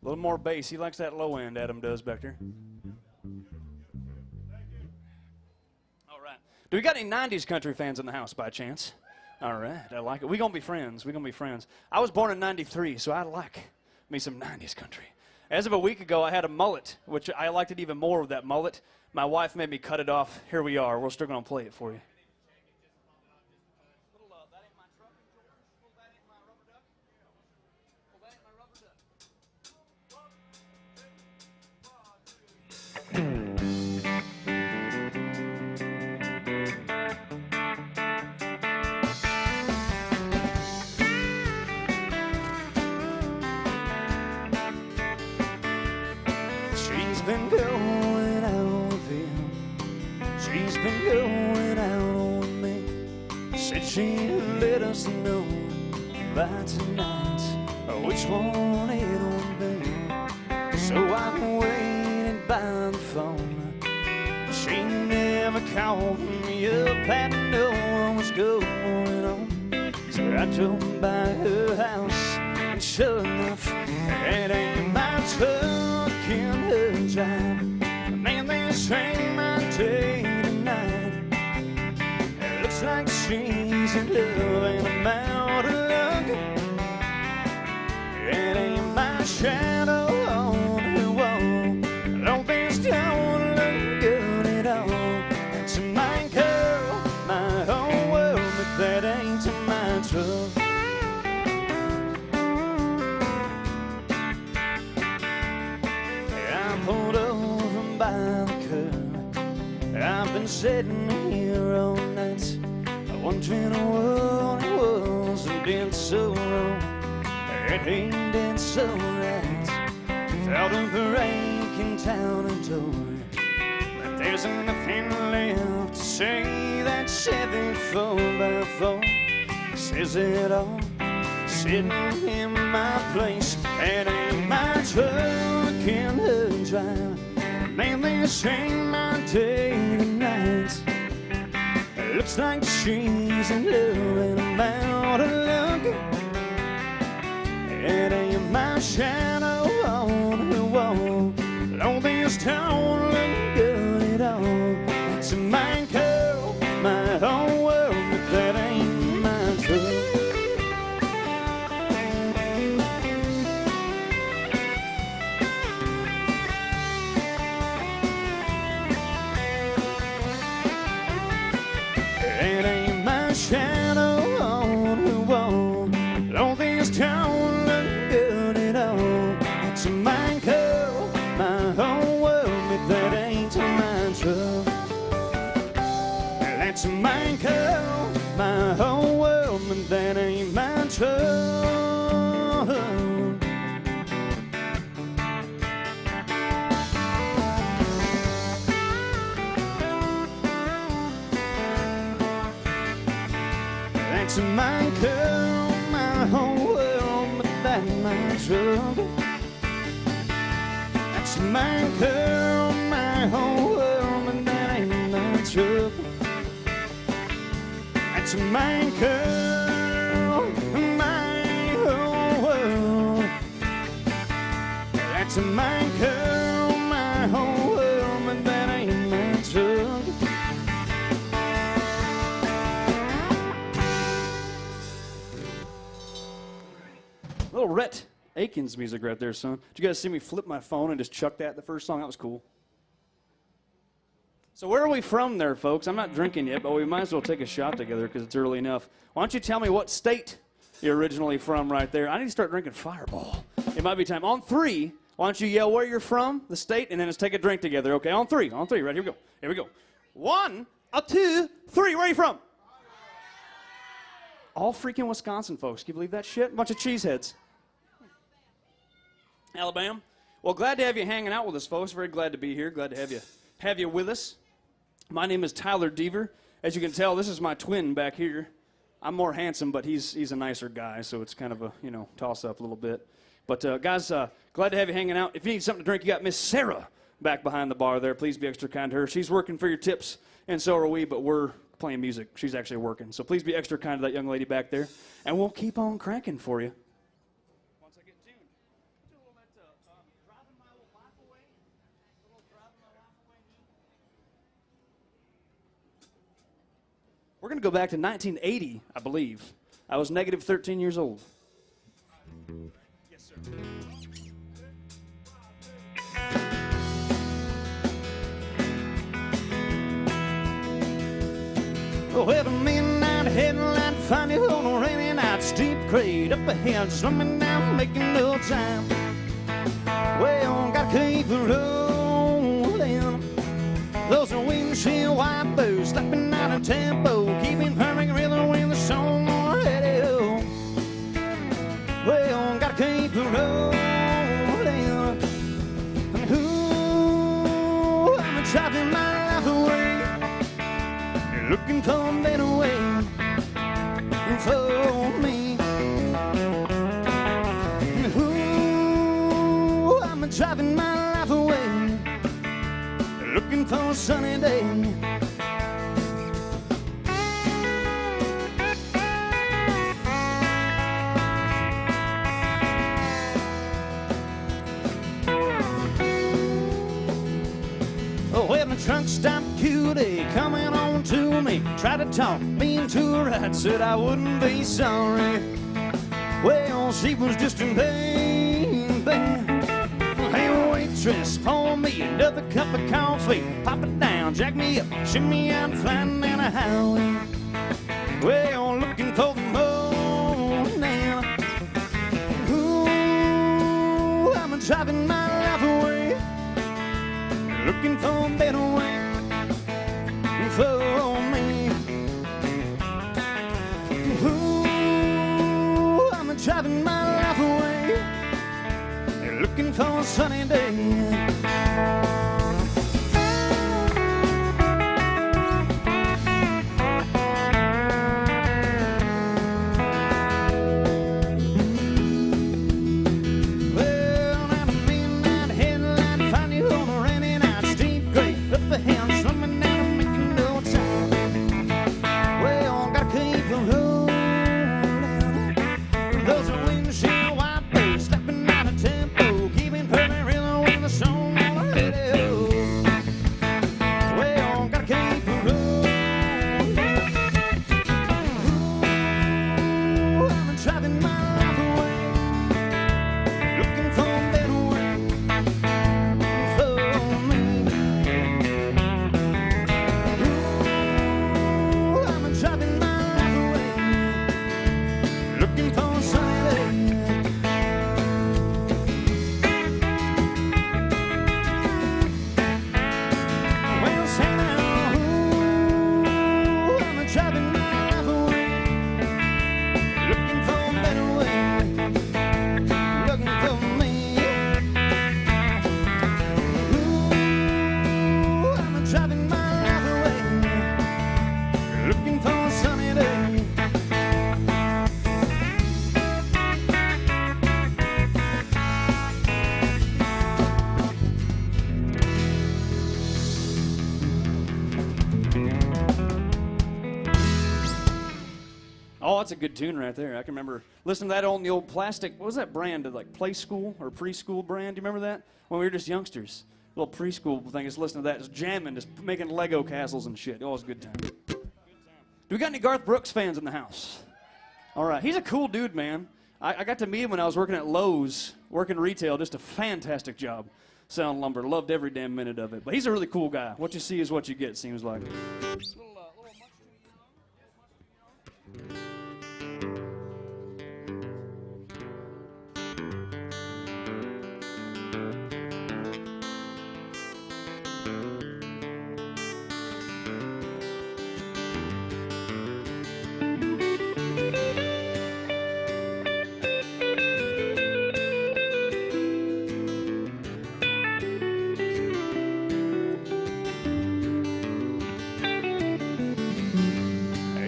A little more bass. He likes that low end, Adam does back there. All right. Do we got any 90s country fans in the house by chance? All right. I like it. We're going to be friends. We're going to be friends. I was born in 93, so I like me some 90s country. As of a week ago, I had a mullet, which I liked it even more with that mullet. My wife made me cut it off. Here we are. We're still going to play it for you. She's been going out with him. She's been going out with me. Said she'd let us know by tonight which one it would be. So I waited by the phone. She never called me up and know what was going on. So I drove by her house and sure enough, it ain't my truck in her drive. Man, this ain't my day tonight. It looks like she's in love and I'm out of luck. It ain't my shadow on her wall. Don't think it's don't look good at all. It's my girl, my whole world, but that ain't my truck. Pulled over by the curb. I've been sitting here all night, wondering what it was that did so wrong. It ain't did so right. Felt a breaking down the door, but there's nothing left to say. That Chevy 4x4 says it all, sitting in my place. It ain't my truck in her drive. Man, this ain't my day tonight. It looks like she's in love and I'm out of luck. It ain't my shadow on her wall. All this don't look good at all. It's my girl, my whole world, but that ain't my truck. It ain't my shadow on the wall. All things don't look good at all. It's my girl, my whole world, but that ain't my truck. That's my girl, my whole world, but that ain't my truck. That's my girl, my whole world, but that ain't my truck. That's my girl, my whole world, but that ain't my truck. That's my girl, my whole world. That's my girl, my whole world, but that ain't my truck. Little Rhett Akins music right there, son. Did you guys see me flip my phone and just chuck that the first song? That was cool. So where are we from there, folks? I'm not drinking yet, but we might as well take a shot together because it's early enough. Why don't you tell me what state you're originally from right there? I need to start drinking Fireball. It might be time. On three, why don't you yell where you're from, the state, and then let's take a drink together, okay? On three, right, here we go. Here we go. 1, 2, 3, where are you from? All freaking Wisconsin folks. Can you believe that shit? A bunch of cheeseheads. Alabama. Well, glad to have you hanging out with us, folks. Very glad to be here. Glad to have you with us. My name is Tyler Deaver. As you can tell, this is my twin back here. I'm more handsome, but he's a nicer guy, so it's kind of a, toss up a little bit. But guys, glad to have you hanging out. If you need something to drink, you got Miss Sarah back behind the bar there. Please be extra kind to her. She's working for your tips, and so are we, but we're playing music. She's actually working. So please be extra kind to that young lady back there. And we'll keep on cranking for you. Once I get tuned. Do a little bit Driving My Life Away. A little Driving My Life Away. We're going to go back to 1980, I believe. I was negative 13 years old. Yes, sir. Well, the midnight headlight find you on a rainy night, steep grade up ahead, slumming down, making no time. Well, gotta keep it rolling. Those are windshield wipers slapping out of tempo, keeping perfect rhythm with the song on the radio. Well, gotta keep it rolling. And ooh, I'm driving my life away, looking for a better way for me. Ooh, I'm driving my life away, looking for a sunny day. Oh, well, the truck stopped cutie coming on to me, tried to talk me into a ride, said I wouldn't be sorry. Well, she was just in pain, babe. Hey, waitress, pour me another cup of coffee, pop it down, jack me up, shimmy out, flying down a highway. Well, looking for the morning. Ooh, I'm driving my life away, looking for a better way for me. Ooh, I'm driving my life away, looking for a sunny day. Oh, that's a good tune right there. I can remember listening to that on the old plastic, what was that brand, like Play School or Preschool brand? Do you remember that? When we were just youngsters. A little preschool thing, just listening to that, just jamming, just making Lego castles and shit. Oh, it was a good time. Good time. Do we got any Garth Brooks fans in the house? All right. He's a cool dude, man. I got to meet him when I was working at Lowe's, working retail. Just a fantastic job selling lumber. Loved every damn minute of it. But he's a really cool guy. What you see is what you get, seems like.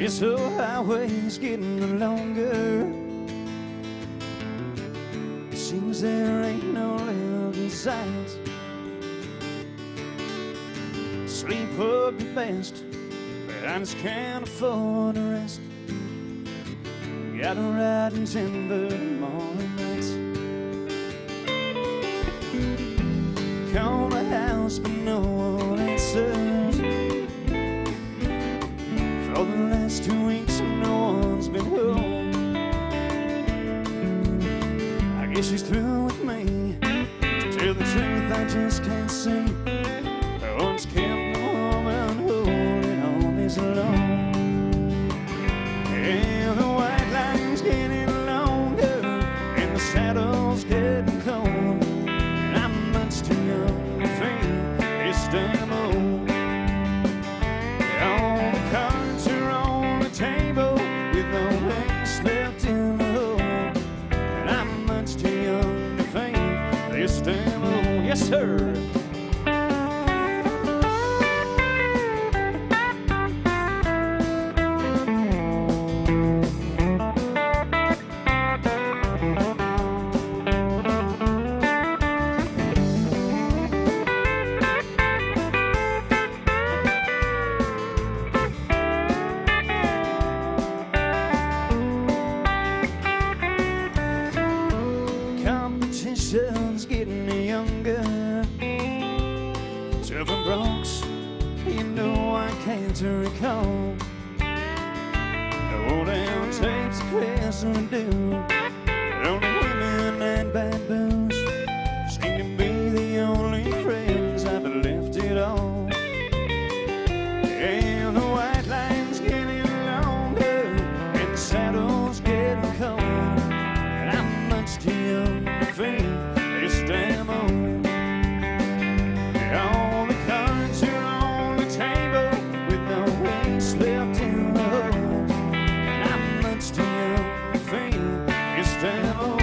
This old highway's getting longer. Seems there ain't no left in sight. Sleep up the best, I just can't afford to rest. Got to ride in Denver morning nights. Call the house, but no one answers. For the last 2 weeks, no one's been home. I guess she's through with me. To tell the truth, I just can't see. Once kept a woman holding on this alone. And the white line's getting longer, and the saddle's getting cold. And I'm much too young to feel this damn old. All the cards are on the table with no place left in the hole. And I'm much too young to feel this damn old. Yes, sir. Competition's getting younger. Tough and Bronx, you know I can't recall. Old down tapes, Chris and do. Only women and bad booze seem to be the only friends I've left at all. And the white line's getting longer, and the saddle's getting cold. And I'm much too young to feel this damn old. All the cards are on the table with no place left in the hole. And I'm much too young to feel this damn old.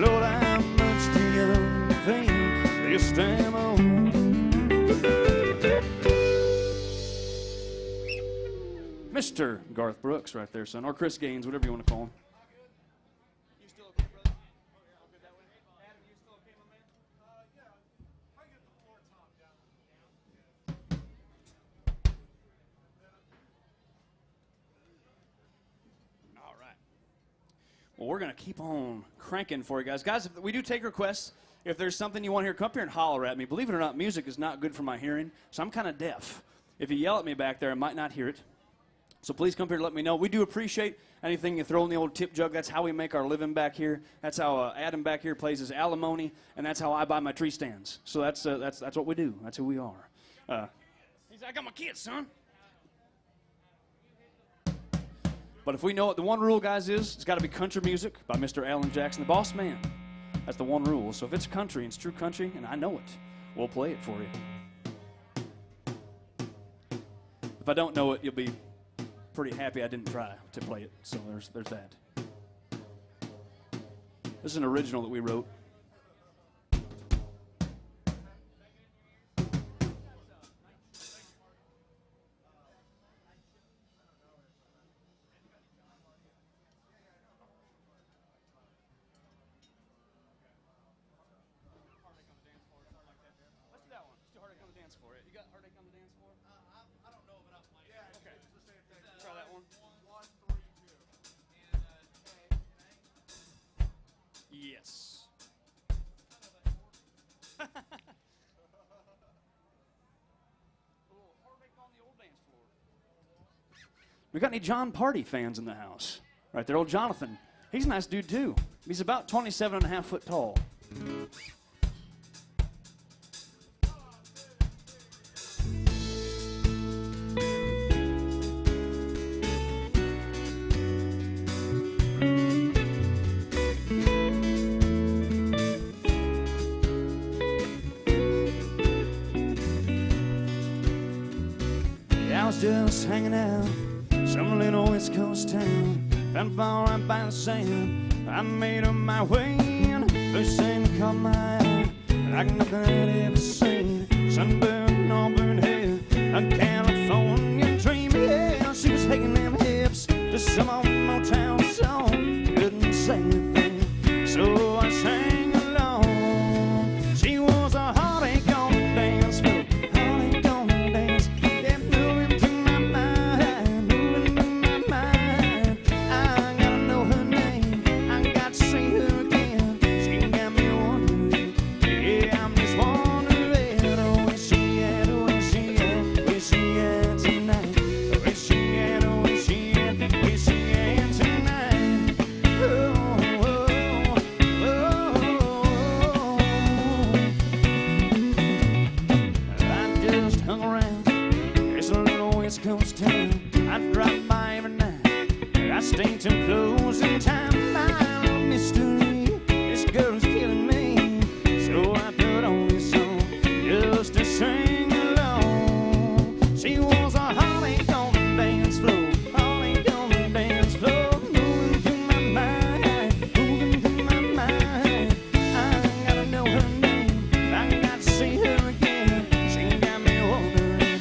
Lord, I'm much too young to feel this damn old. Mr. Garth Brooks right there, son. Or Chris Gaines, whatever you want to call him. You still okay, brother? Oh, yeah, I'll get that one. Adam, you still okay, my man? Yeah. I get the floor top down. All right. Well, we're going to keep on cranking for you guys. Guys, if we do take requests. If there's something you want to hear, come up here and holler at me. Believe it or not, music is not good for my hearing, so I'm kind of deaf. If you yell at me back there, I might not hear it. So please come here and let me know. We do appreciate anything you throw in the old tip jug. That's how we make our living back here. That's how Adam back here plays his alimony, and that's how I buy my tree stands. So that's what we do. That's who we are. He said, I got my kids, son. But if we know what the one rule, guys, is, it's got to be country music by Mr. Alan Jackson, the boss man. That's the one rule. So if it's country, and it's true country, and I know it, we'll play it for you. If I don't know it, you'll be pretty happy I didn't try to play it. So there's that. This is an original that we wrote. Yes. We got any John Party fans in the house? Right there, old Jonathan. He's a nice dude, too. He's about 27.5 foot tall. Just hanging out, some little West Coast town. Found a bar right by the sand. I made up my way in. First thing caught my eye, like nothing I'd ever seen. Sunburned, auburn hair, a California dream. Yeah, she was shaking them hips to some old Motown song. Couldn't say a thing, so I sang along. She was a heartache on the dance floor, heartache on the dance. Yeah, too close in time. My little mystery, this girl's killing me. So I put on this song just to sing along. She was a heartache on the dance floor, heartache on the dance floor, moving through my mind, moving through my mind. I gotta know her name, I got to see her again. She got me wondering,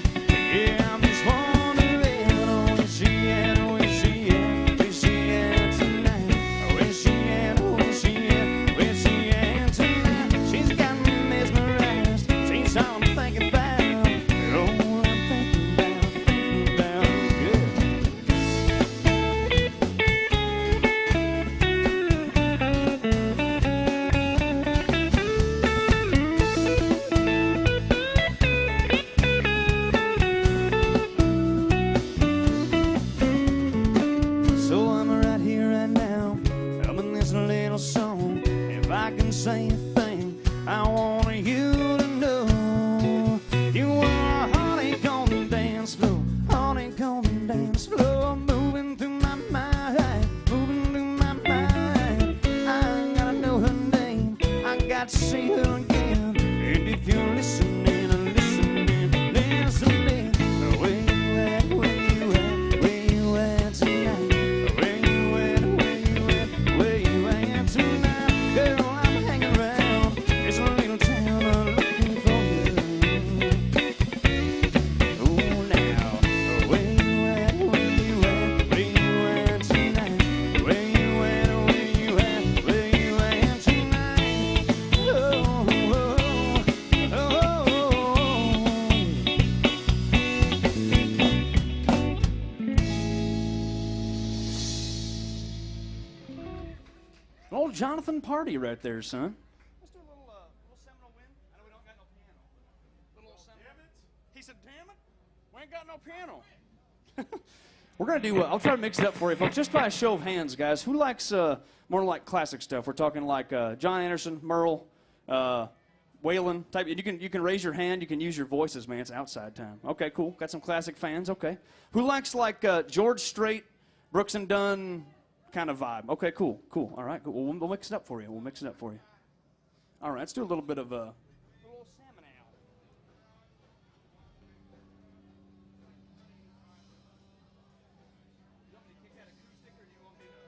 yeah, I'm just wondering, oh, where's she at, where's she at, where's she at tonight? Where's she at, where's she at, where's she at tonight? She's got me mesmerized, she's all I'm thinking about, oh, I'm thinking about, yeah. So I'm right here, right now, humming this little song. If I can say a thing, I want you to know you are a heartache on the dance floor, heartache on the dance floor, moving through my mind, moving through my mind. I gotta know her name, I got to see her again. And if you're listening, listening, listening, where you at, where you at, where you at tonight? Where you at, where you at, where you at tonight? Girl, I'm hanging around this little town, I'm looking for you. Oh, now, where you at, where you at, where you at tonight? Where you at, where you at, where you at tonight? Oh, oh, oh, oh. Old Jonathan Party right there, son. Let's do a little Seminole Wind. I know we don't got no piano. Little Seminole. He said, damn it, we ain't got no piano. We're going to do, I'll try to mix it up for you, folks. Just by a show of hands, guys. Who likes more like classic stuff? We're talking like John Anderson, Merle, Waylon type. You can raise your hand. You can use your voices, man. It's outside time. Okay, cool. Got some classic fans. Okay. Who likes like George Strait, Brooks and Dunn kind of vibe? Okay, cool, cool. All right, cool. We'll mix it up for you. We'll mix it up for you. All right, let's do a little bit of A little salmon out. You want me to kick that acoustic or do you want me to do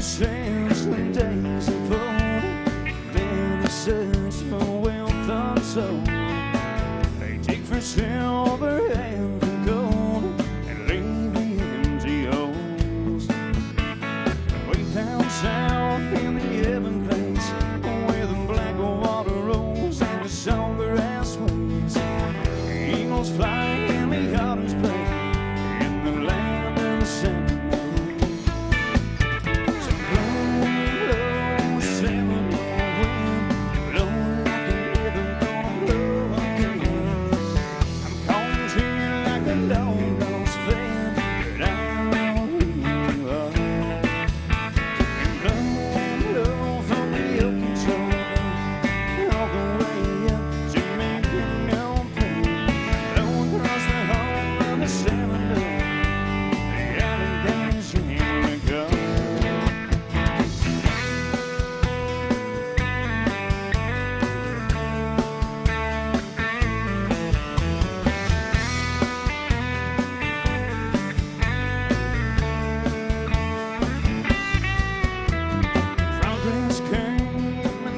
Since the days of old, men search for wealth untold. They dig for silver and for gold, and leave the empty holes. Way down south in the Everglades, where the black water rolls and the sawgrass waves, eagles fly and the otters play in the land of the Seminole.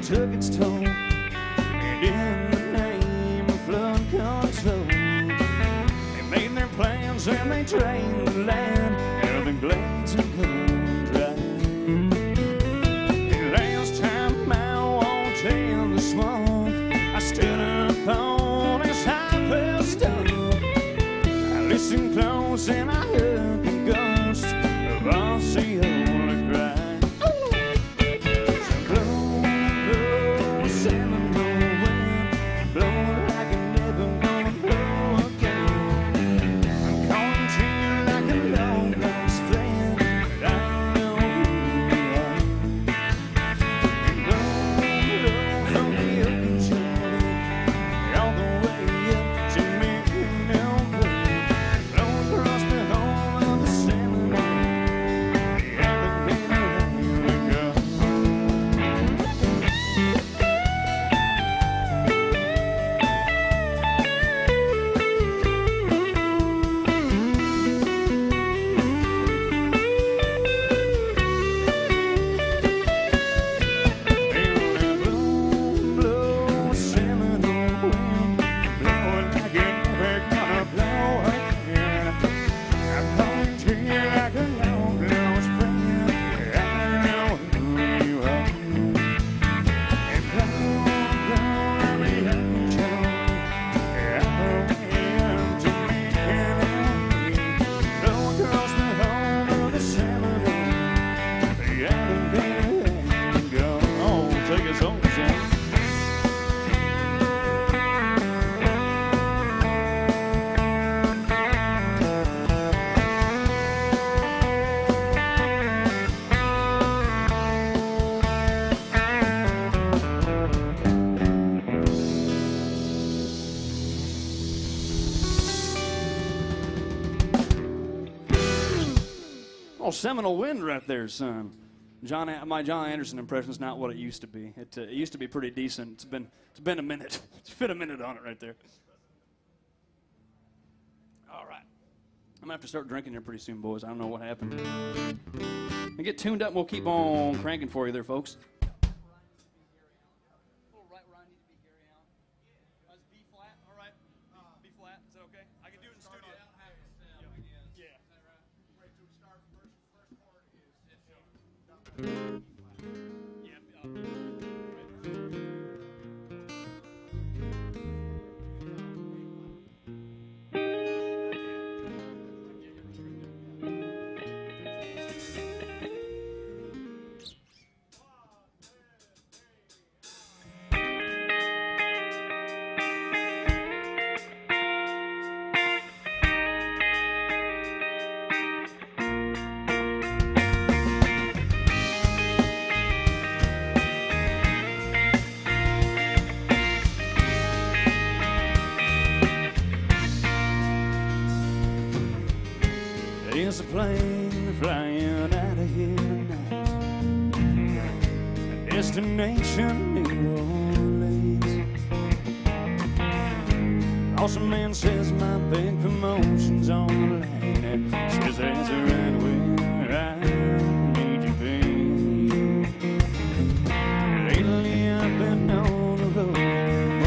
Took its toll, and in the name of flood control, they made their plans and they drained the land, and the glades are going dry. The last time I walked in the swamp, I stood up on this high stump. I listened close and I heard the ghost of Osceola cry. seminal wind right there, son. My John Anderson impression's not what it used to be. It used to be pretty decent. It's been a minute. It's been a minute on it right there. All right. I'm gonna have to start drinking here pretty soon, boys. I don't know what happened. And get tuned up and we'll keep on cranking for you there, folks. There's a plane flying out of here tonight. Destination New Orleans. Awesome man says my big promotion's on the line. Says that's right where I need to be. Lately I've been on the road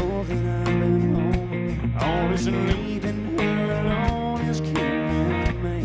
more than I've been home. All this leaving her alone is killing me.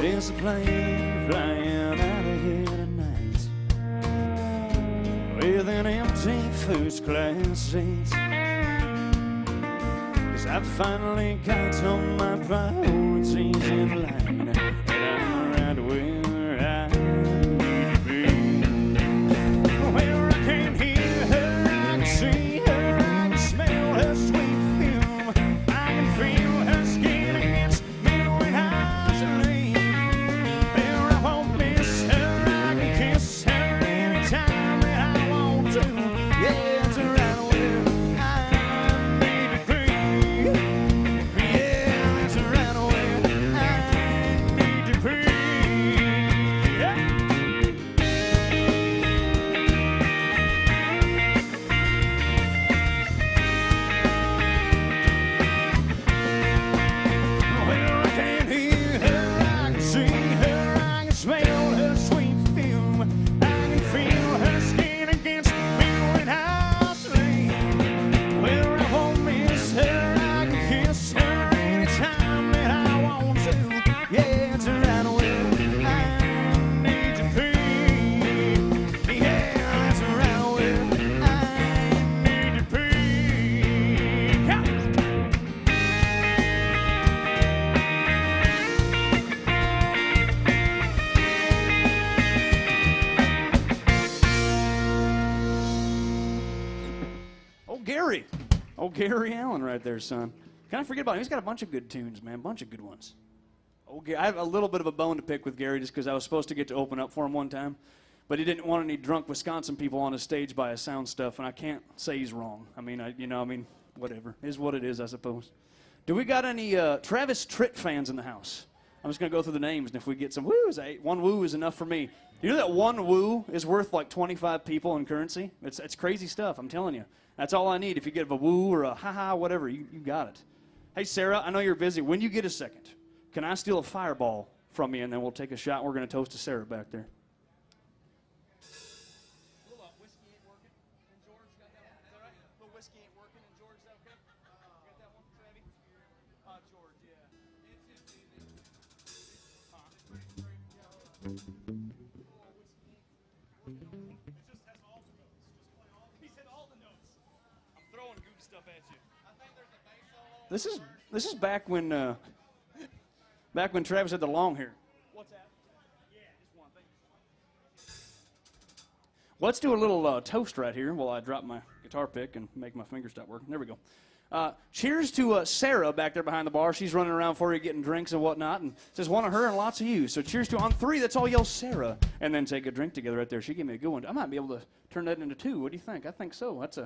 There's a plane flying out of here tonight with an empty first class seat. 'Cause I've finally got all my priorities in line, and I'm right where I need to be. Where I can hear her, I can see her, I can smell her sweet perfume, I can feel her skin against me when I leave. Gary Allen right there, son. Can I forget about him? He's got a bunch of good tunes, man. A bunch of good ones. I have a little bit of a bone to pick with Gary just because I was supposed to get to open up for him one time, but he didn't want any drunk Wisconsin people on his stage by his sound stuff, and I can't say he's wrong. I mean, whatever. It is what it is, I suppose. Do we got any Travis Tritt fans in the house? I'm just going to go through the names, and if we get some woos, one woo is enough for me. You know that one woo is worth like 25 people in currency? It's crazy stuff, I'm telling you. That's all I need. If you get a woo or a ha-ha, whatever, you got it. Hey, Sarah, I know you're busy. When you get a second, can I steal a fireball from you, and then we'll take a shot. We're going to toast to Sarah back there. Little whiskey ain't working. And George got that one. Is that right? Little whiskey ain't working. And George, is that okay? You got that one? just has all the notes. Just play all. He said all the notes. I'm throwing goofy stuff at you. I think there's a bass solo. This is back when Travis had the long hair. What's that? Yeah, just one thing. Let's do a little toast right here while I drop my guitar pick and make my fingers stop working. There we go. Cheers to Sarah back there behind the bar. She's running around for you getting drinks and whatnot. And says one of her and lots of you. So cheers to on 3. Let's all yell Sarah and then take a drink together right there. She gave me a good one. I might be able to turn that into 2. What do you think? I think so. That's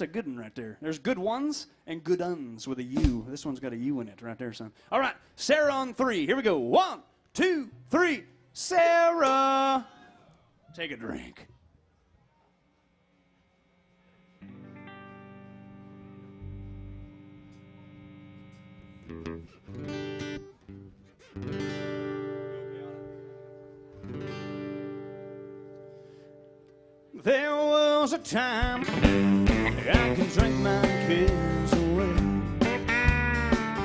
a good one right there. There's good ones and good uns with a U. This one's got a U in it right there, son. All right, Sarah on 3. Here we go. 1, 2, 3. Sarah. Take a drink. There was a time I could drink my cares away,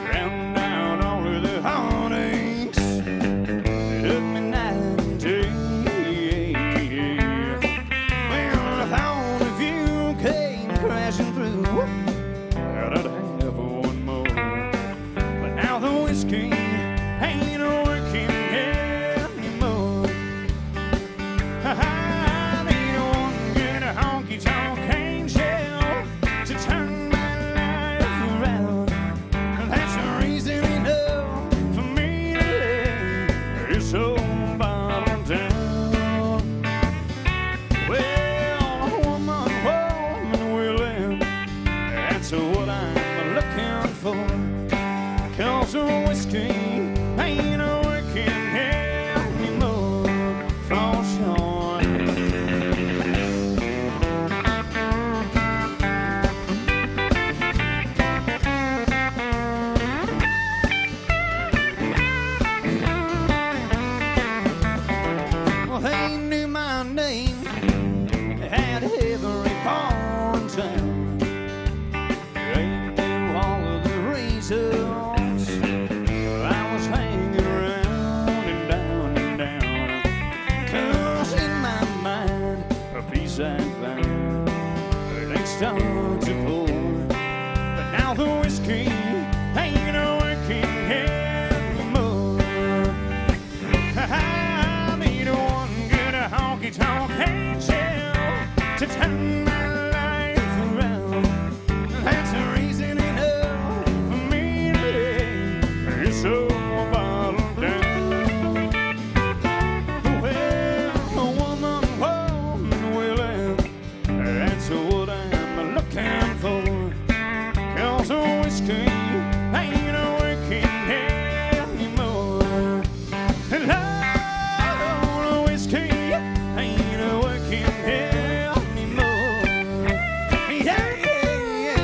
drown out all of the heartaches that took me night and day. Well, I thought if you came crashing through, that I'd have one more. But now the whiskey ain't working anymore. I need one good honky-tonk angel to turn my life around. That's the reason enough for me to lay this old bottle down. Well, a woman willing, that's what I'm looking for. 'Cause the whiskey ain't working anymore, for sure. Well, they knew my name, had every bar in town. They knew all of the reasons I was hanging around and down and down. 'Cause in my mind, a piece I'd find, they start to pour. But now the whiskey ain't working anymore. I need one good honky-tonk angel to turn my life around. That's the reason enough for me to lay this old bottle down. Well, a woman willing, that's what I'm looking for. 'Cause the whiskey ain't working anymore. And the whiskey ain't working anymore. Yeah, yeah, yeah.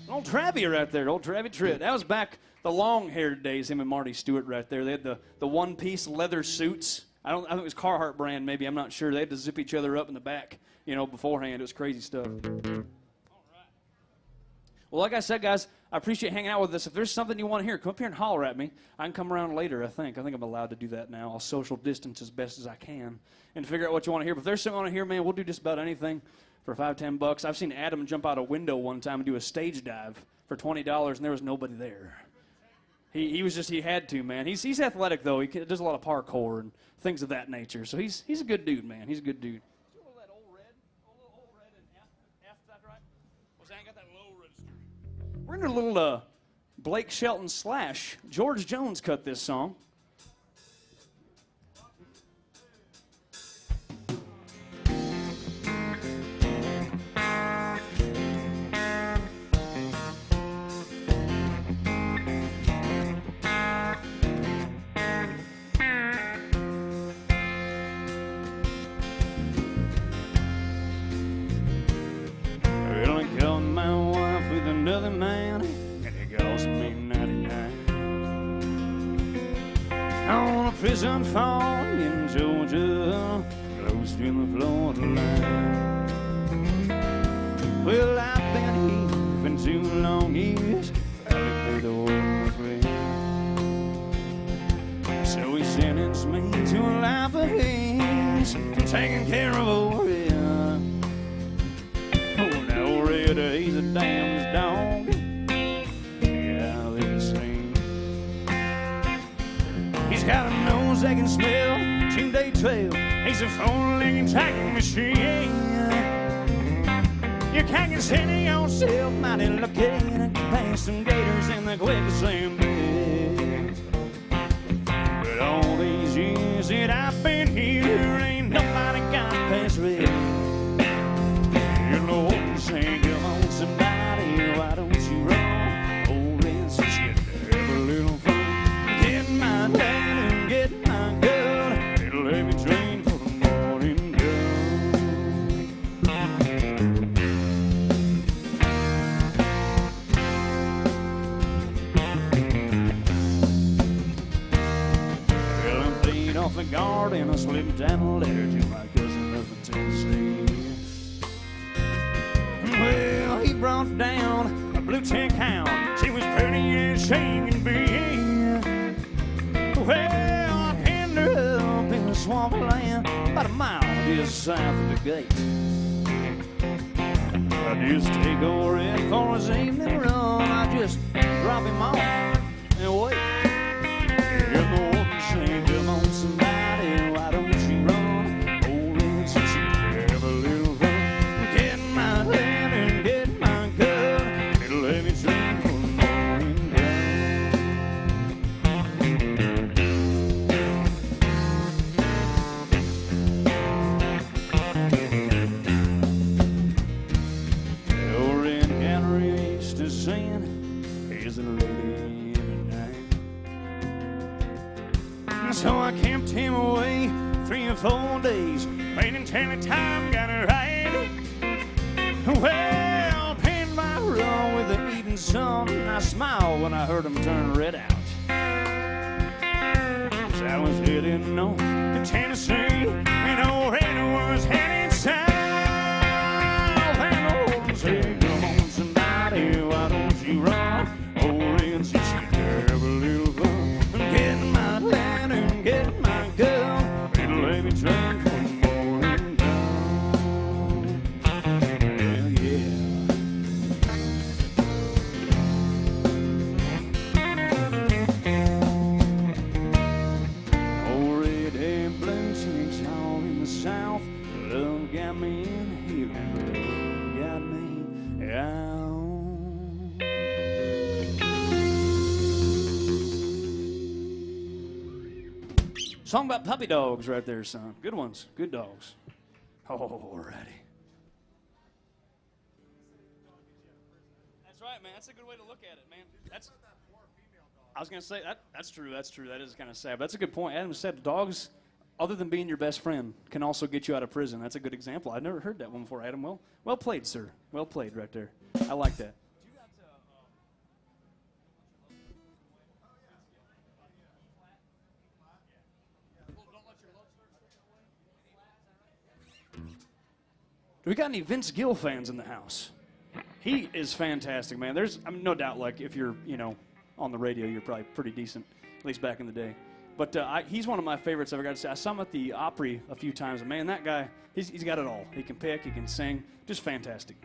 Old Travie right there, old Travie Tritt. That was back the long-haired days, him and Marty Stewart right there. They had the one-piece leather suits. I think it was Carhartt brand, maybe, I'm not sure. They had to zip each other up in the back, beforehand. It was crazy stuff. Well, like I said, guys, I appreciate hanging out with us. If there's something you want to hear, come up here and holler at me. I can come around later, I think. I think I'm allowed to do that now. I'll social distance as best as I can and figure out what you want to hear. But if there's something you want to hear, man, we'll do just about anything for $5, $10. I've seen Adam jump out a window one time and do a stage dive for $20, and there was nobody there. He had to, man. He's athletic, though. He does a lot of parkour and things of that nature. So he's a good dude, man. He's a good dude. That old red and F, is that right? Was I got that low register? We're in a little Blake Shelton / George Jones cut this song. Well, I caught my wife with another man, and it cost me 99 on a prison farm in Georgia, close to the Florida line. Well, I've been here for 2 long years, valley through the world. introduced me to a life of ease, taking care of old Red. Oh, now Red, he's a damn dog. Yeah, they sing. He's got a nose that can smell 2-day trail. He's a four-legged tracking machine. You can't consider yourself mighty lucky to pass some gators in the quicksand beds. But all these years that I've been here, ain't nobody got past Red. You know what I'm saying? Come on, somebody, why don't you run? Old Red says you have a little fun. Get my land and get my gun. It'll have me train for the morning gun. Well, I paid off the guard and I slipped down a letter to my cousin up in Tennessee. Well, he brought down a blue tick hound. She was pretty as she can be. Well, I pinned her up in the swampland about a mile just south of the gate. I just take old Red for his evening run. I just drop him off and wait. Hear the woman say, come on somebody, why don't you run? Old Red says you have a little fun. Get my land and get my gun. It'll let me train for the morning Old Red Cannery used to sing, here's a lady in the night. So I kept him away 3 or 4 days, waiting till the time got right. Well, pinned my run with the evening sun, and I smiled when I heard him turn Red out. 'Cause I was heading north to Tennessee, and old Red was heading south. And old one said, come on somebody, why don't you run? Old Red said, you have a little fun. Get my land and get my gun. It'll let me train for the morning gun. Hell yeah. Old Red and blue ticks all in the south. Love got me in here and love got me out. Song about puppy dogs right there, son. Good ones. Good dogs. Alrighty. That's right, man. That's a good way to look at it, man. That's. I was gonna say that's true. That's true. That is kind of sad. But that's a good point. Adam said dogs, other than being your best friend, can also get you out of prison. That's a good example. I've never heard that one before, Adam. Well played, sir. Well played, right there. I like that. Do we got any Vince Gill fans in the house? He is fantastic, man. There's no doubt, like, if you're, on the radio, you're probably pretty decent, at least back in the day. But he's one of my favorites I've ever got to see. I saw him at the Opry a few times, and man, that guy, he's got it all. He can pick, he can sing, just fantastic.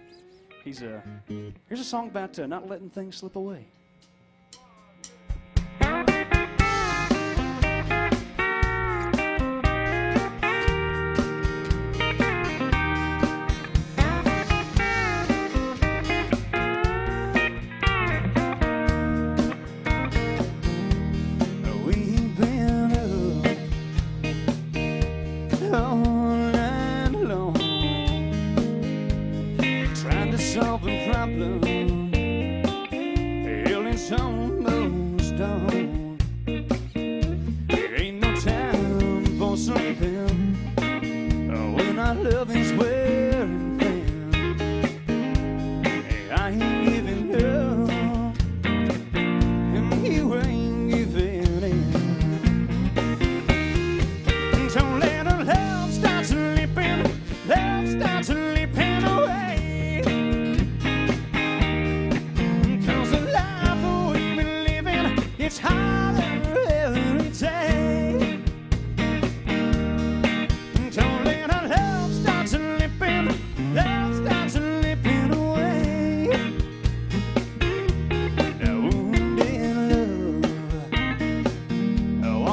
Here's a song about not letting things slip away. Solving problems, hell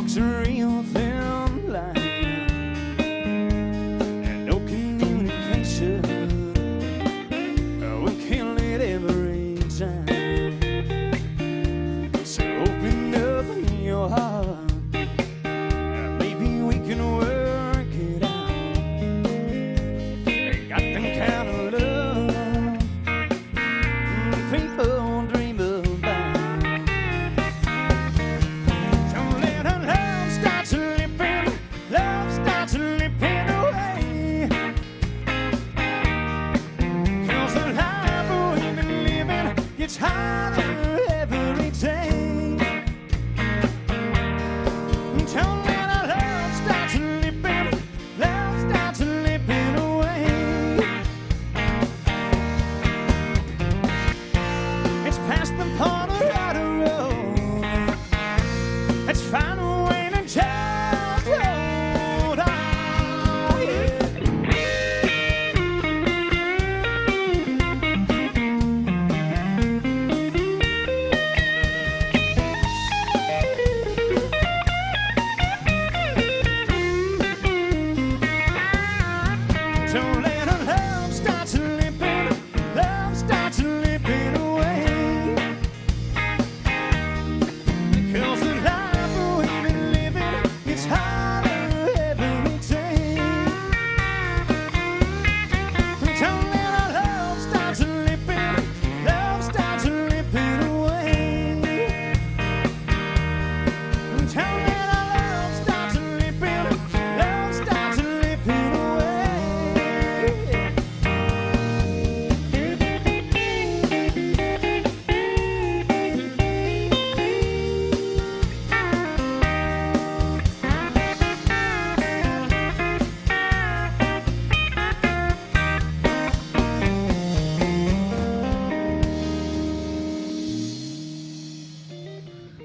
walks a real thin line, and no communication will kill it every time. So open up your heart, maybe we can work it out. Ain't got them kind of love people dream about. Don't let our love start slipping, love starts slipping away. 'Cause the life we've been living gets harder every day. Don't let our love start slipping, love starts slipping away. It's past the point of the road. Let's find a way to just hold on. Yeah. Don't let our love start slipping, love starts slipping away. 'Cause the life we've been living gets harder every day. Don't let our love start slipping, love starts slipping away. Don't let our love start slipping, love starts slipping away.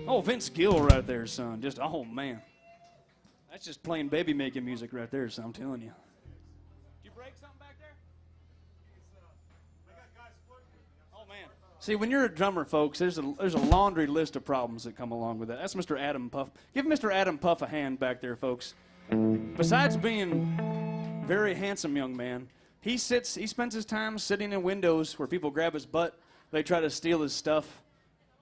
Oh, Vince Gill right there, son. Just, oh, man. That's just plain baby making music right there, son, I'm telling you. Did you break something back there? I got guys flirting with me. Oh, man. See, when you're a drummer, folks, there's a laundry list of problems that come along with that. That's Mr. Adam Puff. Give Mr. Adam Puff a hand back there, folks. Besides being a very handsome young man, he spends his time sitting in windows where people grab his butt. They try to steal his stuff.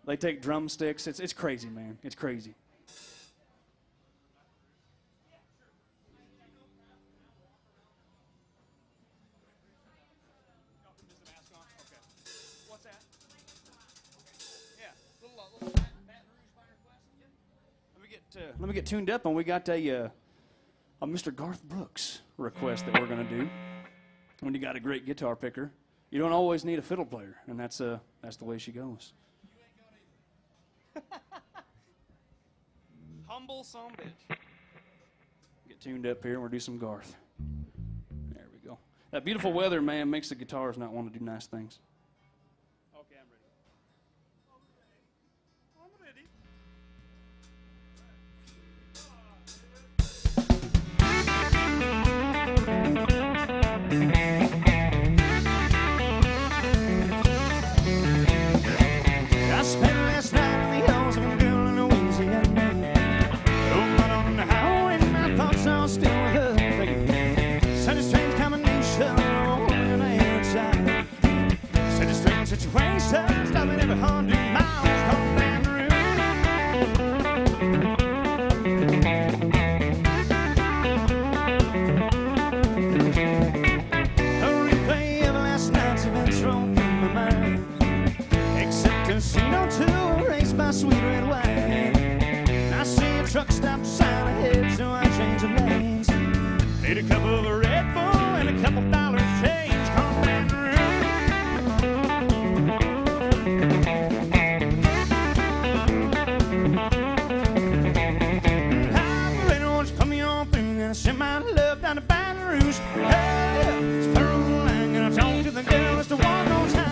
They take drumsticks. It's crazy, man. It's crazy. Just a mask on? Okay. What's that? Yeah. Little Baton Rouge Fire Quest. Let me get tuned up, and we got a Mr. Garth Brooks request that we're gonna do. When you got a great guitar picker, you don't always need a fiddle player, and that's the way she goes. Humble son bitch. Get tuned up here, and we'll do some Garth. There we go. That beautiful weather, man, makes the guitars not want to do nice things. Okay, I'm ready. I'm ready. I spent last night in the arms of a girl in Louisiana. Oh, but on the highway, my thoughts are still with her. Such a strange combination of woman and child. Such a strange situation, stopping every 100 miles from Baton Rouge. A replay of last night's events rolled through my mind. Except Casino 2, raced by sweet red wine. I see a truck stop sign ahead, so I change the lanes. Need a couple of Red Bull and a couple dollars change. Come Baton Rouge. Operator, won't you put me on through and send my love down to Baton Rouge? Hey, it's Pearl Lang, and I'll talk to the girl just one more time.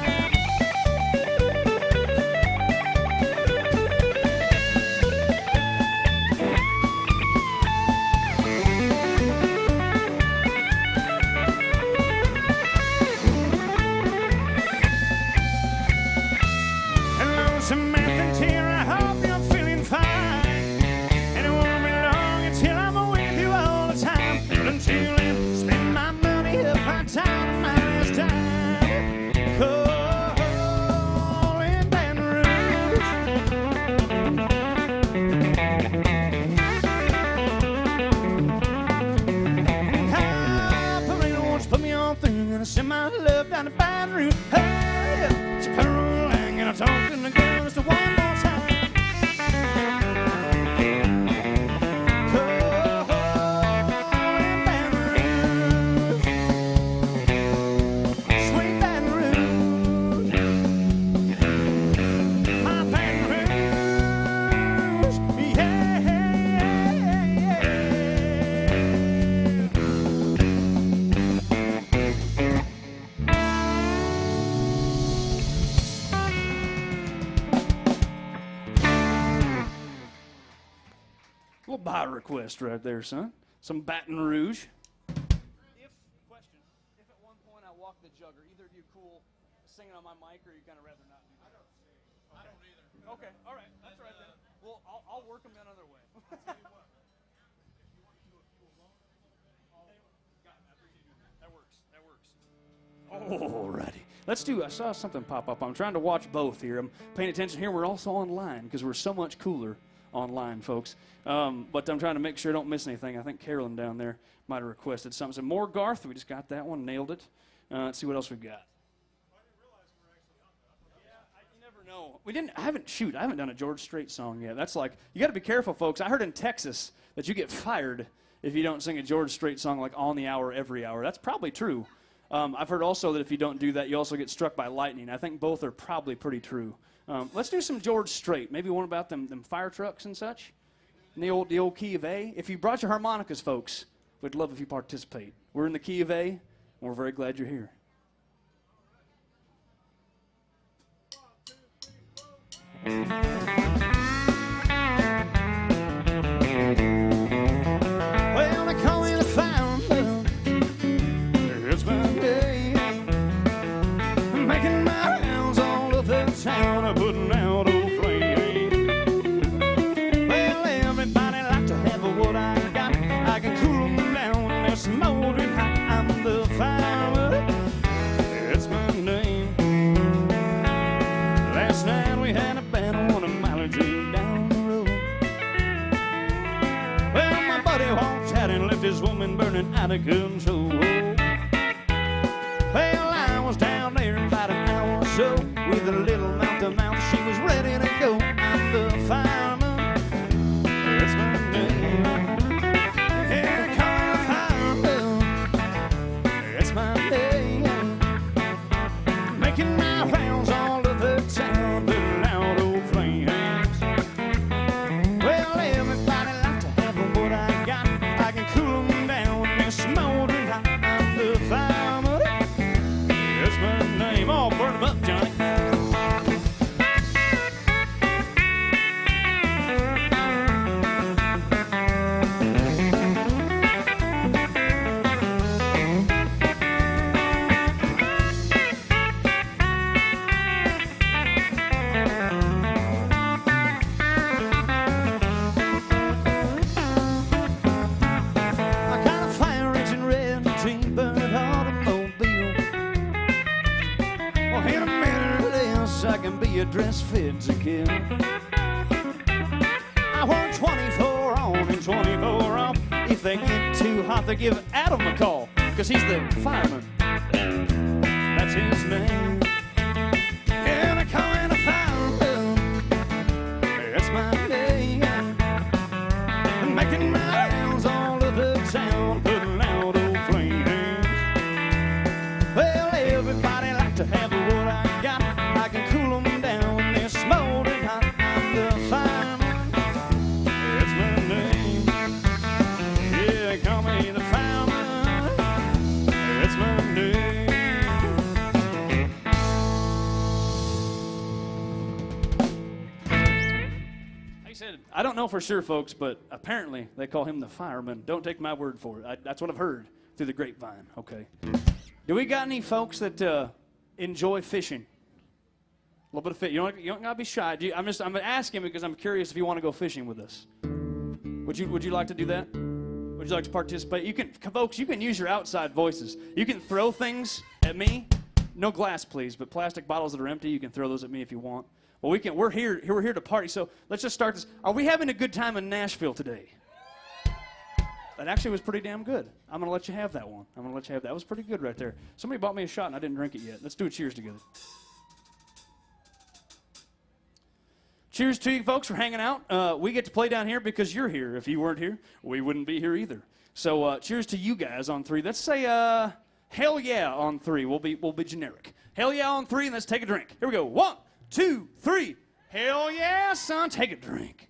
little bar request right there, son. Some Baton Rouge. If at one point I walk the jugger, either of you cool singing on my mic, or you kind of rather not do that? I don't either. Okay, all right, that's all right then. Well, I'll work them another way. I'll tell you what. If you want to do it alone, that works. Alrighty. Let's do, I saw something pop up. I'm trying to watch both here. I'm paying attention here. We're also online because we're so much cooler online, folks. But I'm trying to make sure I don't miss anything. I think Carolyn down there might have requested something. So more Garth. We just got that one. Nailed it. Let's see what else we've got. You never know. I haven't done a George Strait song yet. That's like, you got to be careful, folks. I heard in Texas that you get fired if you don't sing a George Strait song like on the hour, every hour. That's probably true. I've heard also that if you don't do that, you also get struck by lightning. I think both are probably pretty true. Let's do some George Strait. Maybe one about them fire trucks and such. In the old key of A. If you brought your harmonicas, folks, we'd love if you participate. We're in the key of A, and we're very glad you're here. Well, they call me the found love. It's my day. Making my rounds all of the town, putting out old flame. Well, everybody like to have what I got. I can cool them down when they're smoldering hot. I'm the fireman. It's my name. Last night we had a battle on a mile or two down the road. Well, my buddy walked out and left his woman burning out of control. Well, I was down there about an hour or so with a little mouth-to-mouth. She was ready to go. I'm the fireman. That's my name. Yeah, call me the fireman. That's my name. Making my rounds all over town, putting out old flames. Well, everybody like to have what I got. I can cool them down when they're smoldering hot. I'm the fireman. That's my name. Oh, burn them up, Johnny. I got a fire engine red, Dreambird automobile. Well, in a minute or less, I can be a dress fit to kill. I work 24 on and 24 off. If they get too hot, they give Adam a call, because he's the fireman. That's his name. Yeah, they call me the fireman. That's my name. Making my rounds all over town, putting out old flames. Well, everybody like to have what I got. I can cool them down when they're smoldering hot. I'm the fireman. That's my name. Yeah, call me the fireman. That's my name. He said, I don't know for sure, folks, but apparently they call him the fireman. Don't take my word for it. That's what I've heard through the grapevine. Okay. Do we got any folks that enjoy fishing? A little bit of fish. You don't gotta be shy. I'm asking because I'm curious if you want to go fishing with us. Would you like to do that? Would you like to participate? You can, folks. You can use your outside voices. You can throw things at me. No glass, please, but plastic bottles that are empty. You can throw those at me if you want. Well, we're here to party. So let's just start this. Are we having a good time in Nashville today? That actually was pretty damn good. I'm gonna let you have that one. That was pretty good right there. Somebody bought me a shot and I didn't drink it yet. Let's do a cheers together. Cheers to you folks for hanging out. We get to play down here because you're here. If you weren't here, we wouldn't be here either. So cheers to you guys on three. Let's say hell yeah on three. We'll be generic. Hell yeah on three, and let's take a drink. Here we go. 1, 2, 3. Hell yeah, son. Take a drink.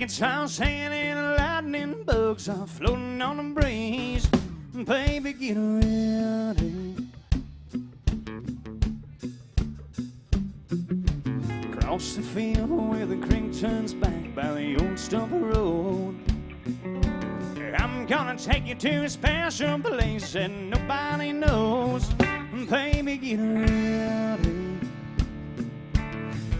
guitar's hanging and lightning bugs are floating on the breeze. Baby, get ready. Across the field where the creek turns back by the old stump road, I'm gonna take you to a special place that nobody knows. Baby, get ready.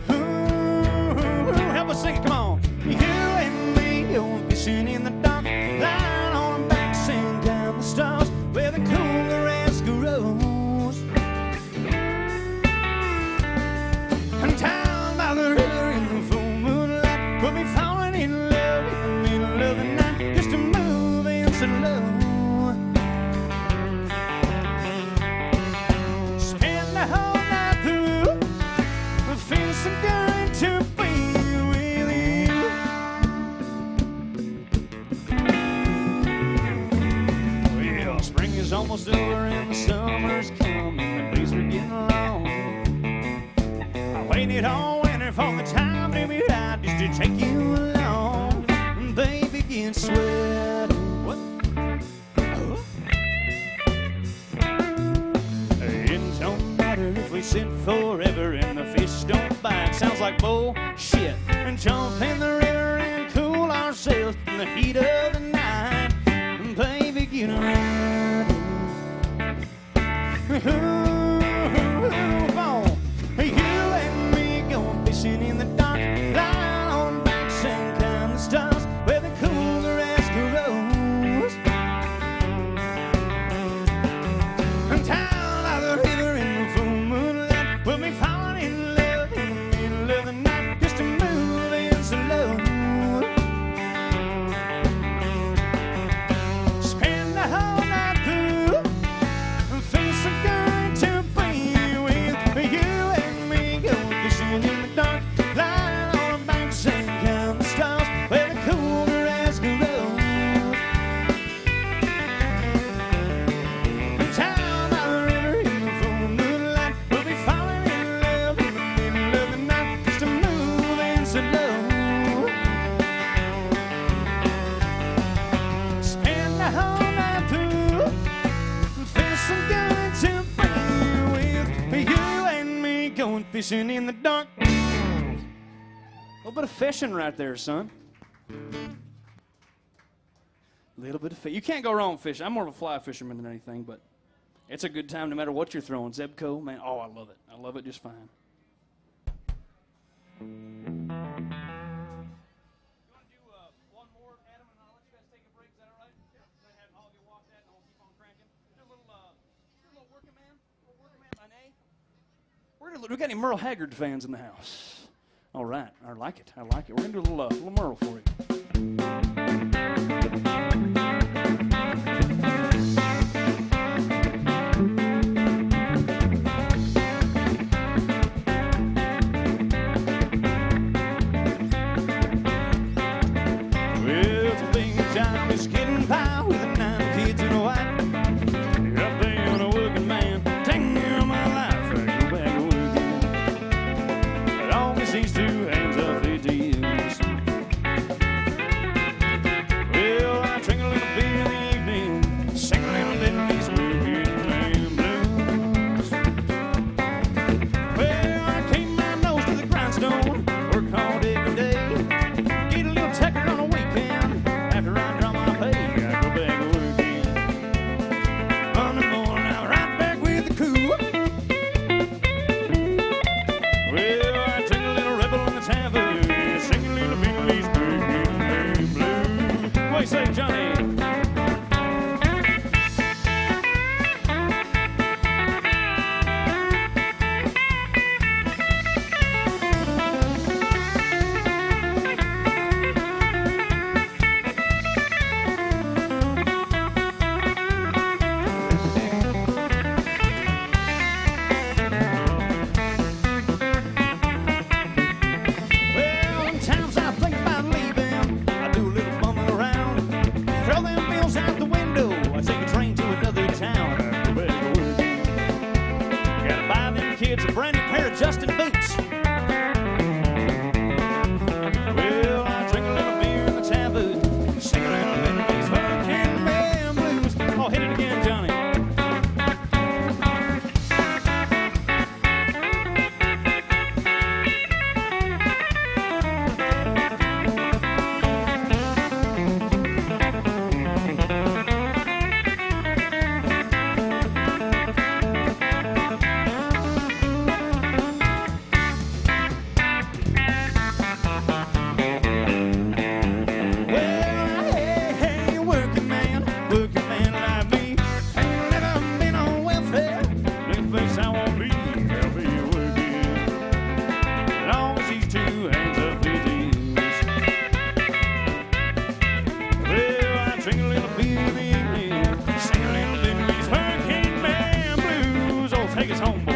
Ooh, help us sing it, come on. You and me go fishing in the dark, lying on our backs and down the stars where the cool grass grows. And down by the river in the full moonlight, we'll be falling in love in the middle of the night, just a moving slow. Spend the whole night through, it feels so good to be with you. Well, spring is almost over and the summer's coming, the days are getting long. I waited all winter for the time to be right, just to take you along. Baby, get sweaty. What? Oh. It don't matter if we sit forever and the fish don't bite. Sounds like bullshit. And jump in the river and cool ourselves in the heat of the night. Baby, get ready. Come on. You and me going fishing in the dark, lying on backs and count the stars where the cool grass grows. And down by the river in the full moonlight, we'll be falling in love in the middle of the night, just a moving slow. Spend the whole night through, and feel so good to be with you and me going fishing in the dark, lying on the banks and count the stars where the cool grass grows. And down by the river in the full moonlight, we'll be falling in love in the middle of the night, just a moving slow. Spend the whole night through, feel so good to be with you and me going fishing in the dark. A little bit of fishing right there, son. A little bit of fish. You can't go wrong fishing. I'm more of a fly fisherman than anything, but it's a good time no matter what you're throwing. Zebco, man, oh, I love it. I love it just fine. You want to do one more, Adam, and I'll let you guys take a break? Is that all right? Yeah. Then have all of you walk that, and I'll keep on cranking. Do a little working man, by name. We got any Merle Haggard fans in the house? All right, I like it. We're gonna do a little Merle for you. Well, the big job is getting by with the 9 kids and a wife. I've been a working man, taking care of my life. I go back to work again. But always these two hands off the deals. working man like me. Ain't never been on welfare. The place I won't be, I'll be working. As long as these two hands up his ears. Well, I drink a little beer, sing a little bit of these working man blues. Oh, take us home, boys.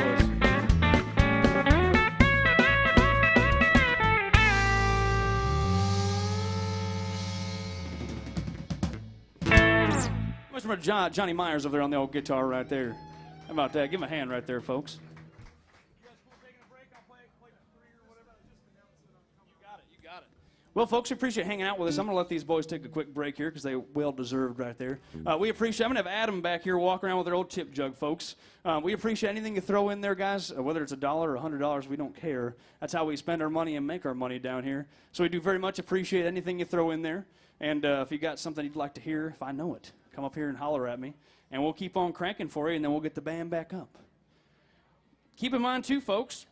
Mr. Johnny Myers over there on the old guitar right there. How about that? Give him a hand right there, folks. You got it. Well, folks, we appreciate hanging out with us. I'm going to let these boys take a quick break here because they well-deserved right there. We appreciate, I'm going to have Adam back here walk around with their old tip jug, folks. We appreciate anything you throw in there, guys, whether it's $1 or $100, we don't care. That's how we spend our money and make our money down here. So we do very much appreciate anything you throw in there. And if you got something you'd like to hear, if I know it, come up here and holler at me, and we'll keep on cranking for you, and then we'll get the band back up. Keep in mind, too, folks,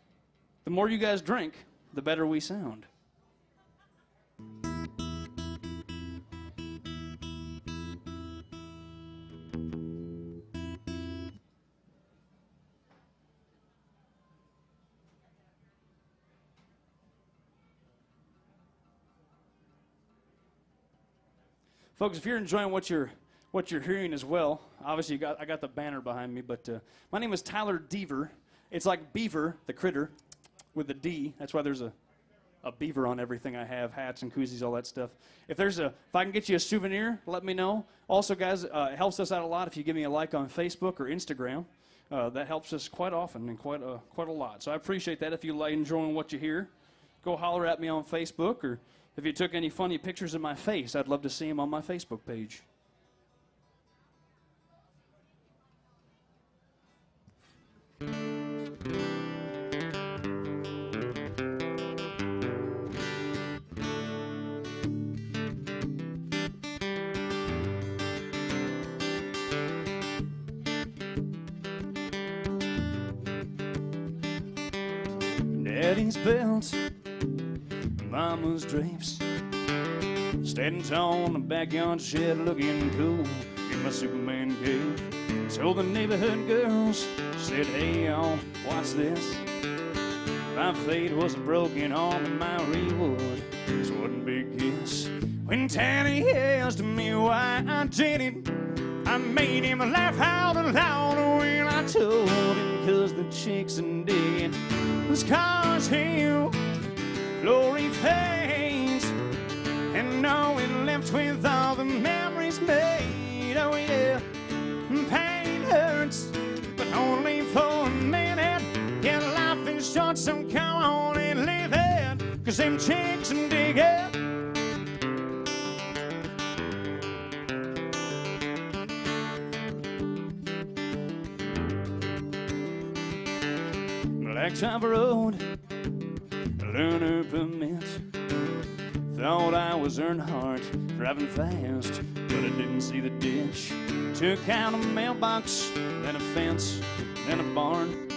the more you guys drink, the better we sound. Folks, if you're enjoying what you're hearing as well, obviously I got the banner behind me, but my name is Tyler Deaver. It's like Beaver, the critter, with the D. That's why there's a beaver on everything I have, hats and koozies, all that stuff. If I can get you a souvenir, let me know. Also, guys, it helps us out a lot if you give me a like on Facebook or Instagram. That helps us quite often and quite a lot. So I appreciate that. If you like enjoying what you hear, go holler at me on Facebook, or if you took any funny pictures of my face, I'd love to see them on my Facebook page. Daddy's belt, Mama's drapes, standing tall in the backyard shed looking cool in my Superman cape. So the neighborhood girls said, hey y'all, watch this. My fate was a broken arm and my reward is one big kiss. When Tanny asked me why I did it, I made him laugh out loud when I told him, cause the chicks and dig was cause him glory fades, and now we're left with all the memories made. Oh yeah, pain hurts, but only for a minute. Yeah, life is short, so come on and live it, cause them chicks and dig it. Blacktop Road, learner permit. Thought I was Earnhardt, driving fast, but I didn't see the ditch. Took out a mailbox, then a fence, then a barn.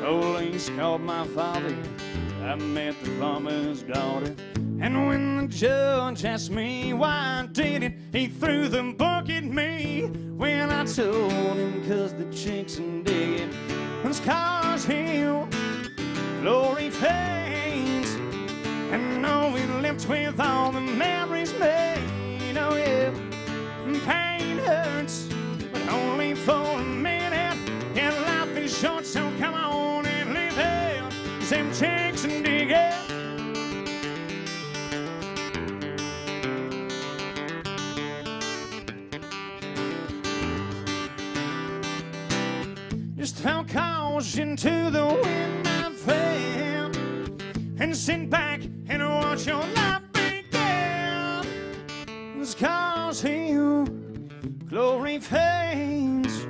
Police called my father, I met the farmer's daughter. And when the judge asked me why I did it, he threw the book at me. When I told him, cause the chicks and dig it was cause him glory fades, and now we're left with all the memories made. Oh yeah, pain hurts, but only for a minute. And life is short, so come on and live it. Them chicks and dig it. Just throw caution to the wind, my friend, and sit back and watch your life begin. It's cause him glory fades,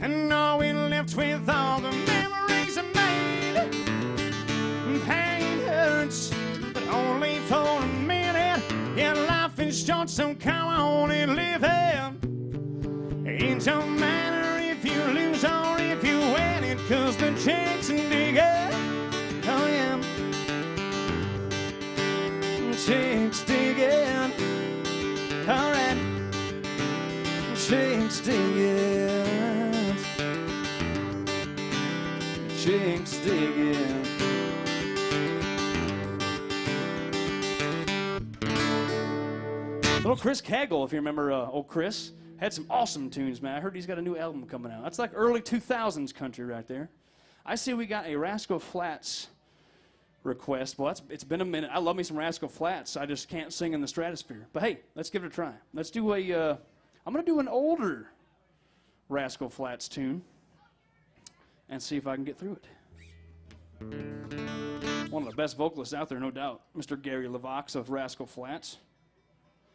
and now we're left with all the memories I made. Pain hurts, but only for a minute. Yeah, life is short, so come on and live it. It don't matter if you lose or if you win it, cause the chicks and dig it. Oh yeah, chicks dig it. Alright, chicks dig it. Chicks dig it. Little Chris Cagle, if you remember old Chris, had some awesome tunes, man. I heard he's got a new album coming out. That's like early 2000s country right there. I see we got a Rascal Flatts request. Well, it's been a minute. I love me some Rascal Flatts. I just can't sing in the stratosphere. But hey, let's give it a try. Let's do a, I'm going to do an older Rascal Flatts tune and see if I can get through it. One of the best vocalists out there, no doubt, Mr. Gary LeVox of Rascal Flatts.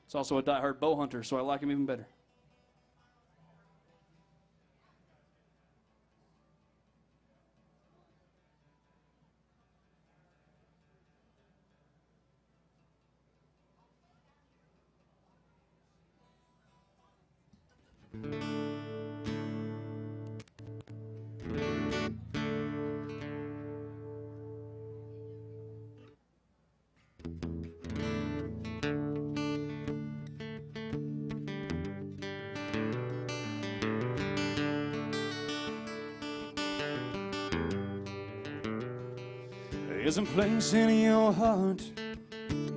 He's also a diehard bow hunter, so I like him even better. There's a place in your heart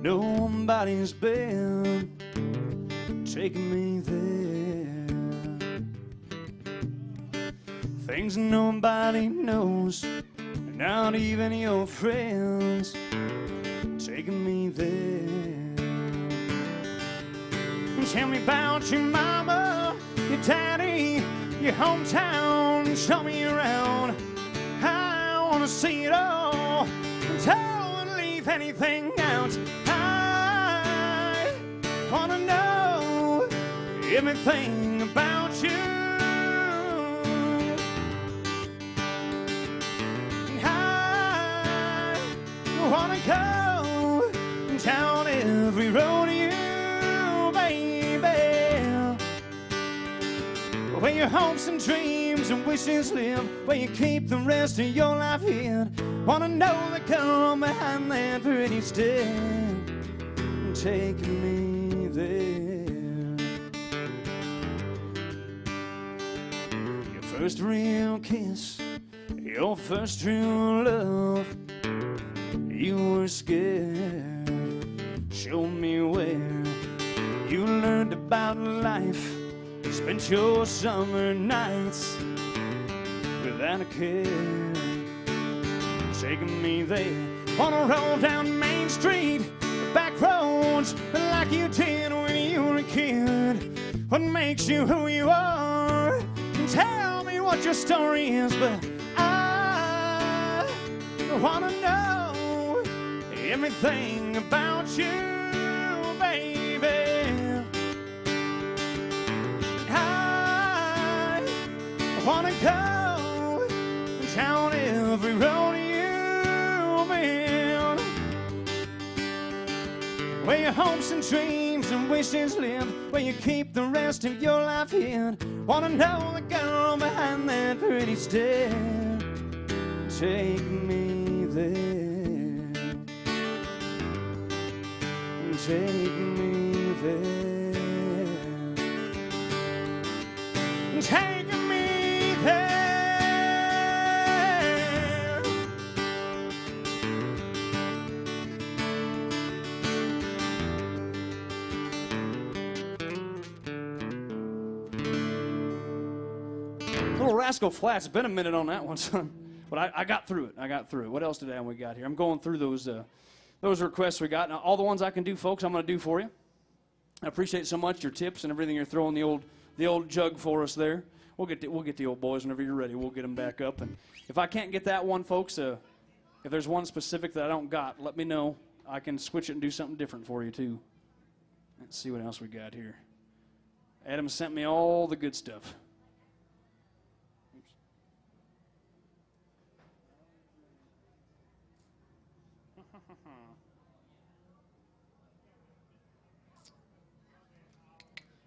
nobody's been taking me there. Things nobody knows, not even your friends, taking me there. Tell me about your mama, your daddy, your hometown. Show me around. I wanna see it all. Don't leave anything out. I wanna know everything about you. I wanna go down every road you, baby, where your hopes and dreams and wishes live, where you keep the rest of your life hid. Wanna know the girl behind that pretty stare, taking me there. Your first real kiss, your first true love, you were scared. Show me where you learned about life, spent your summer nights without a care. Taking me there. Wanna roll down Main Street, the back roads, like you did when you were a kid. What makes you who you are? Tell me what your story is, but I wanna know everything about you, baby. I wanna go down every road you've been, where your hopes and dreams and wishes live, where you keep the rest of your life hid. Wanna know the girl behind that pretty stare, take me there, take me there, take me there. Little Rascal Flatts, been a minute on that one, son. But I got through it. I got through it. What else did we got here? I'm going through those requests we got. Now, all the ones I can do, folks, I'm going to do for you. I appreciate so much your tips and everything you're throwing the old jug for us there. We'll get the old boys whenever you're ready. We'll get them back up. And if I can't get that one, folks, if there's one specific that I don't got, let me know. I can switch it and do something different for you too. Let's see what else we got here. Adam sent me all the good stuff.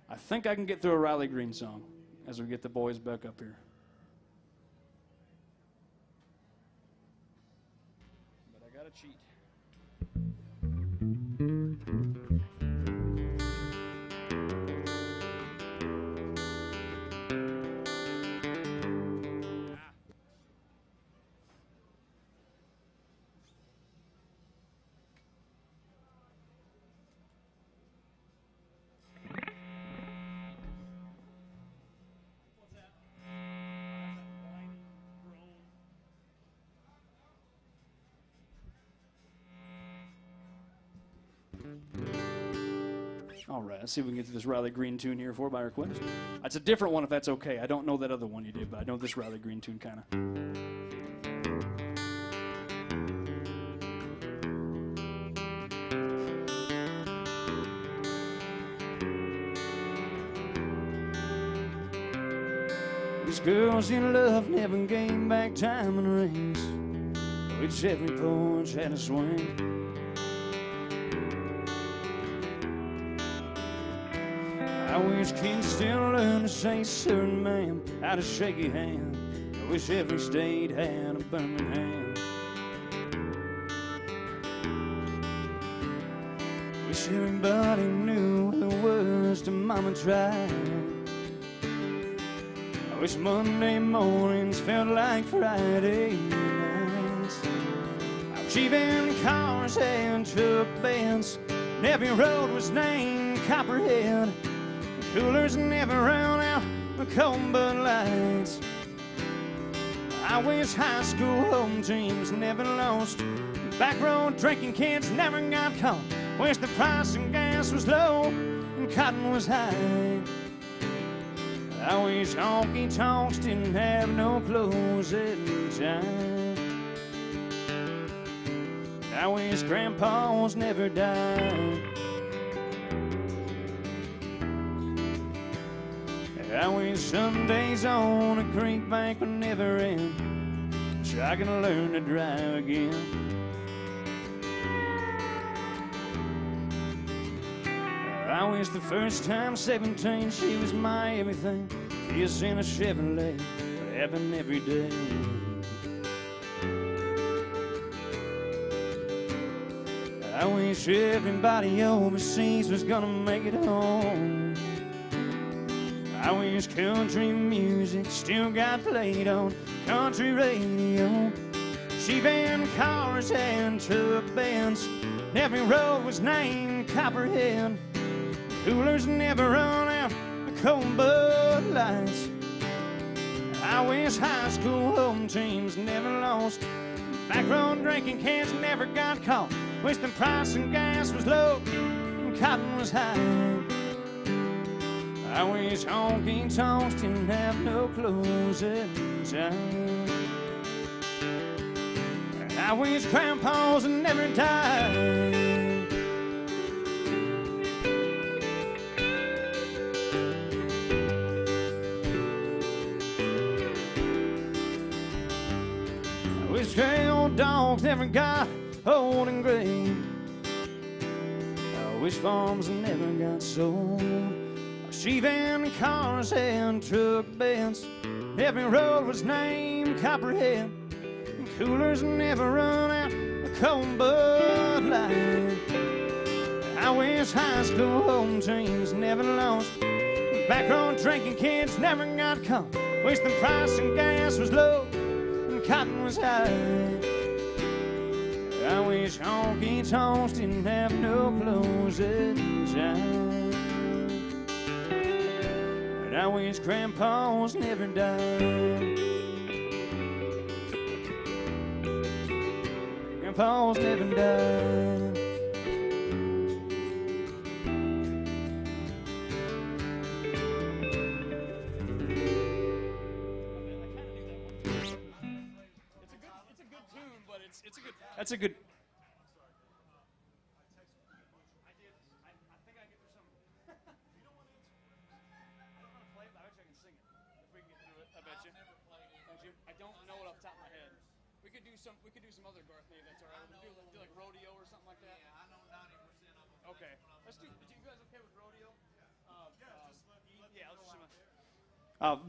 I think I can get through a Riley Green song as we get the boys back up here. But I gotta cheat. All right, let's see if we can get to this Riley Green tune here for by request. It's a different one if that's okay. I don't know that other one you did, but I know this Riley Green tune kind of. These girls you love never gain back time and rings, which every porch had a swing. I wish kids still learn to say sir and ma'am, how to shake your hand. I wish every state had a Birmingham. Wish everybody knew the words to Mama tried. I wish Monday mornings felt like Friday nights. I wish even cars had truck beds, and every road was named Copperhead. Coolers never run out the cold Bud Lights. I wish high school home teams never lost, back road drinking kids never got caught. Wish the price of gas was low and cotton was high. I wish honky-tonks didn't have no closing time. I wish grandpas never died. I wish Sundays on a creek bank would never end, so I can learn to drive again. I wish the first time 17 she was my everything. Kiss in a Chevrolet would happen every day. I wish everybody overseas was gonna make it home. I wish country music still got played on country radio. She-van cars and truck beds, every road was named Copperhead. Coolers never run out of cold Bud Lights. I wish high school home teams never lost, back road drinking kids never got caught. Wish the price of gas was low and cotton was high. I wish honky-tonks didn't have no closing time. I wish grandpas never died. I wish gray old dogs never got old and gray. I wish farms never got sold. She-van cars and truck beds, every road was named Copperhead. And coolers never run out of cold Bud Light. I wish high school home teams never lost, back road drinking kids never got caught. Wish the price of gas was low and cotton was high. I wish honky-tonks didn't have no closing time. I wish grandpas never died. Grandpas never died. It's a good tune, but it's a good. That's a good. We could do some other Garth maybe that's all right. We could do like rodeo or something like that. Yeah, I know 90% of them. Okay. Let's do. You guys okay with rodeo?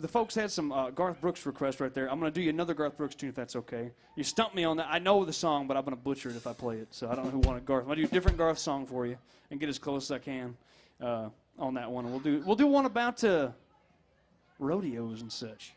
The folks had some Garth Brooks requests right there. I'm going to do you another Garth Brooks tune if that's okay. You stumped me on that. I know the song, but I'm going to butcher it if I play it. So I don't know who wanted Garth. I'm going to do a different Garth song for you and get as close as I can on that one. We'll do one about rodeos and such.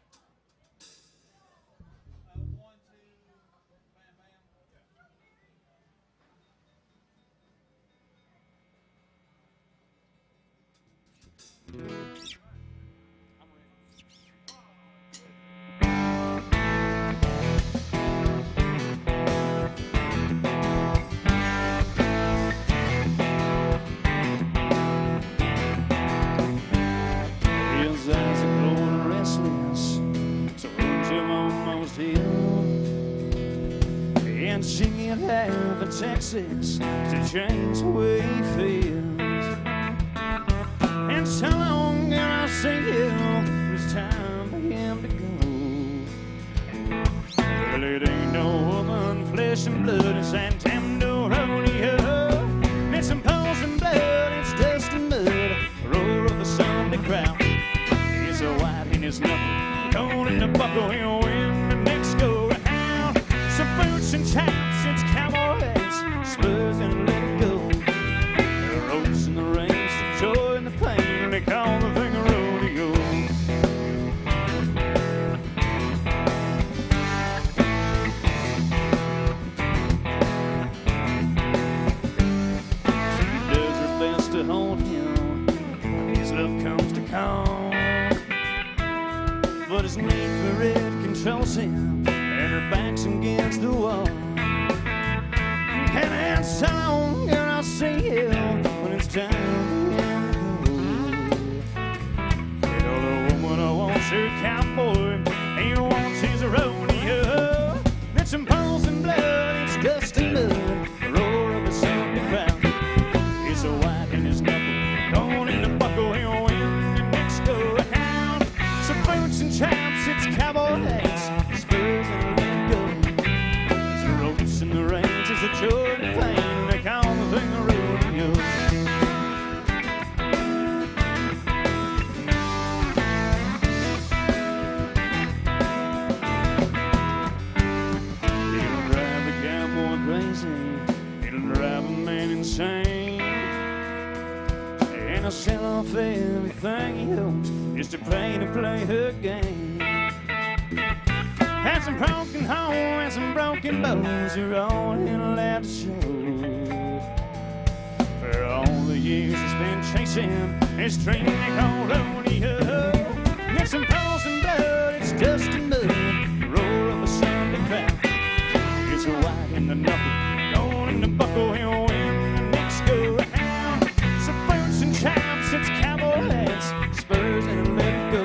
and she can have in Texas to change the way he feels. And so long can I say it's time for him to go. Well, it ain't no woman, flesh and blood, it's that damn no rodeo. It's some pulse and blood, it's dust and mud, roar of a Sunday crowd. It's a white and it's nothing, going in the buckle, he'll win the next go round. Some boots and chaps, it's cowboy hats, spurs and let it go. The ropes and the reins, the joy and the pain, they call the thing a rodeo. She does her best to hold him, his love comes to call. But his need for it controls him, and her back's against the wall. And that's how long I'll see him when it's time for him to go. You know the woman I want's her cowboy, he wants his rodeo. It's some pulse and blood, it's dust and mud, the roar of a Sunday crowd. It's a white and his knuckle, going in the buckle, he'll win the next go round. Some boots and chaps, it's cowboy hats, spurs and let it go. It's the ropes and the reins, it's the joy and the pain, they call the thing a rodeo. It'll drive the cowboy crazy, it'll drive a man insane. And I'll sell off everything he owns just to pay to play her game. And some broken home and some broken bones are all he'll allowed to show. For all the years he's been chasing this dream they call rodeo. It's some pulse and blood, it's dust and mud, the roar of a Sunday crowd. It's a white in the knuckle, going in the buckle, he'll win the next go round. Some boots and chaps, it's cowboy hats, spurs and let it go.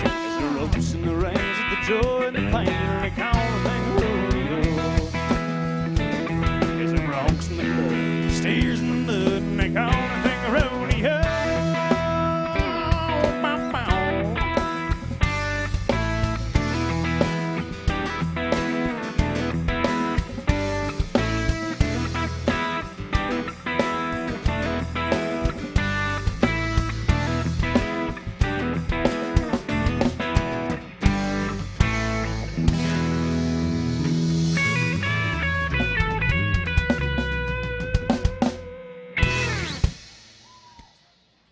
It's the ropes and the reins, it's the joy and the pain, they call the thing a rodeo. There's the broncs and the blood, steers in the mud, and they call the thing a rodeo. Bow, bow.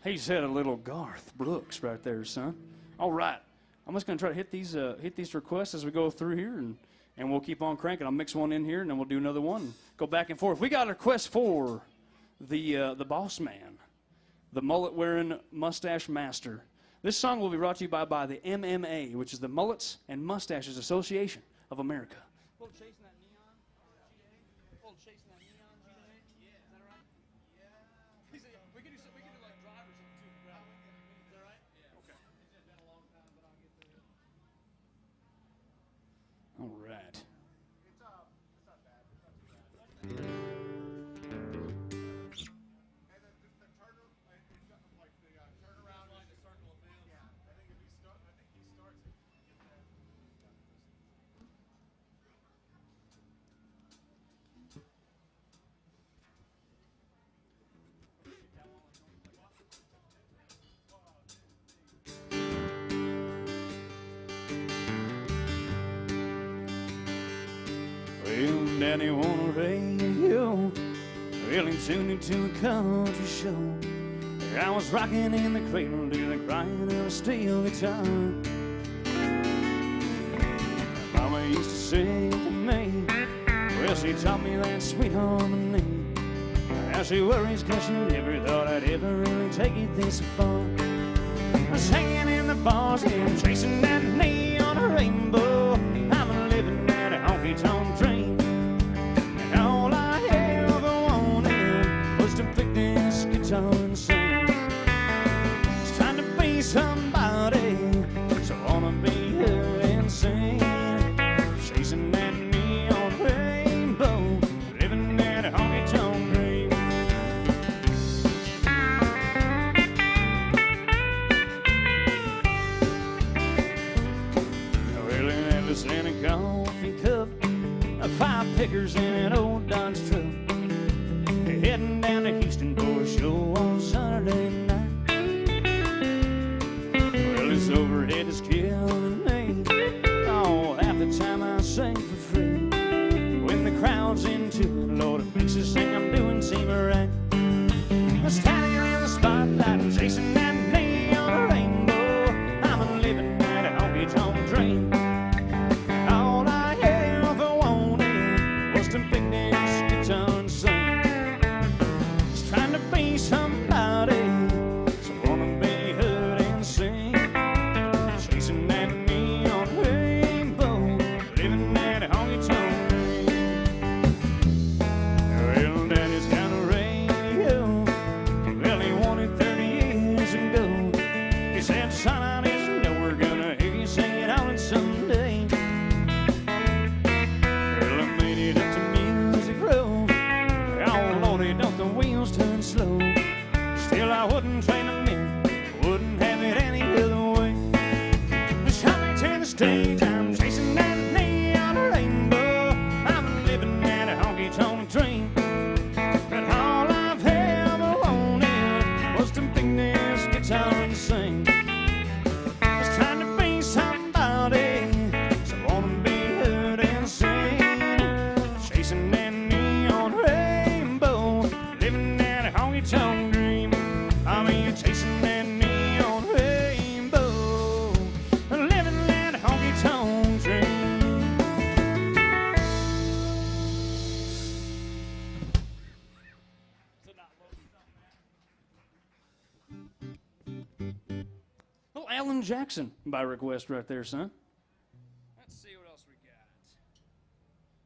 He said a little Garth Brooks right there, son. All right, I'm just gonna try to hit these requests as we go through here, and we'll keep on cranking. I'll mix one in here, and then we'll do another one. Go back and forth. We got a request for the boss man, the mullet-wearing mustache master. This song will be brought to you by the MMA, which is the Mullets and Mustaches Association of America. Chasing that neon, GA? Chasing that neon, GA? Yeah. Is that right? Yeah. We can do like drivers too, right? Is that right? Yeah. Okay. It's just been a long time, but I'll get there. All right. It's not bad. It's not too bad. And then just the turner, it's got like the turnaround, like the circle of wheels. Yeah. I think he starts it. Well, Daddy on a radio, really tuned into a country show. I was rocking in the cradle to the crying of a steel guitar. Mama used to sing to me, well, she taught me that sweet harmony. Now she worries 'cause she never thought I'd ever really take it this far. I was hanging in the bars and chasing that neon rainbow. I'm living that honky-tonk dream, and all I ever wanted was to pick this guitar and sing. It's time to be somebody, so I wanna be heard and sing. Chasing that neon rainbow. pickers in an old Dodge truck, heading down to Houston for a show on Saturday night. Well, this overhead is killing me. Oh, half the time I sing for free. When the crowd's into it, Lord, it makes us sing I'm doing seem right. I'm standing in the spotlight, chasing that neon rainbow. I'm living that honky-tonk dream. All I ever wanted was to pick this guitar and sing. Just trying to be somebody, so I wanna be heard and sing. Chasing that neon rainbow, living that honky-tonk dream. Well, Daddy's got a radio. Well, he wanted 30 years ago. He said, son, I just know we're gonna hear you sing it out someday. Well, I made it up to Music Row. Oh, Lordy, don't the wheels turn slow. Still, I wouldn't trade them in, wouldn't have it any other way. Shot me to the stage, I'm chasing that neon rainbow. I'm living that honky-tonk dream. But all I've ever wanted was to pick this guitar and sing. I was trying to be somebody, so I wanna be heard and sing. Chasing that neon rainbow, living that honky-tonk dream. I mean, chasing that neon rainbow, living that honky-tonk dream. Well, Alan Jackson by request right there, son. Let's see what else we got.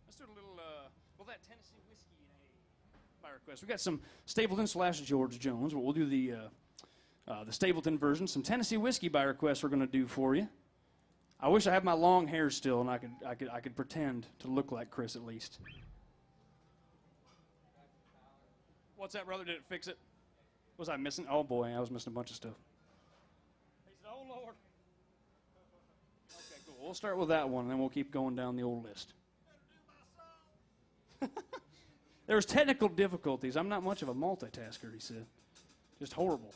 Let's do a little, that Tennessee whiskey by request. We got some Stapleton / George Jones, but we'll do the Stapleton version. Some Tennessee whiskey by request we're going to do for you. I wish I had my long hair still, and I could pretend to look like Chris at least. What's that, brother? Did it fix it? Was I missing? Oh boy, I was missing a bunch of stuff. He said, "Oh Lord." Okay, cool. We'll start with that one, and then we'll keep going down the old list. There was technical difficulties. I'm not much of a multitasker, he said. Just horrible.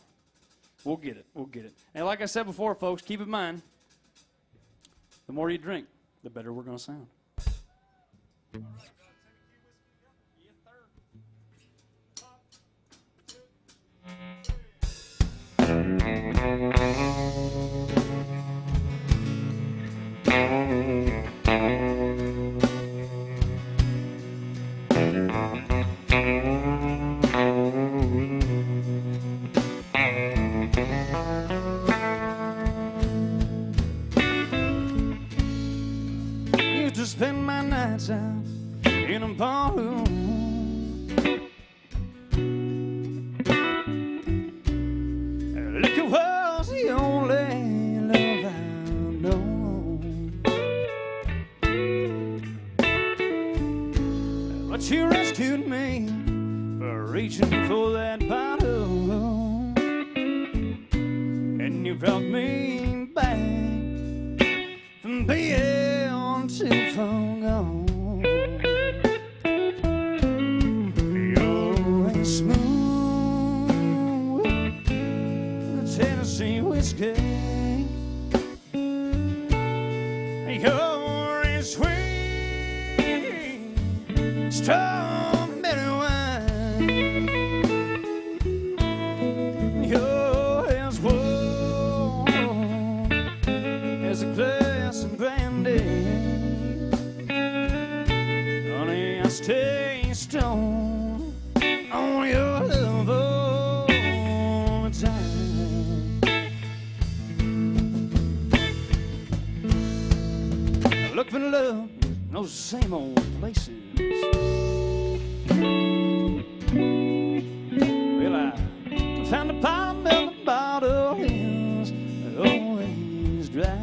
We'll get it. We'll get it. And like I said before, folks, keep in mind, the more you drink, the better we're going to sound. Used to spend my nights out in a barroom. Liquor was the only love I know. But you rescued me for reaching for that bottle, and you brought me back from being too far gone. You're a smooth Tennessee whiskey. You're a sweet strawberry wine. You're as warm as a glass of brandy. Honey, I stay stoned on your love all the time. I look for love in those same old places. Well, I found the bottom of the bottle is always dry.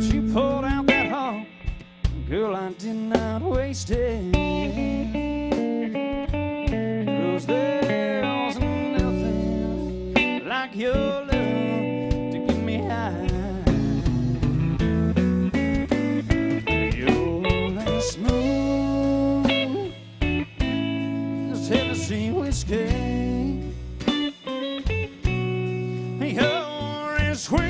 She poured out that heart, girl, I did not waste it. 'Cause there's nothing like your love to get me high. whiskey. You're as sweet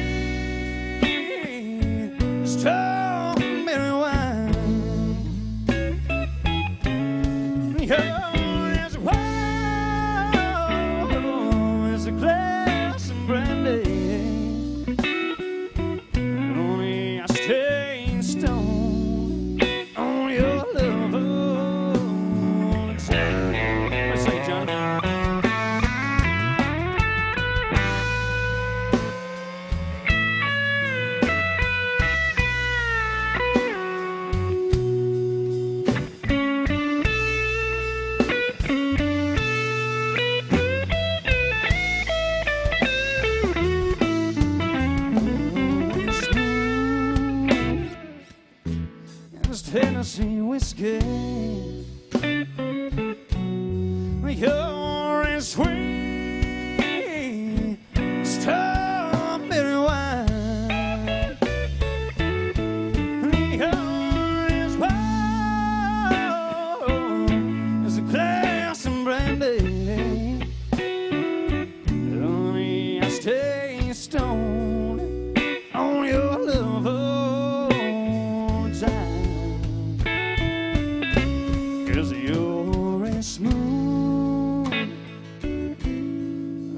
as strawberry wine. You're as warm as a glass of brandy. Only I stay stoned on your love all the time. Let's say, Johnny. It's Tennessee whiskey. You're as sweet as strawberry wine. You're as warm as a glass of brandy. Only I stay stoned on your love all the time. 'Cause you're as smooth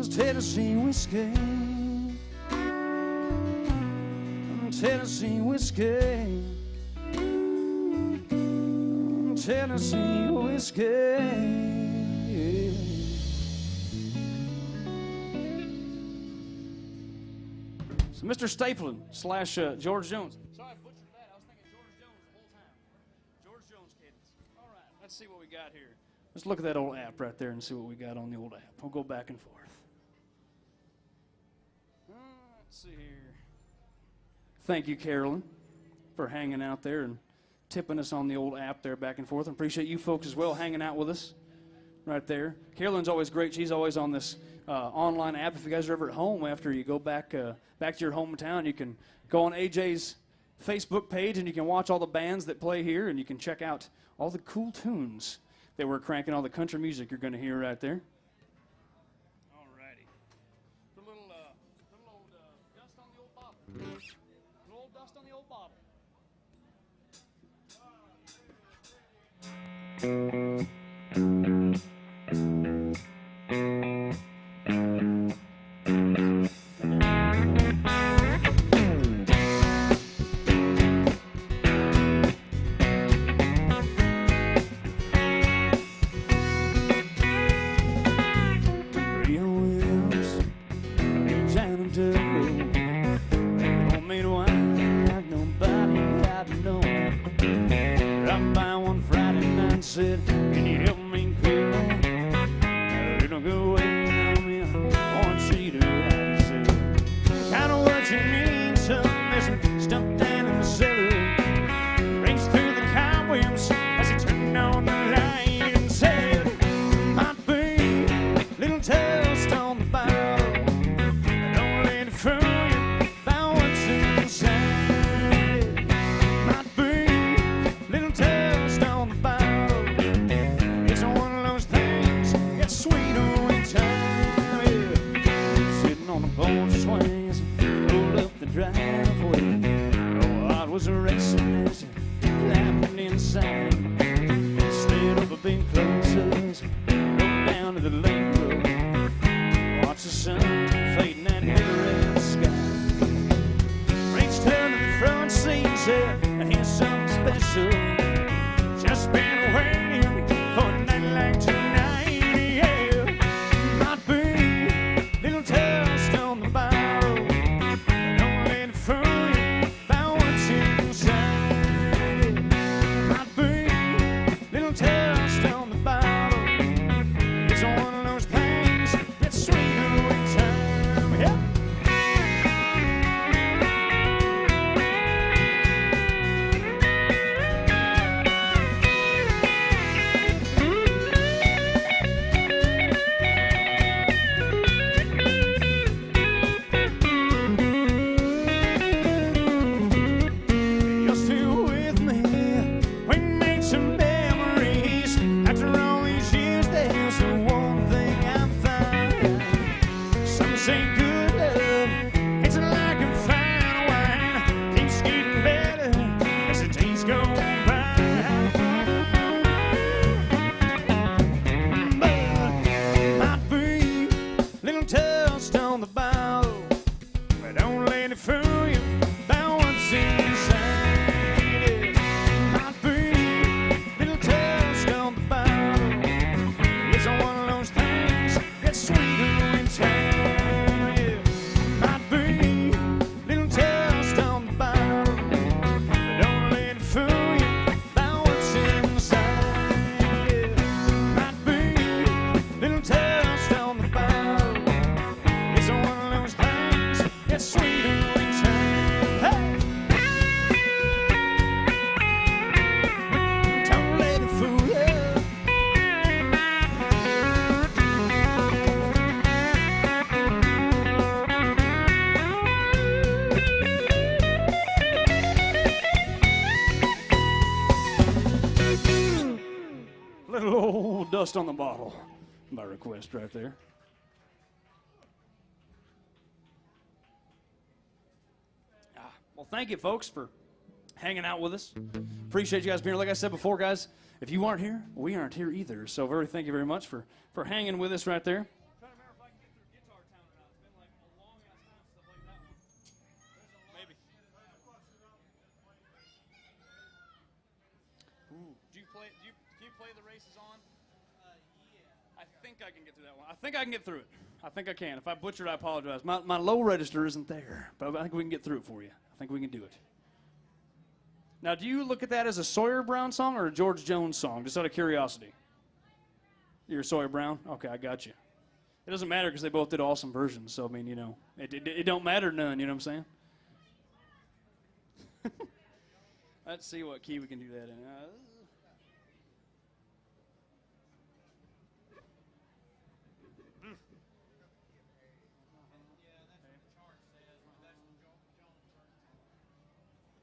as Tennessee whiskey. Tennessee whiskey. Tennessee whiskey. So Mr. Stapleton slash George Jones. Sorry, I butchered that. I was thinking George Jones the whole time. George Jones cadence. All right, let's see what we got here. Let's look at that old app right there and see what we got on the old app. We'll go back and forth. Let's see here. Thank you, Carolyn, for hanging out there and tipping us on the old app there back and forth. I appreciate you folks as well hanging out with us right there. Carolyn's always great. She's always on this online app. If you guys are ever at home after you go back to your hometown, you can go on AJ's Facebook page and you can watch all the bands that play here, and you can check out all the cool tunes that we're cranking, all the country music you're going to hear right there. All righty. Put a little old dust on the old bottle. A little old dust on the old bottle. Said, can you help me cool? It'll go away on me. I want to treat her right. He said, kind of what you need, some missing stuff down in the cellar. Reached through the cobwebs as he turned on the light and said, might be a little toast on the bow. Don't let it fool you about what's inside. Might be a little toast on the bow. Sweet only time, yeah. Sitting on the porch swing as he rolled up the driveway. Oh, heart was racing as he lapped inside. Instead of being closer as he rode down to the lake road. Watch the sun fading that red sky. Reached her to the front seat and said, here's something special. Just been waiting for a night like tonight. say good love. It's like a fine wine, keeps getting better as the days go by. But might be a little toast on the bottle, but don't let it fool you about what's inside it. Might be a little toast on the bottle. It's one of those things that's sweeter in time. Yeah. Might be a little toast on the bottle, but don't let it fool you about what's inside. Yeah. Might be a little toast on the bottle. It's one of those things that's sweeter in time. Hey! Don't let it fool you. Little old dust on the bottle. My request right there. Well, thank you, folks, for hanging out with us. Appreciate you guys being here. Like I said before, guys, if you aren't here, we aren't here either. So thank you very much for hanging with us right there. I'm trying to remember if I can get through Guitar Town or not. It's been like a long ass time since I played that one. Maybe. Ooh. Can you play the races on? Yeah. I think I can get through that one. I think I can get through it. I think I can. If I butcher it, I apologize. My low register isn't there, but I think we can get through it for you. I think we can do it. Now, do you look at that as a Sawyer Brown song or a George Jones song, just out of curiosity? You're Sawyer Brown? Okay, I got you. It doesn't matter because they both did awesome versions, so, I mean, you know, it don't matter none, you know what I'm saying? Let's see what key we can do that in.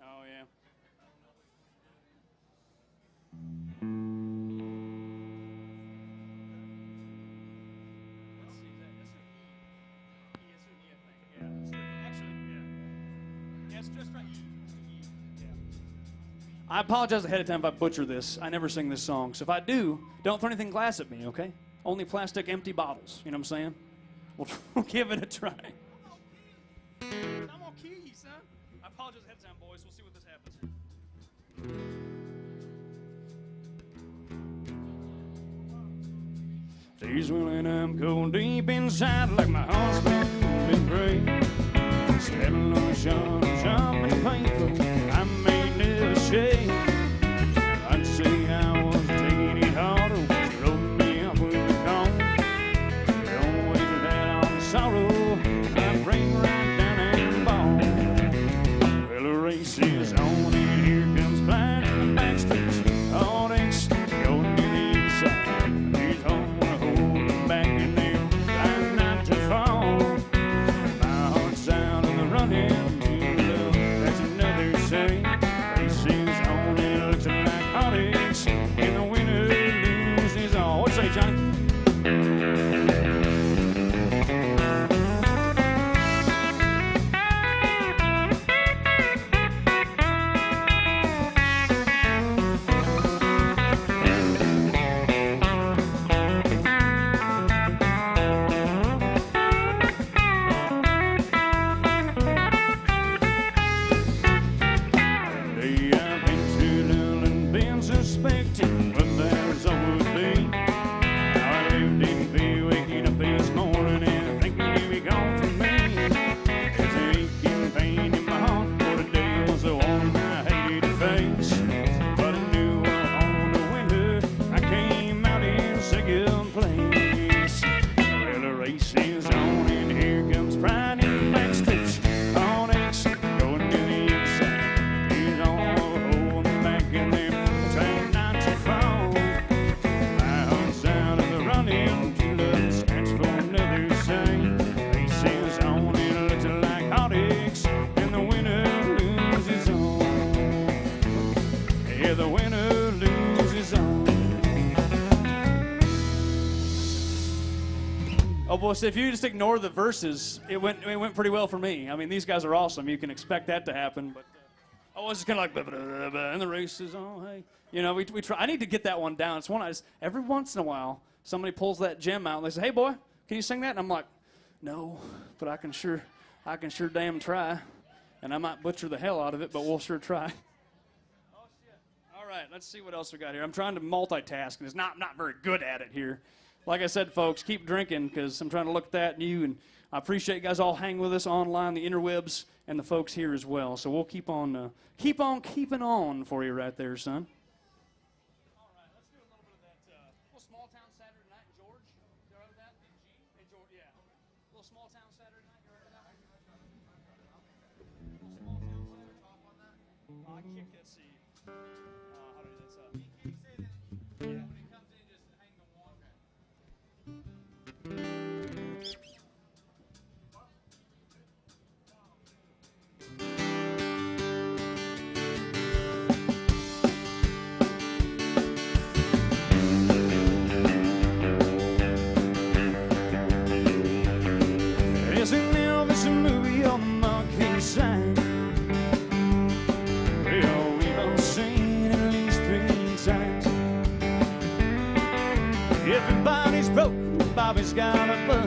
Oh, yeah. Let's see, that's an E. It's an E, I think. Yeah, that's right. Actually, yeah. Yeah, it's just right. E. It's an E. Yeah. I apologize ahead of time if I butcher this. I never sing this song. So if I do, don't throw anything glass at me, okay? Only plastic empty bottles. You know what I'm saying? We'll give it a try. I'm on key, son. I apologize ahead of time, boys. We'll see what this happens here. Days when I'm going deep inside like my heart's been great. Standing on the shop and painful, I may never shake. I'd say I was taking it harder, she wrote me up with the call. Don't waste that on the sorrow, I break right down and ball. Well, the race is on and here comes flying in the back streets. All that stuff going to the inside. He's home. Back in there, trying not to fall. boy, so if you just ignore the verses, it went pretty well for me. I mean, these guys are awesome. You can expect that to happen, but I was just kind of like, and the race is on, hey. You know, we try. I need to get that one down. It's one I just, every once in a while, somebody pulls that gem out and they say, hey, boy, can you sing that? And I'm like, no, but I can sure damn try. And I might butcher the hell out of it, but we'll sure try. Oh, shit. All right, let's see what else we got here. I'm trying to multitask, and I'm not very good at it here. Like I said, folks, keep drinking, because I'm trying to look at that and you, and I appreciate you guys all hanging with us online, the interwebs, and the folks here as well. So we'll keep on keeping on for you right there, son. All right, let's do a little bit of that little small town Saturday night, George. You all right with that? Hey, George, yeah. A little small town Saturday night. You all right with that? Little small town Saturday top on that. I kick that C. How do I do that? Can you say that? Yeah. When it comes in, just hang the one. There's an Elvis movie on the marquee sign. Well, we've all seen at least 3 times. Everybody's broke, Bobby's got a buck.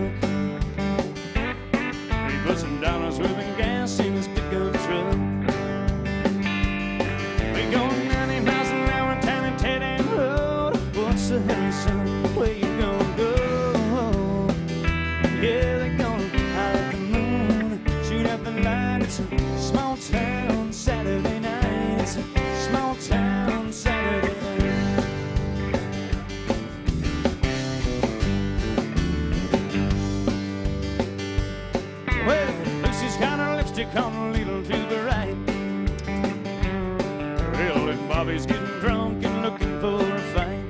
He put some dollars worth of gas in his pickup truck. We go 90 miles an hour down in Teddy Road. What's the hurry, son? Where you gonna go? Yeah, they're gonna hide the moon, shoot up the light. It's a small town Saturday night. It's a small town Saturday night. Well, Lucy's got her lipstick on a little to the right. Well, and Bobby's getting drunk and looking for a fight.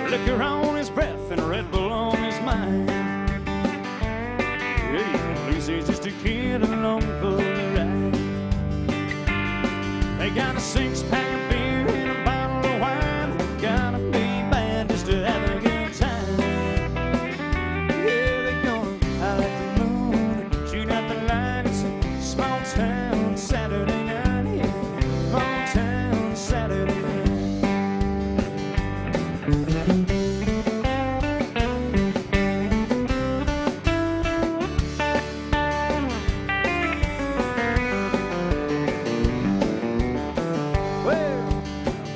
Liquor on his breath and a Red Bull on his mind. Yeah, Lucy's just a kid along for the ride. They got a 6-pack of beer and a bottle of wine. Gotta be bad just to have a good time. Yeah, they're gonna holler at the moon, shoot out the light. It's a small town Saturday night. Yeah, small town Saturday night.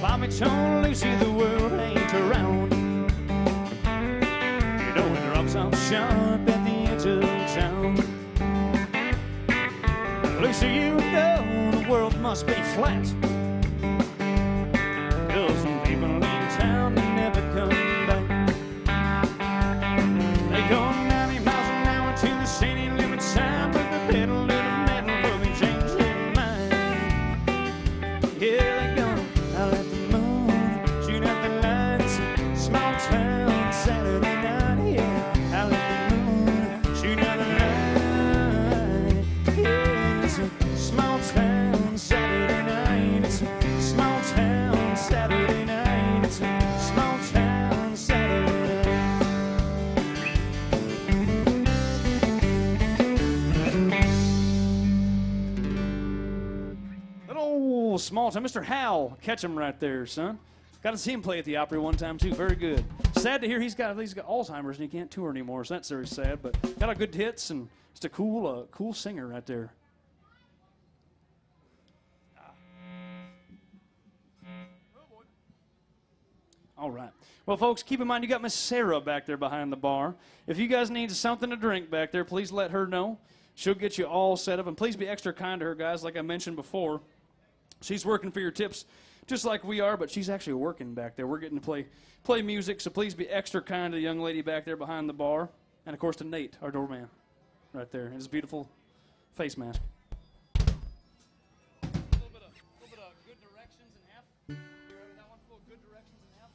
Bobby told Lucy the world ain't around. You know it drops off sharp at the edge of town. Lucy, you know the world must be flat. 'Cause some people in town, they never come back. They go 90 miles an hour to the city limit sign, but the pedal to the metal before they change their mind. Yeah, they gonna holler at the moon, shoot out the lights. Small town Saturday night, yeah. Holler at the moon, shoot out the light. Yeah, it's a small town Saturday night. It's a small town Saturday night. It's a small town Saturday night. Little small town, Mr. Hal, catch him right there, son. Got to see him play at the Opry one time too. Very good. Sad to hear he's got Alzheimer's and he can't tour anymore. So that's very sad. But got a good hits and just a cool singer right there. All right. Well, folks, keep in mind you got Miss Sarah back there behind the bar. If you guys need something to drink back there, please let her know. She'll get you all set up. And please be extra kind to her, guys, like I mentioned before. She's working for your tips just like we are, but she's actually working back there. We're getting to play music, so please be extra kind to the young lady back there behind the bar. And, of course, to Nate, our doorman, right there, and his beautiful face mask. A little bit of Good Directions in F. You ready with that one? A little Good Directions in F.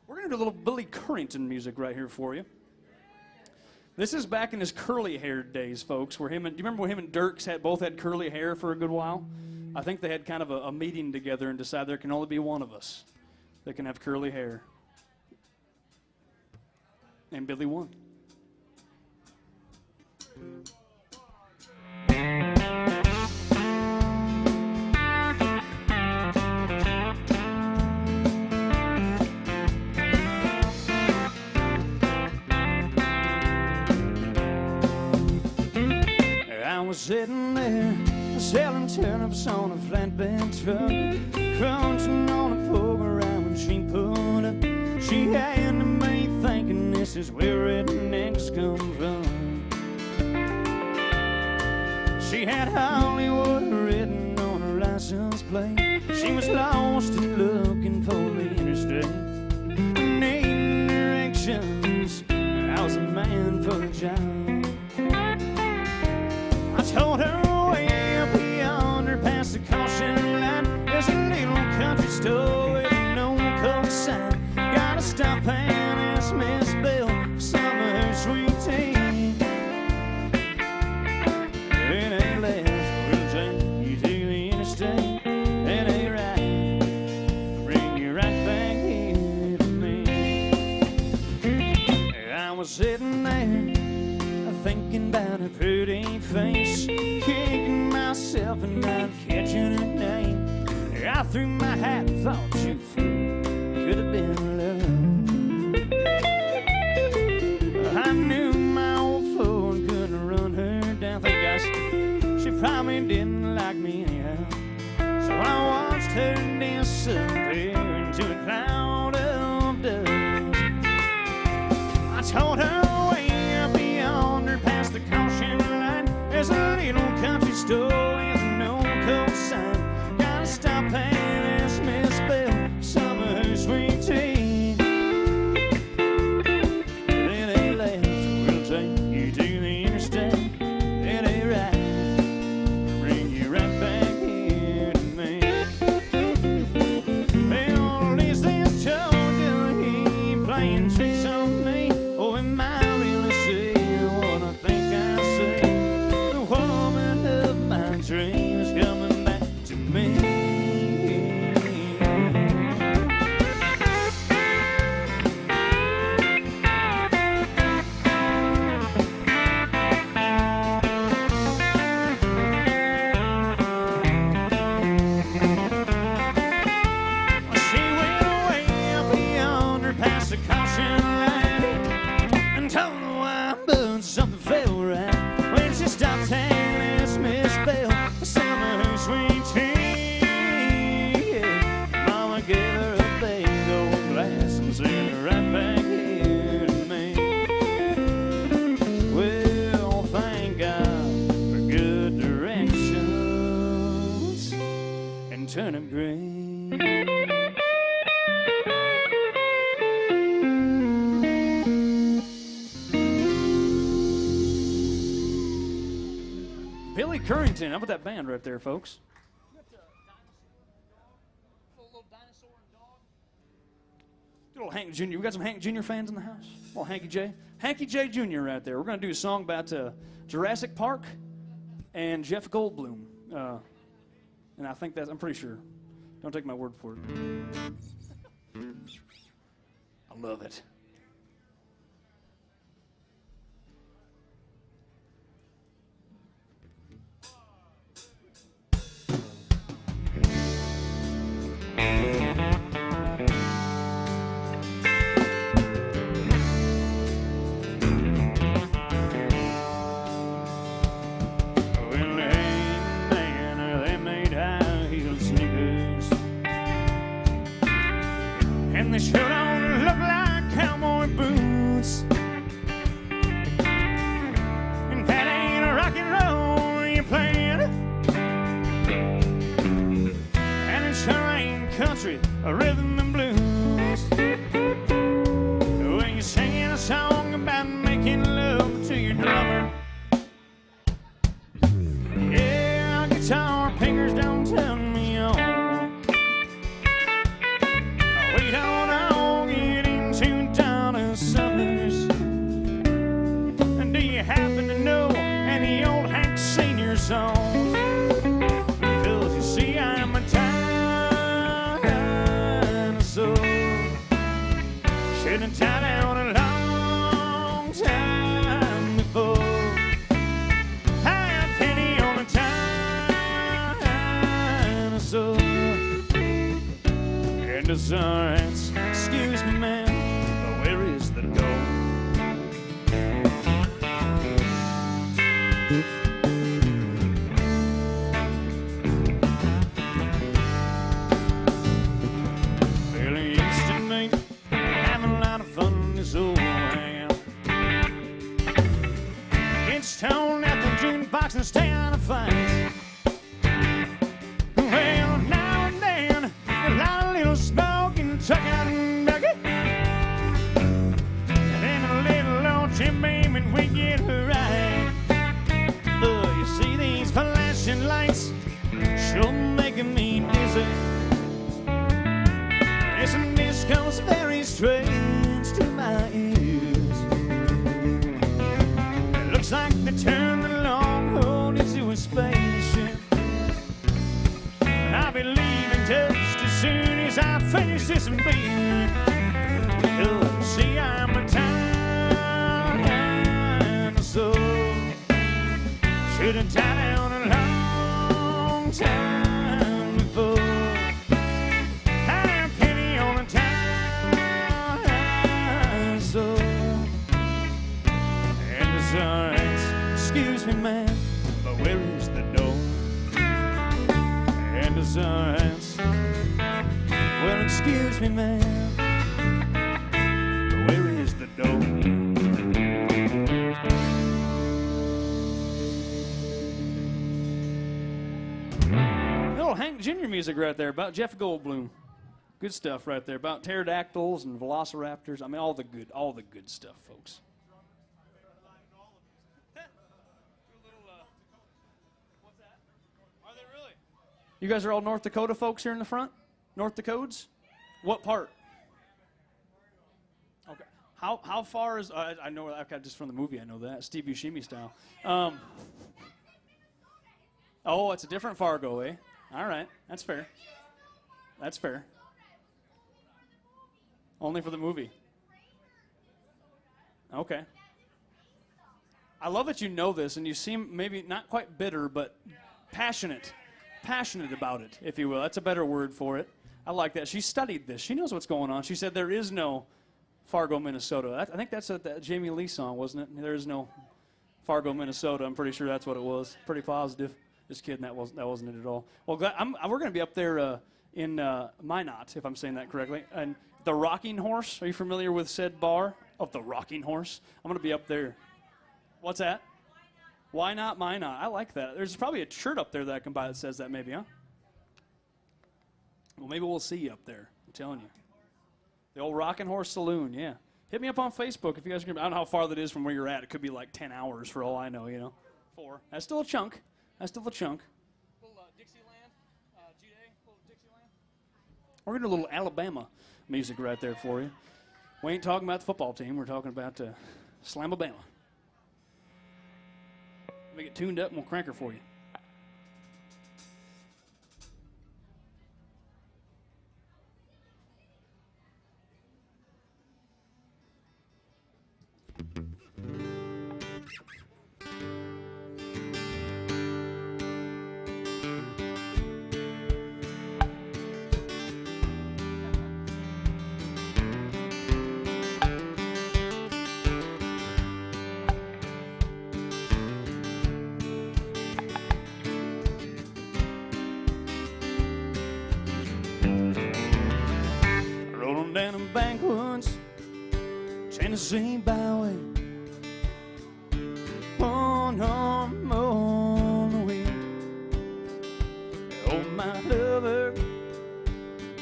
We're going to do a little Billy Currington music right here for you. This is back in his curly-haired days, folks, where do you remember when him and Dirks both had curly hair for a good while? I think they had kind of a meeting together and decided there can only be one of us that can have curly hair. And Billy won. I was sitting there selling turnips on a flatbed truck, crunching on a poke around when she pulled up. She had me thinking this is where rednecks come from. She had Hollywood written on her license plate. She was lost and looking for the interstate. Needing directions, I was a man for the job. I told her way up yonder past the caution line, there's a little country store with an old coat sign. Gotta stop and ask Miss Bill for some of her sweet tea. It ain't left, we'll take you to the interstate. It ain't right, bring you right back here to me. I was sitting there thinking about her pretty face, kicking myself and not catching her name. I threw my hat and thought you could have been love. I knew my old fool and couldn't run her down. Thank you guys. She probably didn't like me anyhow. So I watched her disappear into a cloud of dust. I told her past the caution line, there's a little country store with no coat sign. Gotta stop and ask Miss Bill some of her sweet tea. It ain't left, we'll take you to the interstate. It ain't right, bring you right back here to me. Well, is this Georgia he playing tricks on me? Or am I really sick? Dreams coming back to me. She went way up yonder past the caution line and told her why, but something felt right when she stopped and asked Miss Bell some of her sweet tea. Yeah. Mama gave her a big old glass and sent her right back here to me. Well, thank God for good directions and turnip greens. Billy Currington. How about that band right there, folks? Little Hank Jr. We got some Hank Jr. fans in the house? Little Hanky J. Hanky J Jr. right there. We're going to do a song about Jurassic Park and Jeff Goldblum. And I think that's, I'm pretty sure. Don't take my word for it. I love it. And they sure don't look like cowboy boots. And that ain't a rock and roll you're playing. And it sure ain't country or rhythm and blues. When you're singing a song about making love to your drummer. Yeah, guitar pickers don't turn me on. We don't all get into Donna Summers. And do you happen to know any old Hank Senior songs? Because you see I'm a tired of it's alright. Excuse me, ma'am, but where is the door? Well, I used to make having a lot of fun in this old hangout. It's torn at the jukebox and stay on a fight. Well, now and then, a lot of little smoke and tucking bucket. And then a little old Jim Beam and we get right. But you see these flashing lights sure making me dizzy. Listen, this comes very strange to my ears. It looks like they turned the long hole into a spaceship. I'll be leaving just as soon as I finish this beer. Oh, see, I'm a dinosaur. Should have died down a long time before. I'm pity on a dinosaur. And it's alright, excuse me, man, but where is the door? And it's alright, well, excuse me, man, but where is the door? Little Hank Jr. music right there about Jeff Goldblum. Good stuff right there about pterodactyls and velociraptors. I mean, all the good stuff, folks. You guys are all North Dakota folks here in the front? North Dakotas? What part? Okay. How far is I know okay, just from the movie I know that Steve Buscemi style. Oh, it's a different Fargo, eh? All right, that's fair. That's fair. Only for the movie. Okay. I love that you know this and you seem maybe not quite bitter, but passionate about it, if you will. That's a better word for it. I like that. She studied this. She knows what's going on. She said there is no Fargo, Minnesota. I think that's a Jamie Lee song, wasn't it? There is no Fargo, Minnesota. I'm pretty sure that's what it was. Pretty positive. Just kidding. That wasn't it at all. Well, we're going to be up there in Minot, if I'm saying that correctly. And the Rocking Horse. Are you familiar with said bar of the Rocking Horse? I'm going to be up there. What's that? Why not Minot? I like that. There's probably a shirt up there that I can buy that says that maybe, huh? Well, maybe we'll see you up there. I'm telling you. The old Rockin' Horse Saloon, yeah. Hit me up on Facebook if you guys are going to. I don't know how far that is from where you're at. It could be like 10 hours for all I know, you know. 4. That's still a chunk. Little Dixieland, G-Day, little Dixieland. We're going to do a little Alabama music right there for you. We ain't talking about the football team. We're talking about Slamabama. Let me get tuned up and we'll crank her for you. Tennessee byway, one arm on the wheel. Oh, my lover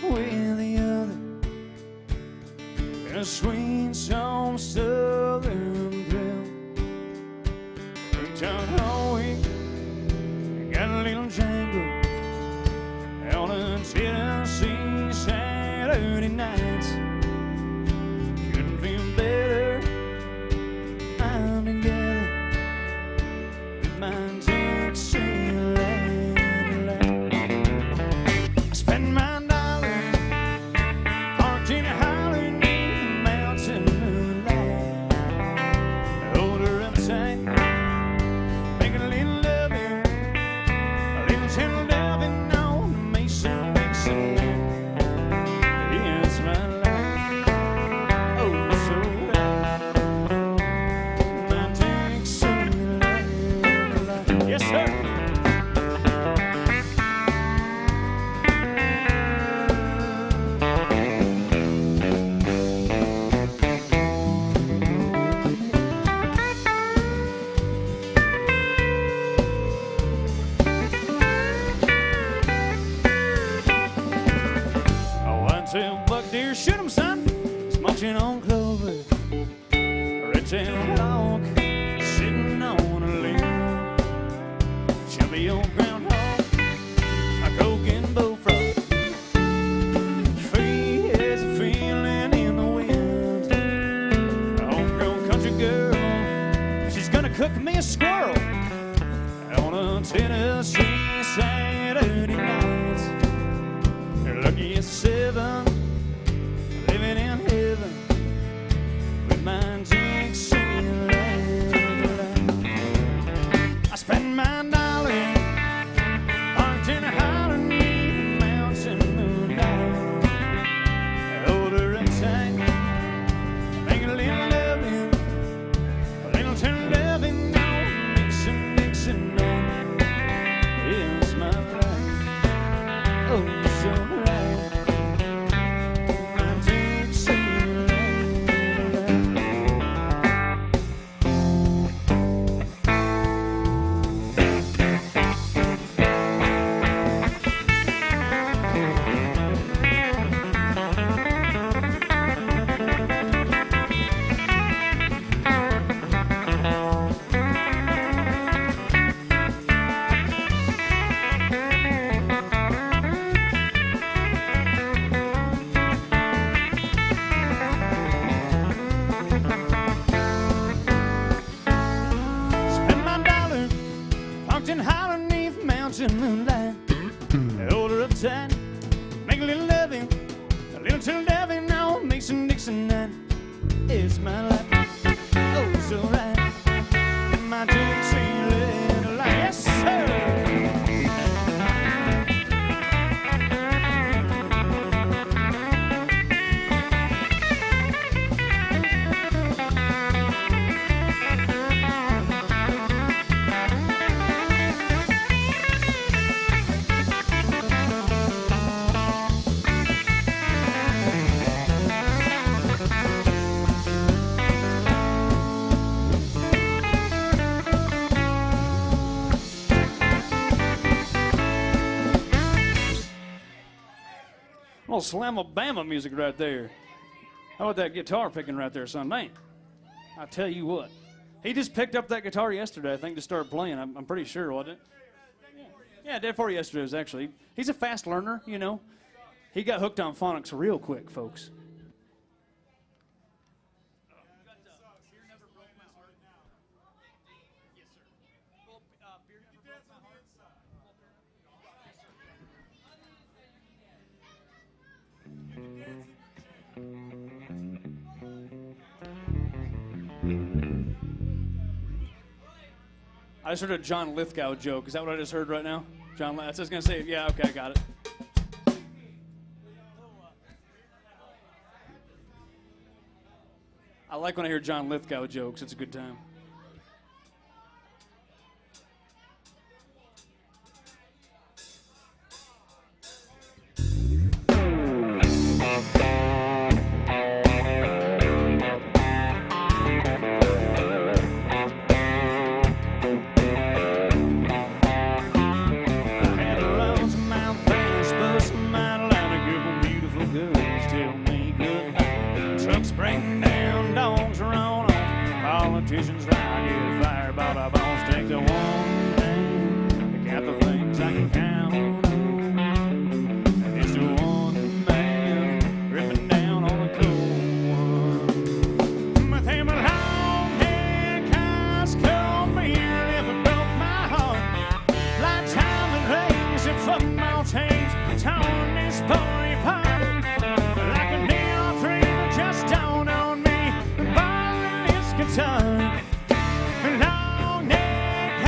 with the other, and a sweet song southern thrill. Town hallway, got a little jangle on a Tennessee Saturday nights. Couldn't feel better. I'm together with my Dixieland. Spend my dollar parked in a holler near the mountain moonlight. Hold her up tight, making a little loving, a little tender loving on the Mason Dixieland. Yeah. the old groundhog, a croaking bullfrog. Free as a feeling in the wind. A homegrown country girl, she's gonna cook me a squirrel on a Tennessee Saturday night. Lucky as 7, living in heaven with my Dixieland. I spend my dollar parked in a holler neath mountain moonlight. I order a tank, make a little loving, a little tender loving. No, Dixon, no, it's my life. Oh, so right, my Dixieland. Spend my dollar parked in holler neath mountain moonlight. Order up tight, make a little loving, a little too loving. Now Mason Dixon night, it's my life. Oh, so right, my Dixieland life. Yes, sir. Oh, Slamabama music right there. How about that guitar picking right there, son? Man, I tell you what. He just picked up that guitar yesterday, I think, to start playing. I'm pretty sure, wasn't it? Yeah, day before yesterday was actually. He's a fast learner, you know. He got hooked on phonics real quick, folks. I just heard a John Lithgow joke. Is that what I just heard right now? John, I was just going to say, yeah, okay, I got it. I like when I hear John Lithgow jokes. It's a good time. Bring down, dogs run off, politicians like you, fireball by bones, take the one thing, count the things I can count on. It's the one man ripping down on the cool one. With him a long neck, eyes cold beer, never broke my heart. Like time and rains and football teams, torn this boy apart. Like a neon dream that just dawned on me, borrowing his guitar. Long neck,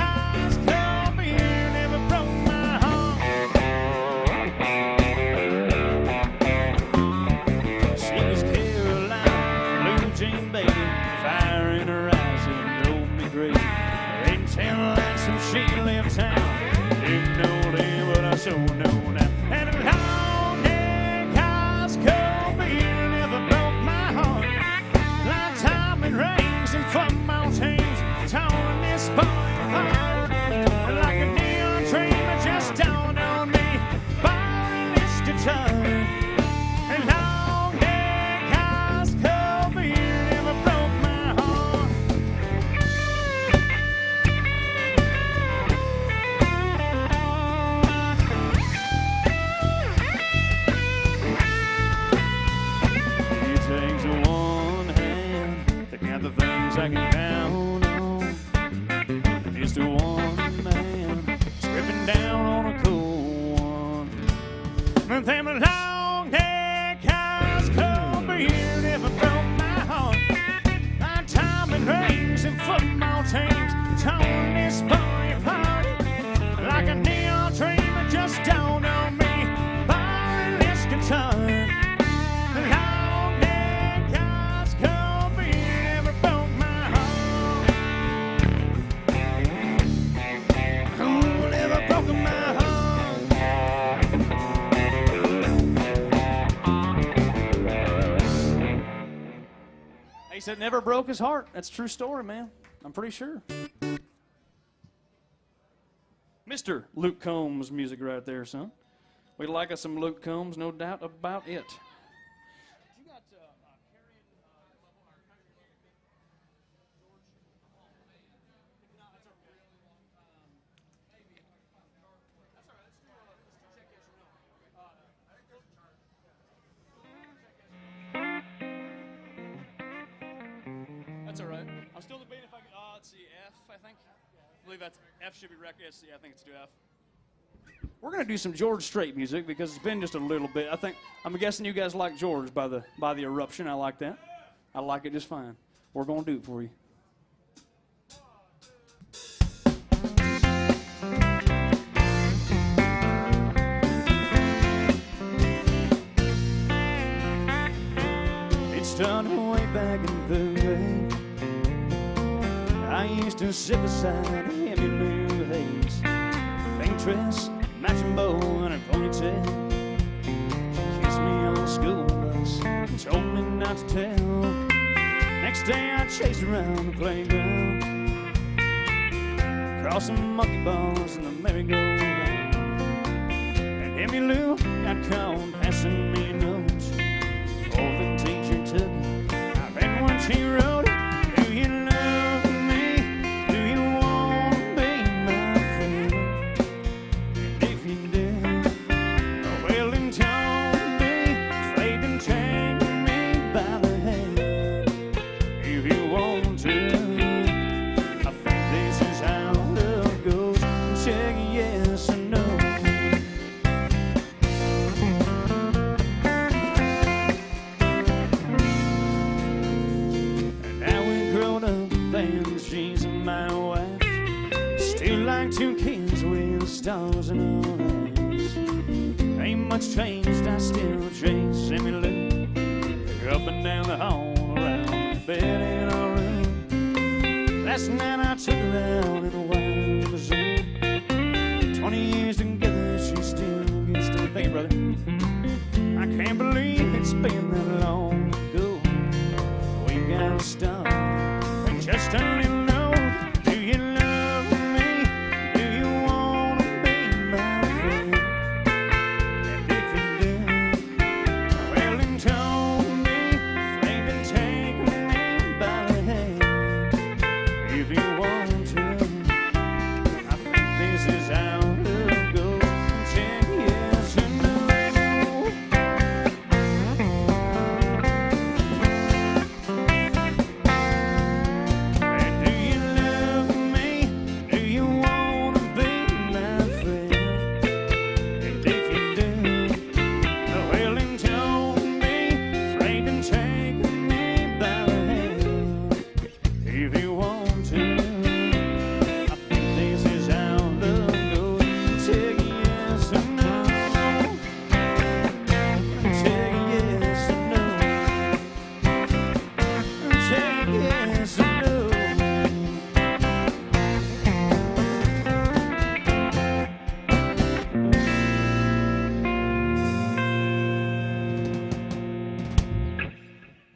said never broke his heart. That's a true story, man. I'm pretty sure. Mr. Luke Combs music right there, son. We like us some Luke Combs, no doubt about it. That's all right. I'm still debating if I can. Let's see, F, I think. I believe that's F should be record. Yes, yeah, I think it's do F. We're gonna do some George Strait music because it's been just a little bit. I'm guessing you guys like George by the eruption. I like that. I like it just fine. We're gonna do it for you. It started way back in the day. I used to sit beside Emmy Lou Hayes, pink dress, matching bow, and her ponytail. She kissed me on the school bus and told me not to tell. Next day I chased around the playground, crossing monkey balls in the merry-go-round. And Emmy Lou got caught passing me notes. Oh, the teacher took it. I read one she wrote. Do you love me? Do you want to be my friend? And if you do, well then don't be afraid to take me by the hand. If you want to, I think this is how love goes. Check yes or no. She's my wife, still like two kids with stars in our eyes. Ain't much changed, I still chase Emmy Lou up and down the hall, around the bed in our room. Last night I took her out in a wine limousine. 20 years together, she still gets to. Thank you, brother. I can't believe it's been that long ago. We got started. Just a little note. Do you love me? Do you want to be my friend? And if you do, well then don't be afraid to take me by the hand. If you want to, I think this is how love goes. Check yes or no.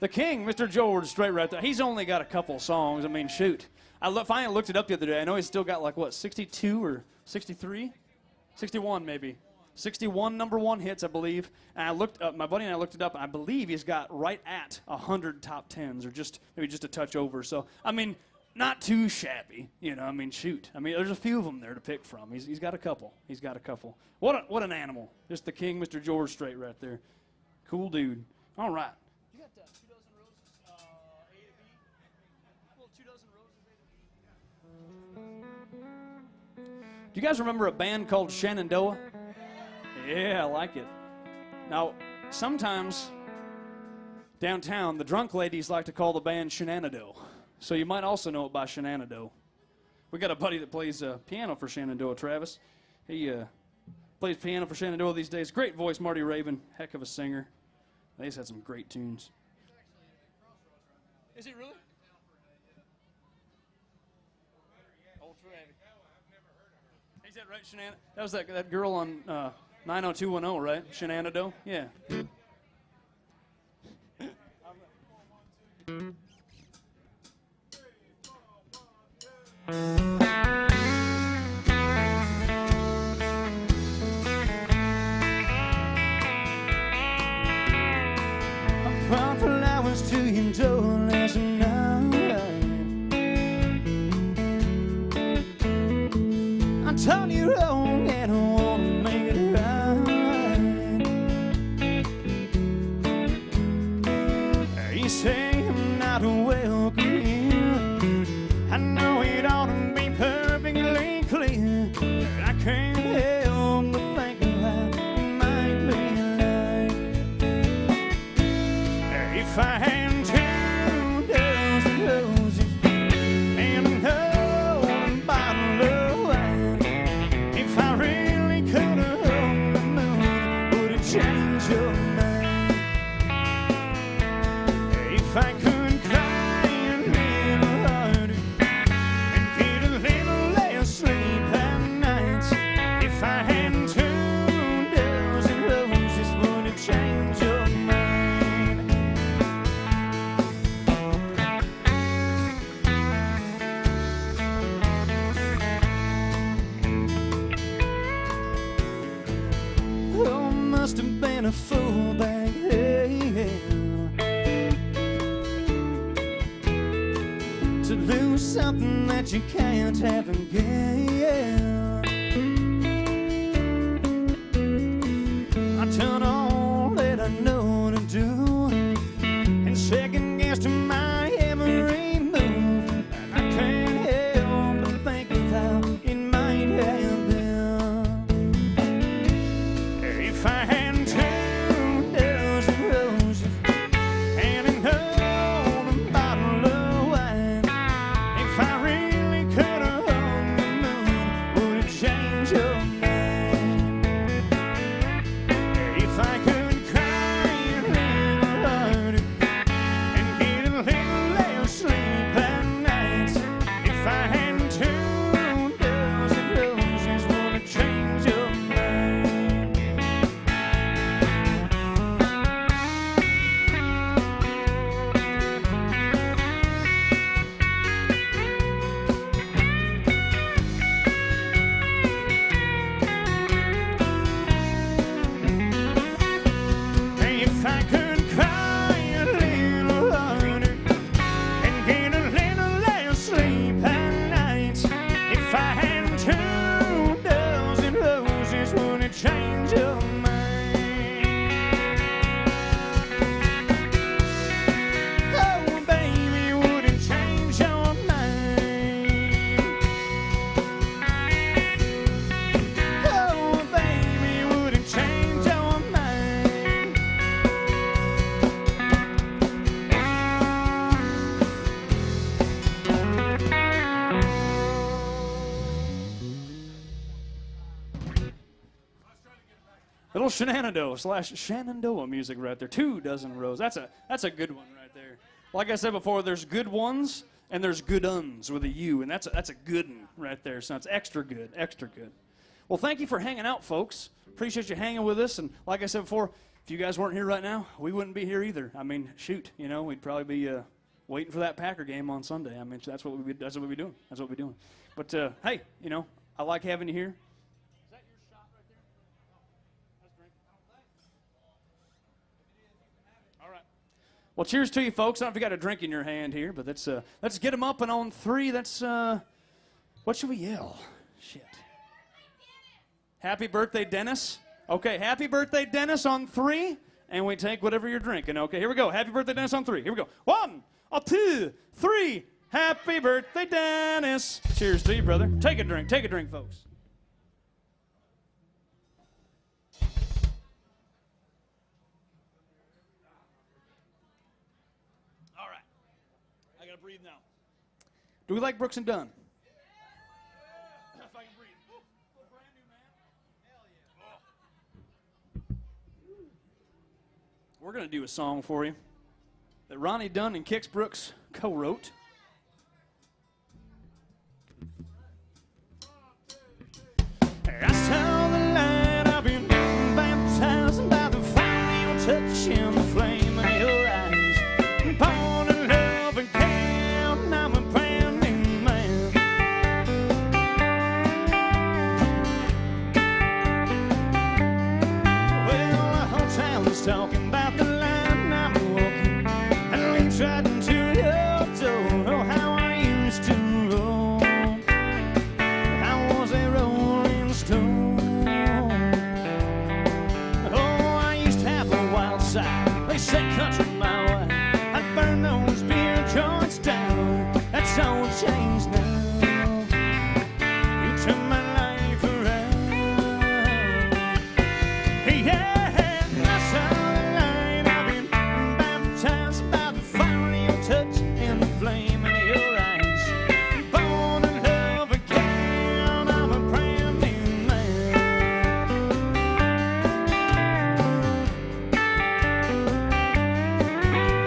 The king, Mr. George Strait right there. He's only got a couple songs. I mean, shoot. I finally looked it up the other day. I know he's still got like, what, 62 or 63? 61 maybe. 61 number one hits, I believe. And I looked up, my buddy and I looked it up, and I believe he's got right at 100 top tens, or just maybe just a touch over. So, I mean, not too shabby, you know. I mean, shoot. I mean, there's a few of them there to pick from. He's got a couple. He's got a couple. What an animal. Just the king, Mr. George Strait right there. Cool dude. All right. You got 2 dozen roses, A to B? Well, 2 dozen roses, A to B. Do you guys remember a band called Shenandoah? Yeah, I like it. Now, sometimes downtown, the drunk ladies like to call the band Shenandoah. So you might also know it by Shenandoah. We got a buddy that plays piano for Shenandoah, Travis. He plays piano for Shenandoah these days. Great voice, Marty Raven. Heck of a singer. They just had some great tunes. Is it really? Old Travis. Is that right, Shenandoah? That was that girl on 90210, right? Shenandoah? Yeah. I brought flowers to your door last night. I told you wrong and I want to make it right. You say I'm not welcome here. I know it ought to be perfectly clear. I can't help but think of how it might be like if I had 2 dozen roses and another bottle of wine. If I really could have hung the moon, would it change your mind? If I could cry a little harder and get a little less sleep at night. If I had 2 dozen roses, would it change your mind? Oh, must have been a fool back then to lose something that you can't have again. I done all that I know to do and second-guessed my every move. And I can't help but think of how it might have been if I had 2 dozen roses and another bottle of wine. If I really could have hung the moon, would it change your mind? If I could cry a little harder and get a little less sleep at night. If I had 2 dozen roses, would it change your mind? If I could cry a little harder and get a little less sleep at night. If I had 2 dozen roses, would it change your mind? Oh, baby, would it change your mind? Oh, baby, would it change your mind? Little Shenandoah / Shenandoah music right there. 2 dozen rows. That's a good one right there. Like I said before, there's good ones and there's good uns with a U, and that's a good one right there. So it's extra good, extra good. Well, thank you for hanging out, folks. Appreciate you hanging with us. And like I said before, if you guys weren't here right now, we wouldn't be here either. I mean, shoot, we'd probably be waiting for that Packer game on Sunday. I mean, that's what we'd be doing. That's what we'd be doing. But hey, I like having you here. Well, cheers to you, folks. I don't know if you got a drink in your hand here, but let's get them up and on 3. That's, what should we yell? Shit. Happy birthday, Dennis. Okay, happy birthday, Dennis on 3, and we take whatever you're drinking. Okay, here we go. Happy birthday, Dennis on 3. Here we go. 1, 2, 3. Happy birthday, Dennis. Cheers to you, brother. Take a drink, folks. Breathe now. Do we like Brooks and Dunn? Yeah. If I can breathe. Ooh, brand new, man. Hell yeah. Oh. We're going to do a song for you that Ronnie Dunn and Kix Brooks co-wrote. I saw the light, I've been baptized by the fire, your touch and the flame of your eyes. Born in love and care, I'm a brand new man. turn my life around. Yeah, that's how the line I've been baptized by the fire of your touch and the flame in your eyes. Born in love again, I'm a brand new man.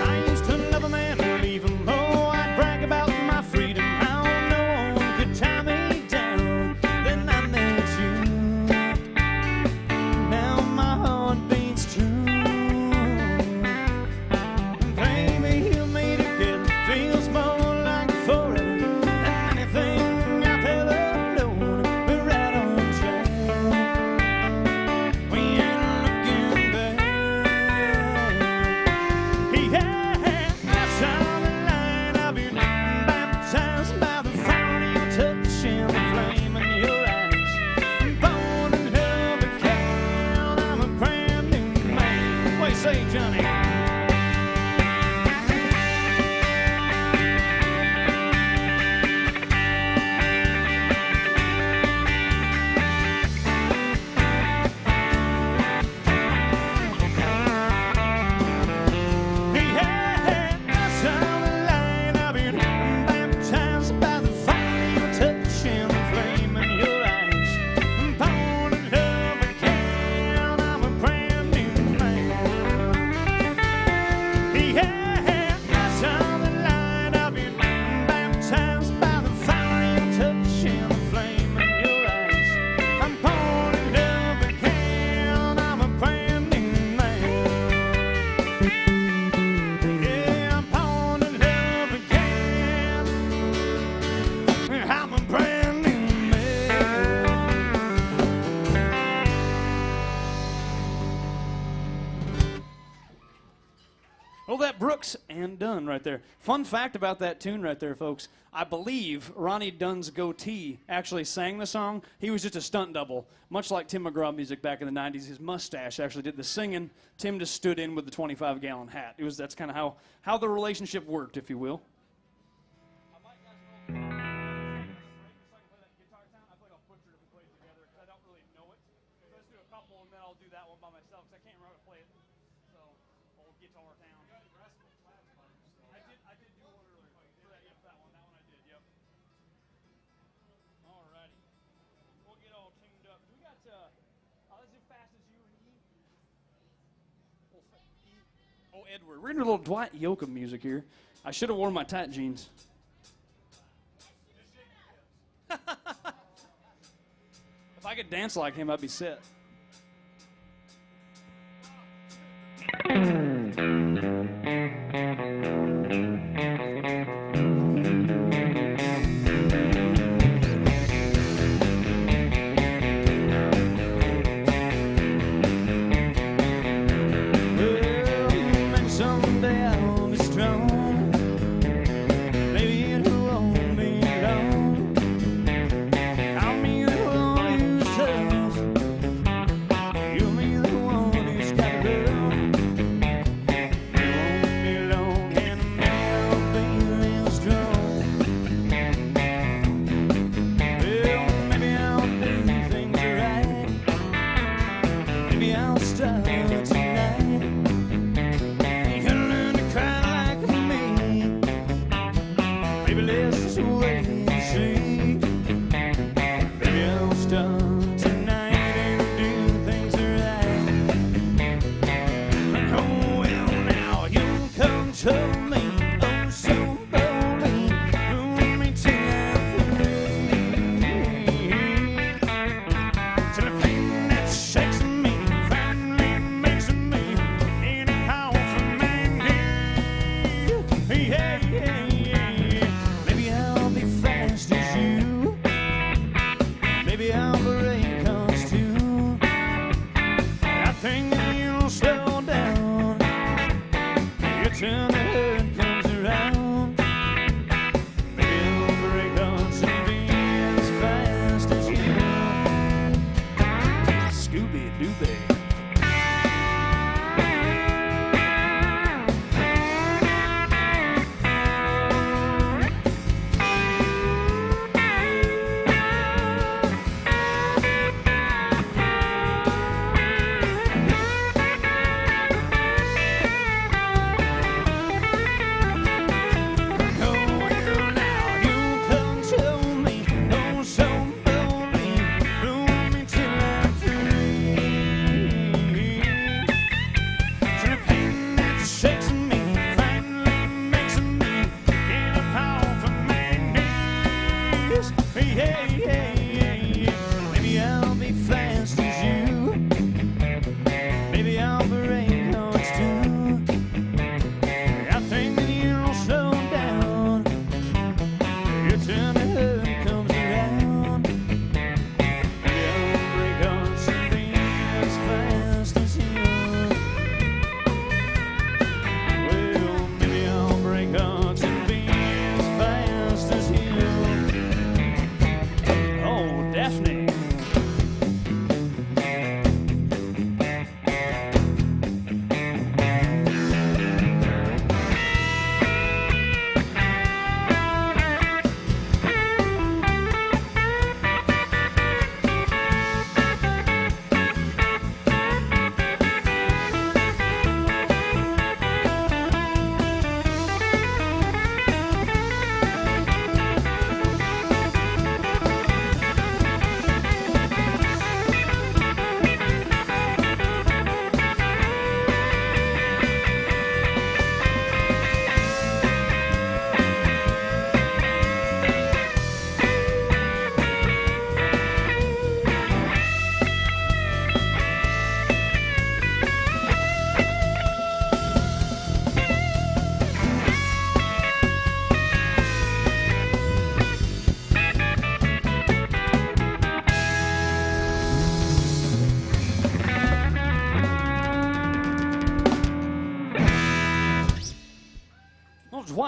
I used to love a man and leave him. Oh, I'd brag about my freedom, how no one could tie me down. Then I met you. Now my heart beats true. Baby, you made it good. Feels more like forever than anything I've ever known. We're right on track. We ain't looking back. Yeah, that's how the line I've been baptized by the fire of your touch and the flame in your eyes. Born in love again, I'm a brand new man. What do you say, Johnny? Yeah, that's how the line I've been baptized by the fire of your touch and the flame in your eyes. Born in love again, I'm a brand new man. Yeah, that's how the line I've been baptized by the fire of your touch and the flame in your eyes. I'm born in love again, I'm a brand new man. Yeah, I'm born in love again. I'm a brand new man. Well, that Brooks and Dunn right there. Fun fact about that tune right there, folks. I believe Ronnie Dunn's goatee actually sang the song. He was just a stunt double, much like Tim McGraw music back in the 90s. His mustache actually did the singing. Tim just stood in with the 25-gallon hat. That's kind of how the relationship worked, if you will. Oh, Edward. We're going to do a little Dwight Yoakam music here. I should have worn my tight jeans. If I could dance like him, I'd be set.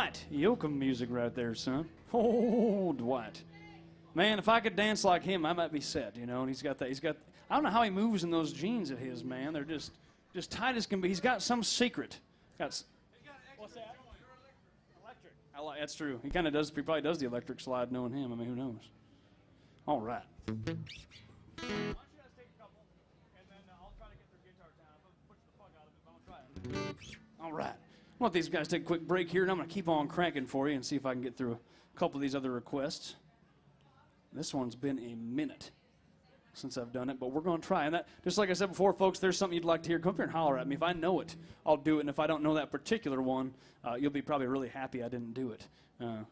Dwight Yoakam music right there, son. Oh, Dwight. Man, if I could dance like him, I might be set, you know. And he's got, I don't know how he moves in those jeans of his, man. They're just tight as can be. He's got some secret. What's that? Electric. That's true. He kind of does, he probably does the electric slide knowing him. I mean, who knows? All right. Why don't you guys take a couple, and then I'll try to get through guitar time. I'll push the fuck out of it, but I'll try it. All right. I want these guys to take a quick break here, and I'm going to keep on cranking for you and see if I can get through a couple of these other requests. This one's been a minute since I've done it, but we're going to try. And that, just like I said before, folks, there's something you'd like to hear, come up here and holler at me. If I know it, I'll do it. And if I don't know that particular one, you'll be probably really happy I didn't do it.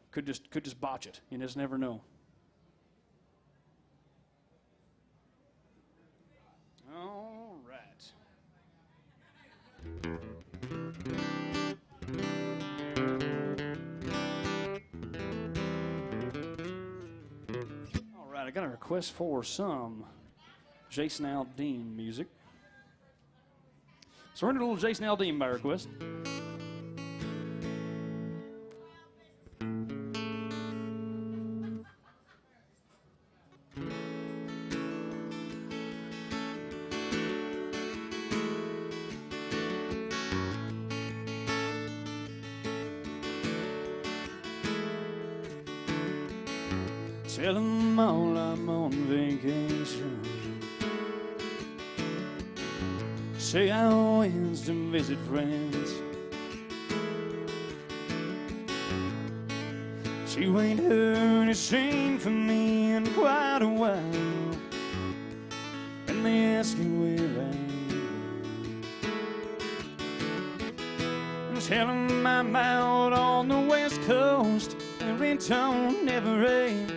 Could just botch it. You just never know. All right. All right, I got a request for some Jason Aldean music. So we're going to do a little Jason Aldean by request. Tell them all I'm on vacation. Say I went to visit friends. She ain't heard a thing from me in quite a while. And they ask you where I am. And tell them I'm out on the west coast and it don't never rain.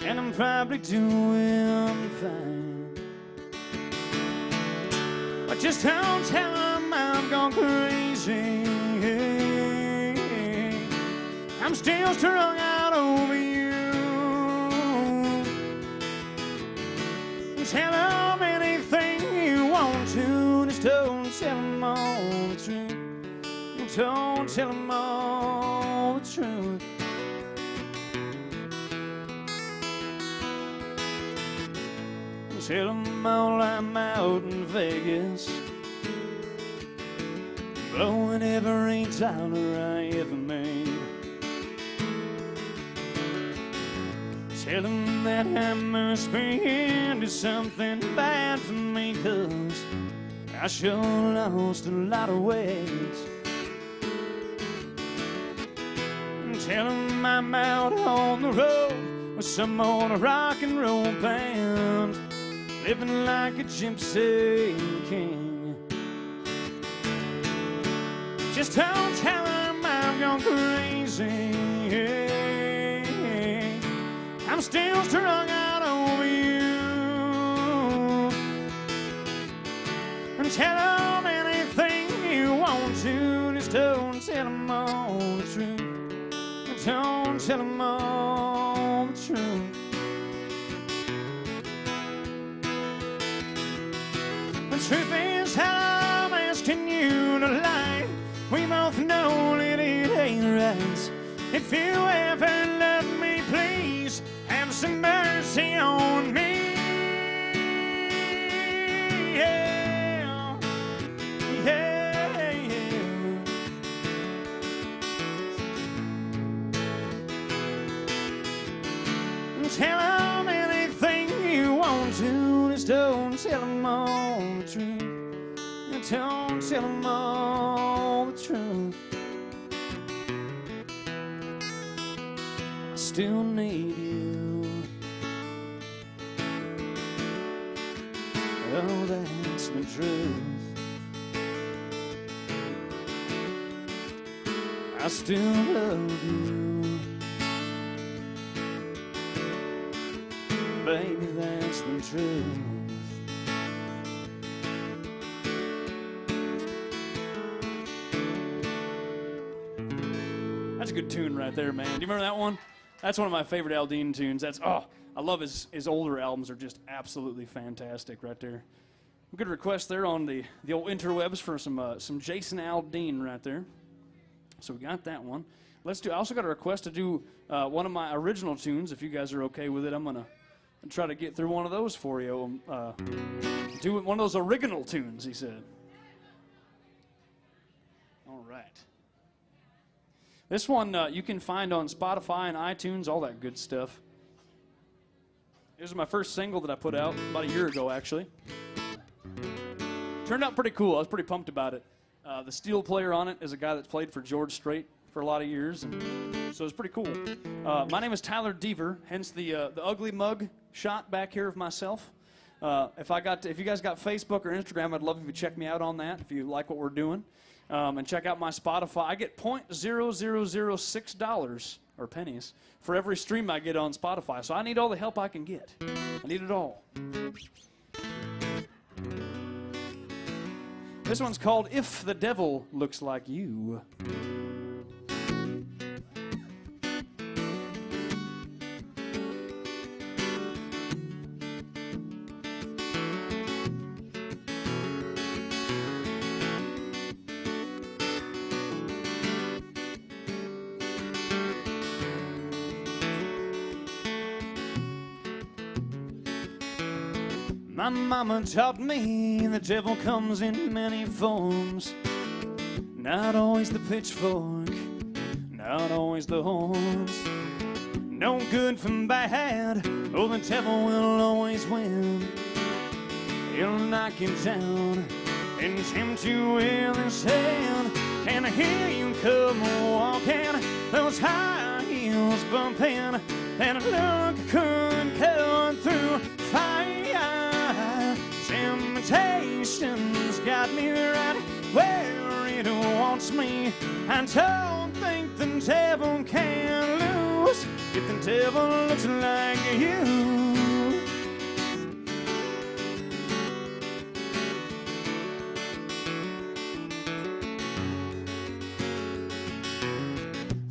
And I'm probably doing fine. But just don't tell them I've gone crazy. I'm still strung out over you. Tell them anything you want to. Just don't tell them all the truth. Don't tell them all the truth. Tell them all I'm out in Vegas, blowing every dollar I ever made. Tell them that I must be into something bad for me, 'cause I sure lost a lot of weight. And tell them I'm out on the road with some old rock and roll band, living like a gypsy king. Just don't tell them I've gone crazy. I'm still strung out over you. And tell them anything you want to. Just don't tell them all the truth. Don't tell them all the truth. The truth is, how I'm asking you to lie. We both know that it ain't right. If you ever love me, please have some mercy on me. Yeah, yeah, yeah. Tell them anything you want to. Just don't tell them all the truth. Don't tell them all the truth. I still need you. Oh, that's the truth. I still love you. Baby, that's the truth. That's a good tune right there, man. Do you remember that one? That's one of my favorite Aldean tunes. I love his older albums. Are just absolutely fantastic right there. Good request there on the old interwebs for some Jason Aldean right there. So we got that one. let's do. I also got a request to do one of my original tunes. If you guys are okay with it, I'm gonna try to get through one of those for you. Do one of those original tunes, he said. All right. This one you can find on Spotify and iTunes, all that good stuff. This is my first single that I put out about a year ago, actually. Turned out pretty cool. I was pretty pumped about it. The steel player on it is a guy that's played for George Strait for a lot of years, and so it's pretty cool. My name is Tyler Deaver, hence the ugly mug shot back here of myself. If you guys got Facebook or Instagram, I'd love if you check me out on that if you like what we're doing, and check out my Spotify. I get $0.0006 or pennies for every stream I get on Spotify, so I need all the help I can get. I need it all. This one's called If the Devil Looks Like You. My mama taught me the devil comes in many forms. Not always the pitchfork, not always the horns. No good from bad, oh, the devil will always win. He'll knock you down and tempt you with his hand. Can I hear you come walking, those high heels bumping, and a look could come through fire. Temptation's got me right where it wants me. I don't think the devil can lose if the devil looks like you.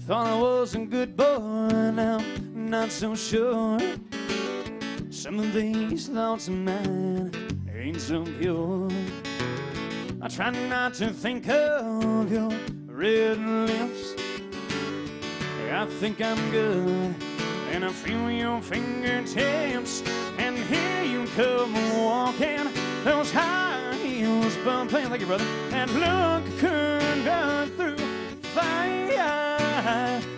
Thought I was a good boy, now I'm not so sure. Some of these thoughts of mine ain't so pure. I try not to think of your red lips. I think I'm good, and I feel your fingertips, and here you come walking, those high heels bumping. Thank you, brother. And look could go through fire.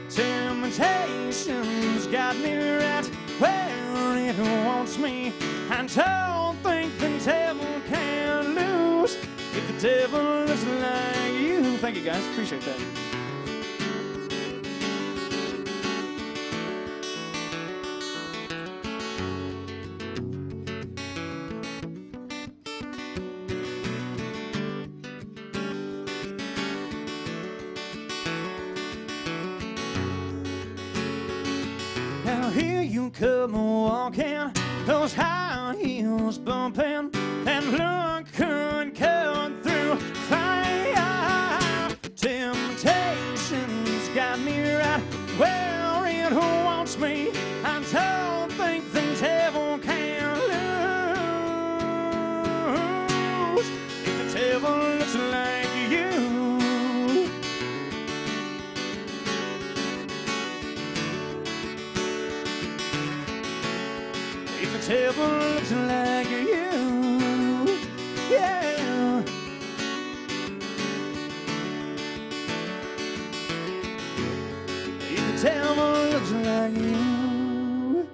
Temptation's got me right where it wants me. I don't think the devil can lose if the devil looks like you. Thank you, guys. Appreciate that. Now here you come walking, those high heels bumping, and look could come through fire. Temptation's got me right where it wants me. I don't think the devil can lose if the devil looks like you. If the devil looks like you, yeah. If the devil looks like you.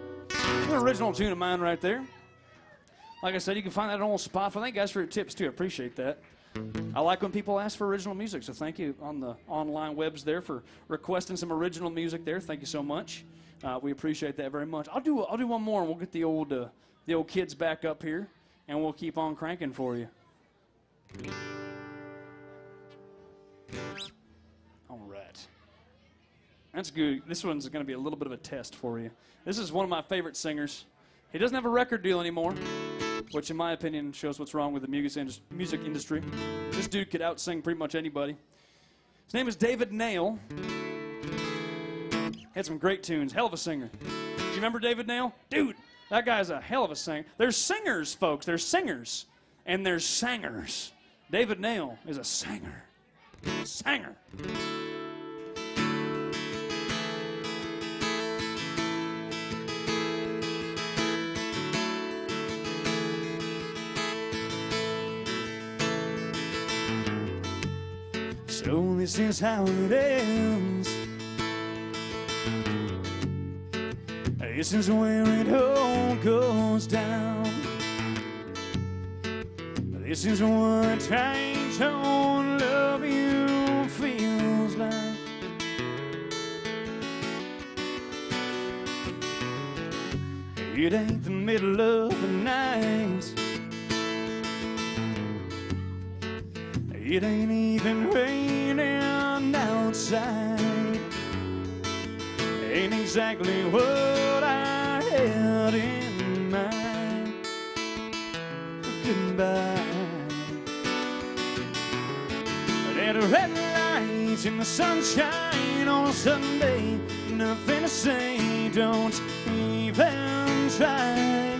An original tune of mine right there. Like I said, you can find that on Spotify. Thank you guys for your tips too. I appreciate that. I like when people ask for original music, so thank you on the online webs there for requesting some original music there. Thank you so much. We appreciate that very much. I'll do one more, and we'll get the old kids back up here, and we'll keep on cranking for you. All right. That's good. This one's going to be a little bit of a test for you. This is one of my favorite singers. He doesn't have a record deal anymore, which in my opinion shows what's wrong with the music industry. This dude could out-sing pretty much anybody. His name is David Nail. Had some great tunes. Hell of a singer. Do you remember David Nail? Dude, that guy's a hell of a singer. There's singers, folks. There's singers. And there's sangers. David Nail is a singer. Sanger. this is how it ends. This is where it all goes down. This is what trying to love you feels like. It ain't the middle of the night. It ain't even raining outside. Ain't exactly what I had in mind. Goodbye. At a red light in the sunshine on a Sunday, nothing to say, don't even try.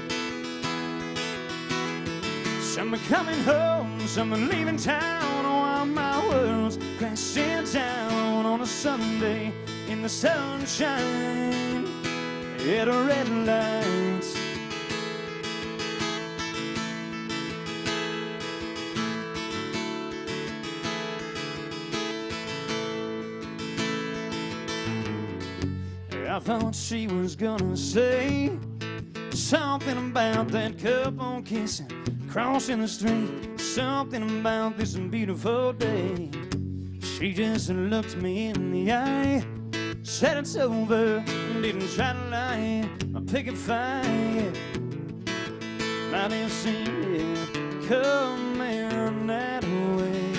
Some are coming home, some are leaving town, while my world's crashing down on a Sunday in the sunshine at a red light. I thought she was gonna say something about that couple kissing, crossing the street, something about this beautiful day. She just looked me in the eye, said it's over, didn't try to lie, a picket fight. Might have seen it coming that way.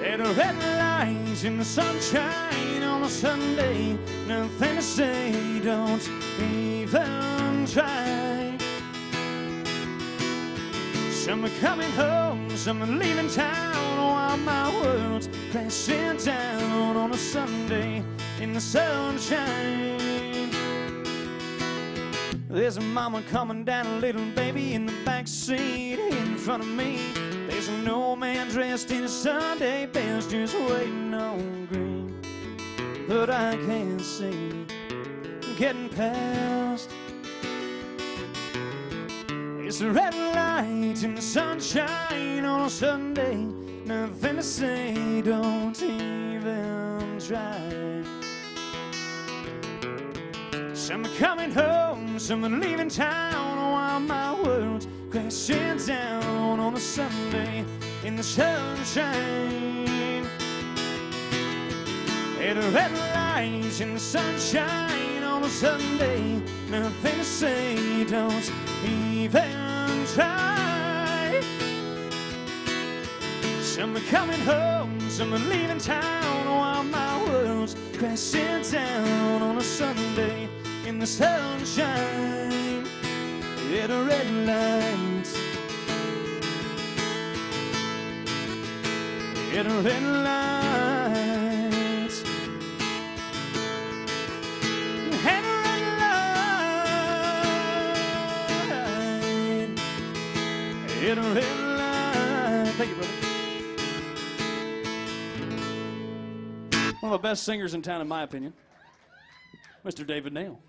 At a red light in the sunshine on a Sunday, nothing to say, don't even try. Some are coming home, some are leaving town, while my world's crashing down on a Sunday in the sunshine. There's a mama coming down, a little baby in the back seat in front of me. There's an old man dressed in a Sunday best, just waiting on green. But I can't see getting past. It's a red light in the sunshine on a Sunday, nothing to say, don't even try. Some are coming home, some are leaving town, while my world's crashing down on a Sunday in the sunshine. At a red light in the sunshine on a Sunday, nothing to say, don't even try. Some are coming home, some are leaving town, while my world's crashing down on a Sunday in the sunshine. At a red light, at a red light, at a red light, at a red light. Thank you, brother. One of the best singers in town, in my opinion, Mr. David Nail.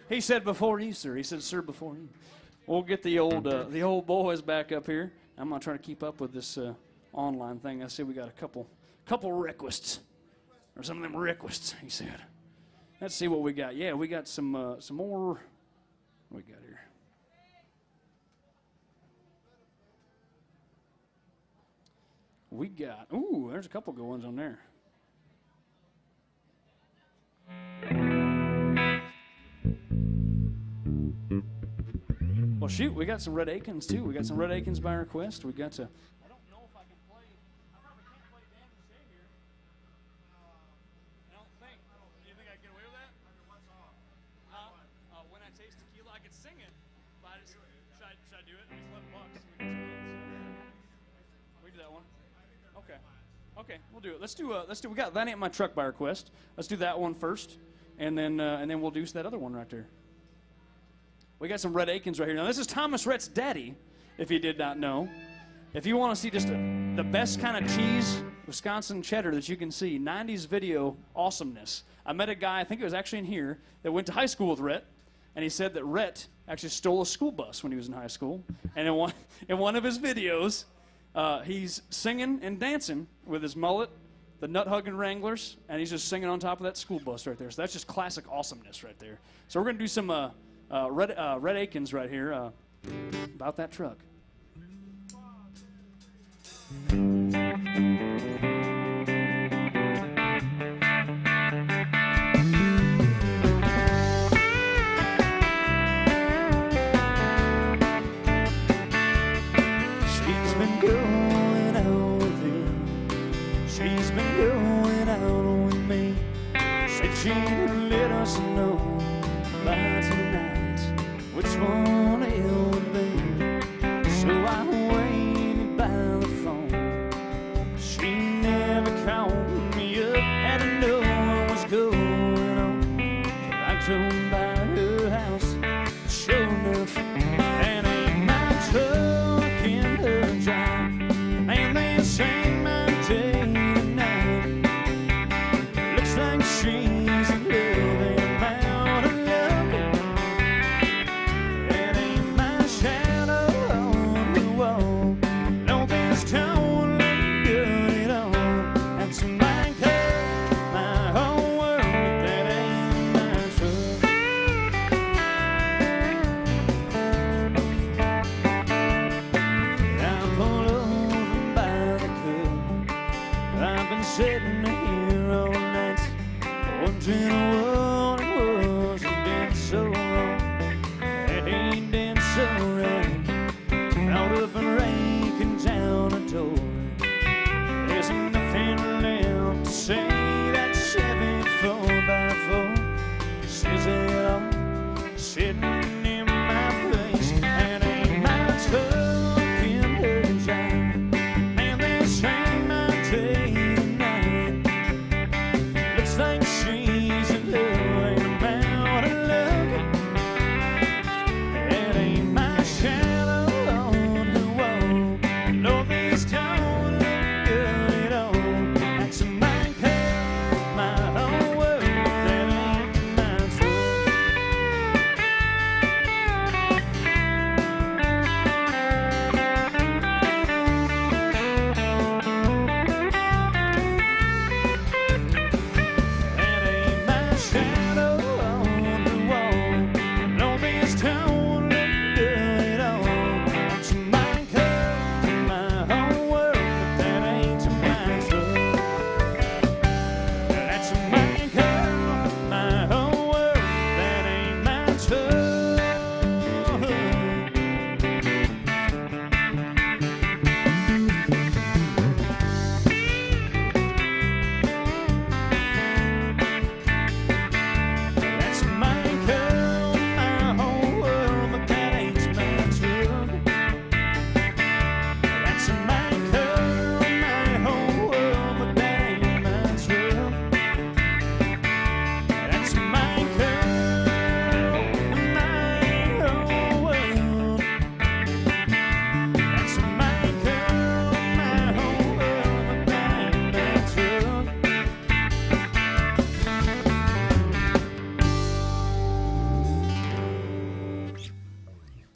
He said before you, sir. He said, sir, before you. We'll get the old boys back up here. I'm gonna try to keep up with this online thing. I see we got a couple requests, or some of them requests. He said. Let's see what we got. Yeah, we got some more. What we got here? We got. Ooh, there's a couple good ones on there. Well, shoot, we got some Red Akins, too. We got some Red Akins by request. We got to... I don't know if I can play... I probably can't play Dan and Shay here. I don't think. Do you think I can get away with that? What song? When I Taste Tequila. I could sing it, but I just... Should I do it? It's $11. We do that one? Okay. Okay, we'll do it. Let's do... We got That Ain't My Truck by request. Let's do that one first, and then we'll do that other one right there. We got some Red Akins right here. Now, this is Thomas Rhett's daddy, if you did not know. If you want to see just the best kind of cheese, Wisconsin cheddar that you can see, 90s video awesomeness. I met a guy, I think it was actually in here, that went to high school with Rhett, and he said that Rhett actually stole a school bus when he was in high school. And in one of his videos, He's singing and dancing with his mullet, the nut-hugging Wranglers, and he's just singing on top of that school bus right there. So that's just classic awesomeness right there. So we're going to do some Red Akins right here about that truck. She let us know by tonight which one it would be. So I waited by the phone. She never called me up, had to know what was going on. I drove by her house, sure enough, and ain't my truck in her drive. And they sang my day and night. Looks like she sitting here all night, wondering what it was that did so wrong. It ain't did so right. Out up and raking down the door. There's nothing left to say. That Chevy 4x4 says it all, sitting in my place, and ain't my truck in her drive. And they sang my day. Like she's in love and I'm out of luck. It ain't my shadow on the wall. No, this don't look good at all. That's a mind cut, my whole world. That ain't my truth.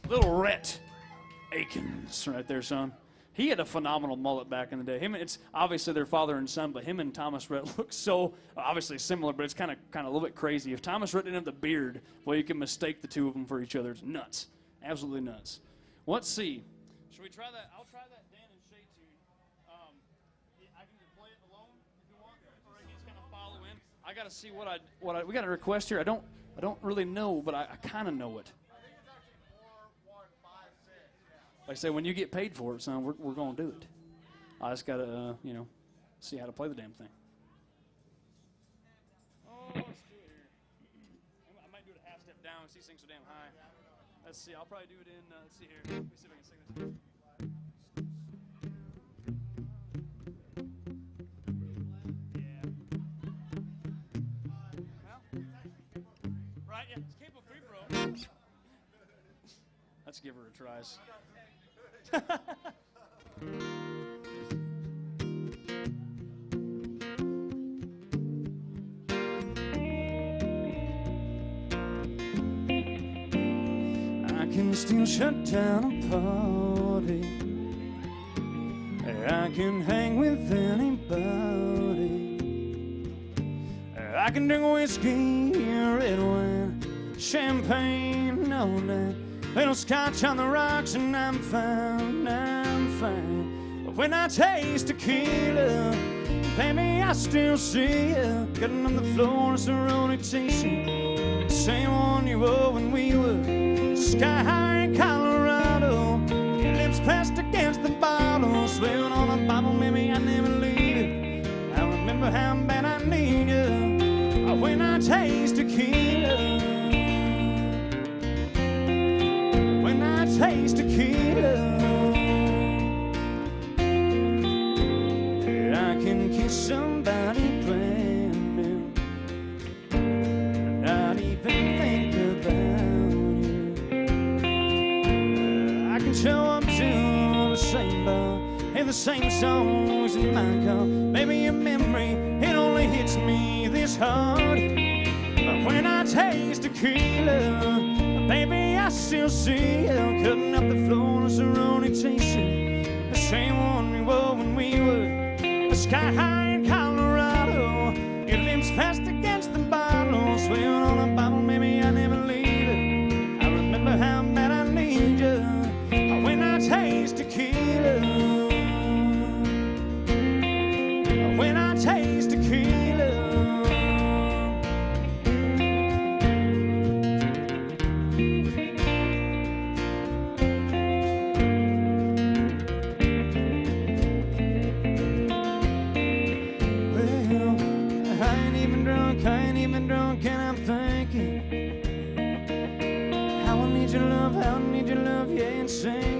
Little Rhett Akins right there, son. He had a phenomenal mullet back in the day. It's obviously their father and son, but him and Thomas Rhett look so obviously similar, but it's kind of a little bit crazy. If Thomas Rhett didn't have the beard, well, you can mistake the two of them for each other. It's nuts. Absolutely nuts. Well, let's see. Should we try that? I'll try that Dan and Shay tune. I can either play it alone if you want, or I can just kind of follow in. I got to see we got a request here. I don't really know, but I kind of know it. Like I say, when you get paid for it, son, we're going to do it. I just got to, see how to play the damn thing. Oh, let's do it here. I might do it a half step down because these things are damn high. Let's see. I'll probably do it in, let's see here. Let me see if I can sing this. Yeah. Well, right, yeah. It's capable free, bro. Let's give her a try. I can still shut down a party I can hang with anybody. I can drink whiskey, red wine, champagne all night. Little scotch on the rocks and I'm fine, I'm fine. But when I taste tequila, baby, I still see you cutting on the floor, it's a rotation. Same one you wore when we were sky high in Colorado. Your lips pressed against the bottle, swearing on the Bible, maybe I never leave it. I remember how bad I need you when I taste tequila. When I taste tequila, I can kiss somebody brand new, not even think about you. I can show up to the same bar, hear the same songs in my car. Maybe your memory, it only hits me this hard. But when I taste tequila, baby, I still see you cutting up the floor, it's a rotation. The same one we wore when we were sky high in Colorado. Your lips pressed against the bottle, swearing on the Bible, maybe I never leave it. I remember how bad I need you when I taste tequila. When I taste tequila. I ain't even drunk and I'm thinking how I need your love, how I need your love, yeah, and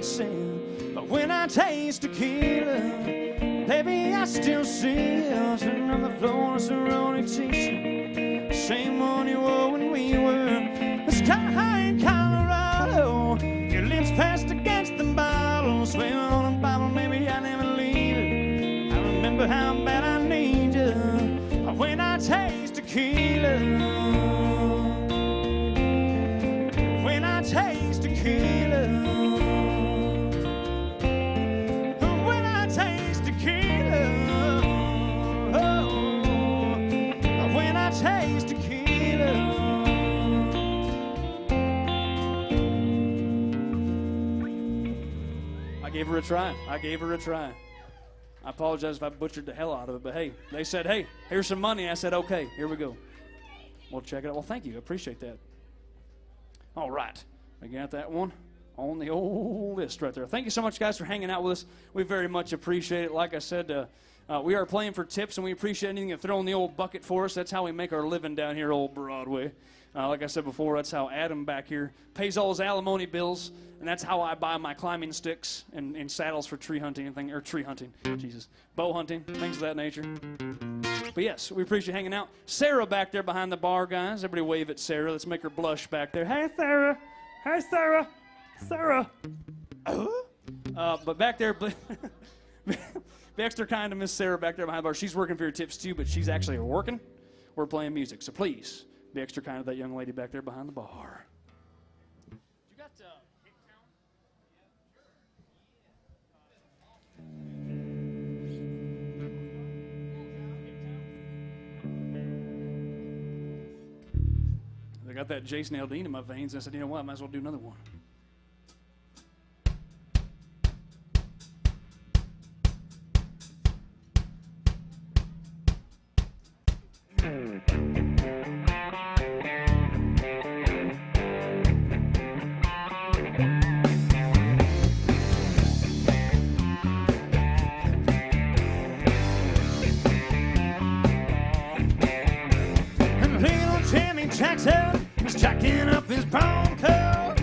sing. But when I taste tequila, baby, I still see you sitting on the floor, it's a rotation. Same one you wore when we were sky high in Colorado. Your lips pressed against the bottle, swearing on the Bible, maybe I never leave it. I remember how bad I need you when I taste tequila. When I taste tequila. When I taste tequila. Oh, when I taste tequila. I gave her a try. I gave her a try. I apologize if I butchered the hell out of it, but hey, they said, hey, here's some money. I said, okay, here we go. We'll check it out. Well, thank you. I appreciate that. All right. I got that one on the old list right there. Thank you so much, guys, for hanging out with us. We very much appreciate it. Like I said, we are playing for tips, and we appreciate anything you throw in the old bucket for us. That's how we make our living down here, old Broadway. Like I said before, that's how Adam back here pays all his alimony bills, and that's how I buy my climbing sticks and saddles for tree hunting, Jesus, bow hunting, things of that nature. But yes, we appreciate hanging out. Sarah back there behind the bar, guys. Everybody wave at Sarah. Let's make her blush back there. Hey, Sarah. Hey, Sarah. Sarah. But back there, be extra kind to Miss Sarah back there behind the bar. She's working for your tips too, but she's actually working. We're playing music, so please be extra kind to that young lady back there behind the bar. You got I got that Jason Aldean in my veins, and I said, you know what, I might as well do another one. Jackson was jacking up his Bronco.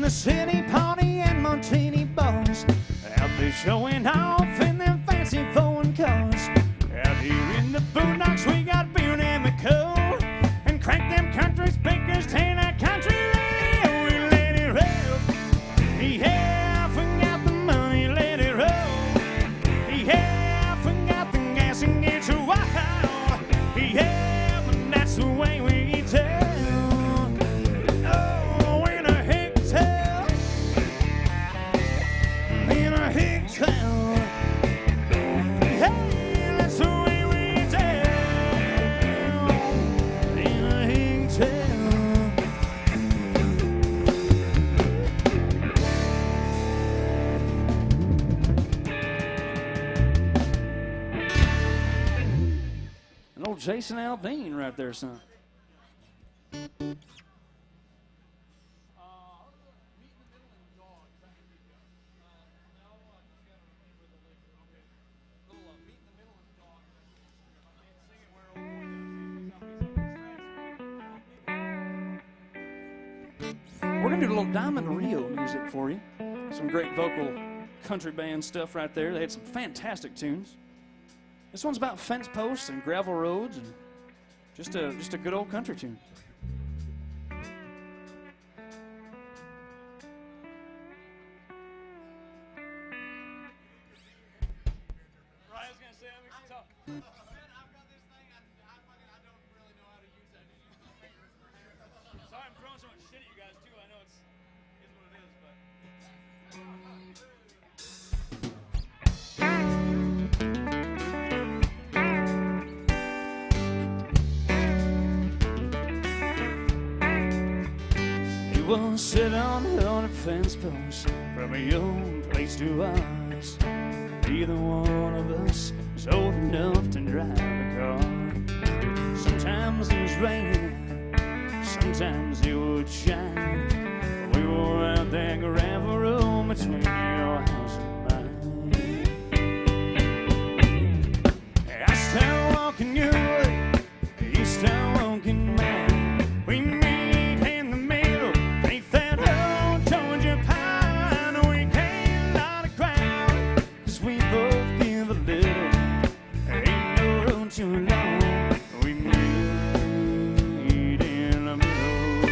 in the city, party and martini bars. Out there showing off in them fancy foreign cars. Out here in the boondocks, we got beer and Amico. And crank them country speakers, turn that country radio. We let it roll. Yeah, forgot the money, let it roll. Yeah, forgot the gas and get you wild. Yeah, but that's the way we tell. Oh, in a hick town. In a hick town. Hey, that's the way we tell. In a hick town. An old Jason Aldean right there, son. We're going to do a little Diamond Rio music for you. Some great vocal country band stuff right there. They had some fantastic tunes. This one's about fence posts and gravel roads and just a good old country tune. We'll sit on a fence post from your place to ours. Neither one of us is old enough to drive a car. Sometimes it was raining, sometimes it would shine. We were out there gravel road between your house and mine. I start walking your way, you start walking mine. We meet in the middle. Too long, we meet in the middle.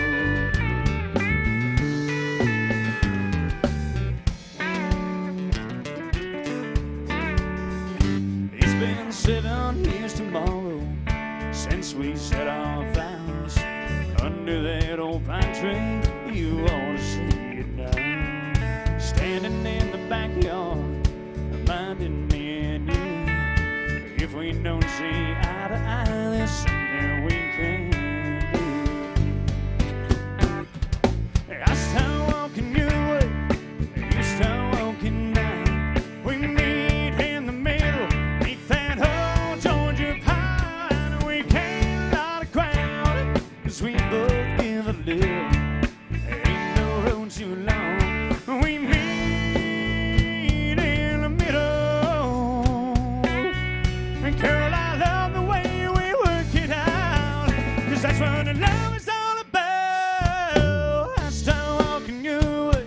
It's been 7 years tomorrow since we said our vows under that old pine tree. You ought to see it now, standing in the backyard, reminding me and you. If we don't see eye to eye, there's something we can do. I start walking your way, you start walking mine. We meet in the middle, beneath that old Georgia pine. We gain a lot of ground, 'cause we both give a little. Ain't no road too long. We meet in the middle. Girl, I love the way we work it out, 'cause that's what love is all about. I start walking your way,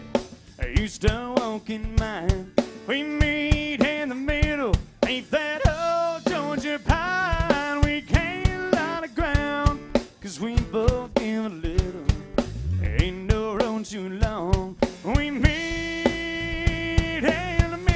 you start walking mine. We meet in the middle, ain't that old Georgia pine. We gain a lot of ground, 'cause we both give a little. Ain't no road too long. We meet in the middle.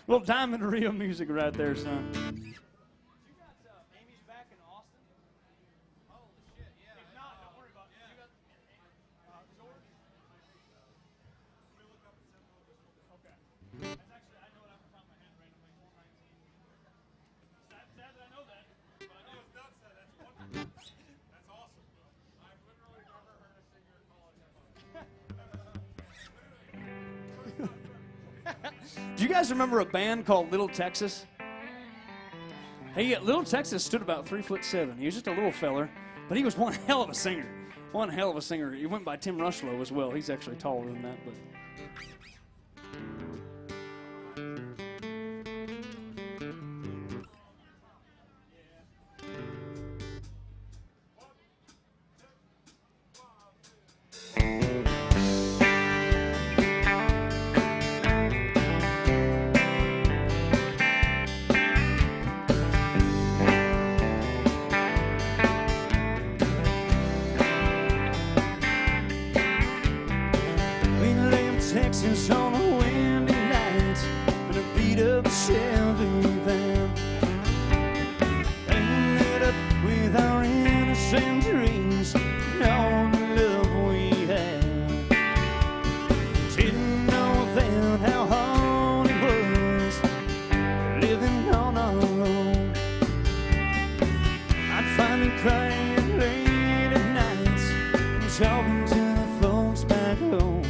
Little Diamond Rio music right there, son. Amy's back in Austin? Oh, shit, yeah. If not, don't worry about it. You got George? Do you guys remember a band called Little Texas? Hey, Little Texas stood about 3'7". He was just a little feller, but he was one hell of a singer. One hell of a singer. He went by Tim Rushlow as well. He's actually taller than that, but. Texas on a windy night in a beat-up Chevy van, hanging it up with our innocent dreams and all the love we had. Didn't know then how hard it was living on our own. I'd find me crying late at night and talking to the folks back home.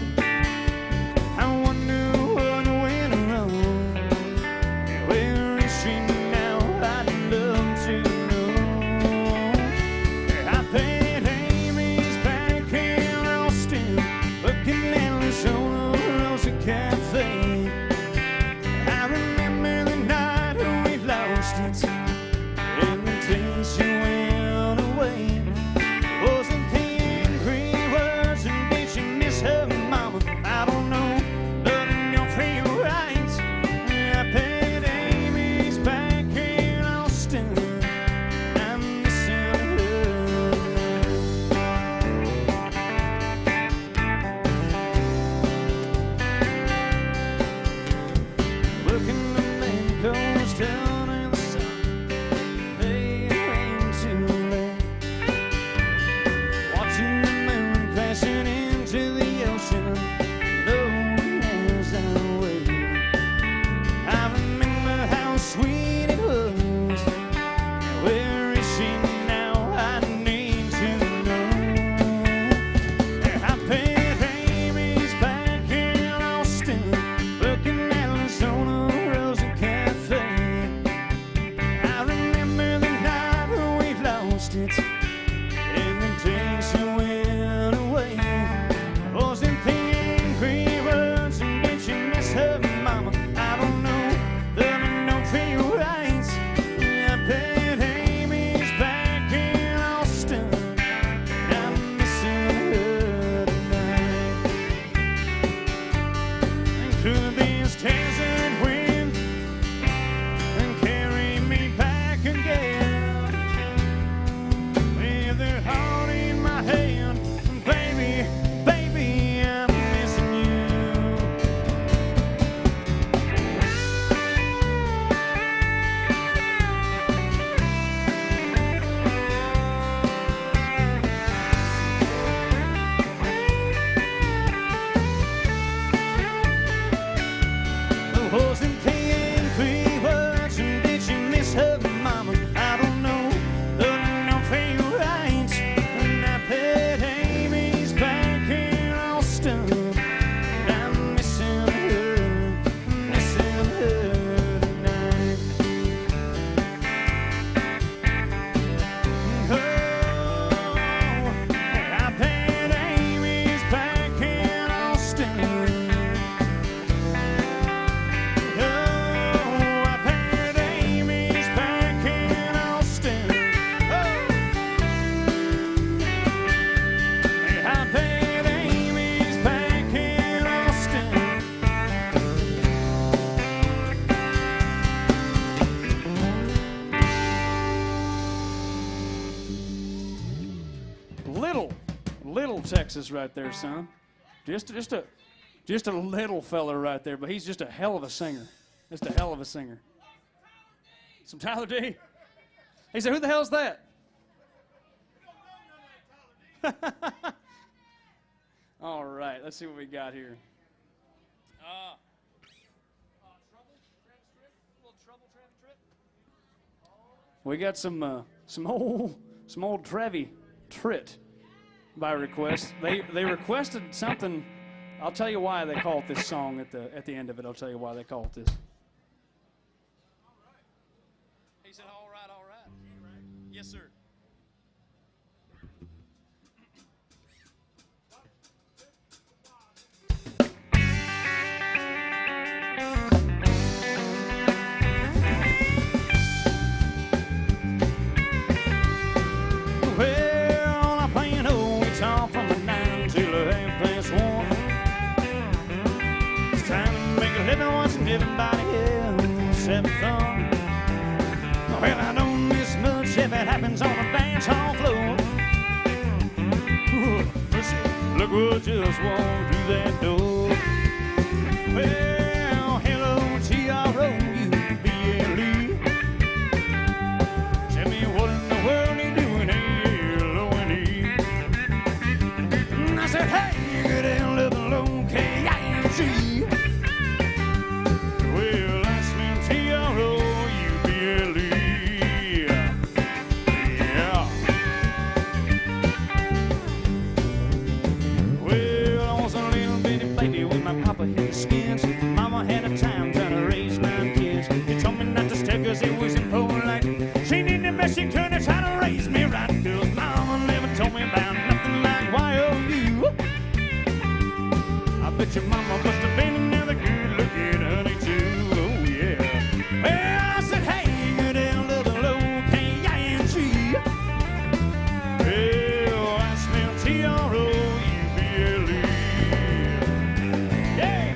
Little Texas right there, son. Just a little fella right there, but he's just a hell of a singer. Just a hell of a singer. Some Tyler D. He said, "Who the hell's that?" All right, let's see what we got here. We got some old Trevi Trit by request. They requested something I'll tell you why they call it this song at the end of it. I'll tell you why they call it this. He said, all right, all right. Yes, sir. Well, I play an old guitar from the 9 till 1:30. It's time to make a living watching everybody else have fun. Well, I don't miss much if it happens on a dance hall floor. Look what just walked through that door. Well, hello, TROUBLE. Tell me what in the world you doing here, L-O-N-E. I said, hey, good L-O-K-I-N-G. Well, I spell TROUBLE. Yeah. Well, I was a little bitty baby when my papa hit the skins. Mama had a time trying to raise 9 kids. He told me not to stare 'cause it was impolite. She did the best she could to try to raise me right. 'Cause mama never told me about nothing like YOU. I bet your mama must have been another good-looking honey too. Oh yeah. Well, I said, hey, good L-O-K-I-N-G. Well, I spell TROUBLE. Yeah.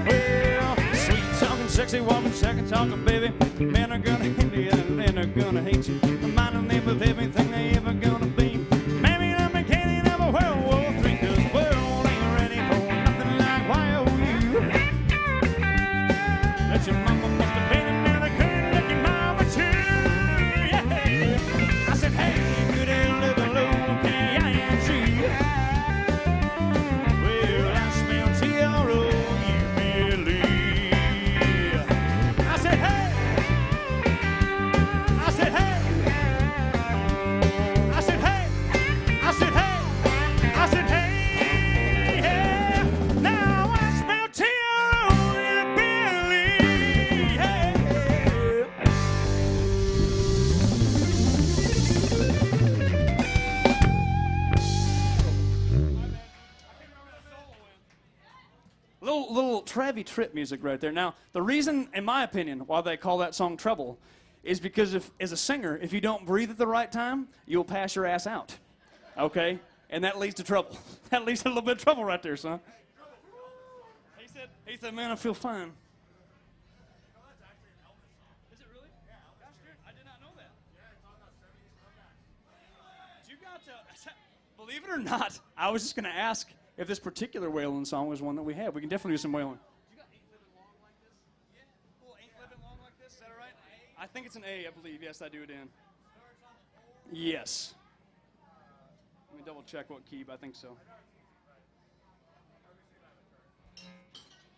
Well, sweet talking, sexy woman, second talking, baby. Men are gonna hate me and men are gonna hate you. Reminding them of everything they ever gonna be. Maybe I'm beginning of a World War III, 'cause the world ain't ready for nothing like YOU. That your mama must have been another good-looking mama too. Yeah. I said, hey, good L-O-K-I-N-G. Well, I spell TROUBLE. I said, hey. I said, hey. I said, hey. I said, hey. I said, hey. Yeah. Now I spell TROUBLE. Yeah. Little Trevi Tripp music right there. Now, the reason, in my opinion, why they call that song Trouble is because if, as a singer, if you don't breathe at the right time, you'll pass your ass out. Okay? And that leads to trouble. That leads to a little bit of trouble right there, son. He said, man, I feel fine. Is it really? Gosh, dude, I did not know that. You got believe it or not, I was just going to ask if this particular Waylon song was one that we have. We can definitely do some Waylon. You got Ain't Living Long like this? Yeah. Cool, Ain't Living Long like this? Is that all right? I think it's an A, I believe. Yes, I do it in. Yes. Let me double check what key, but I think so.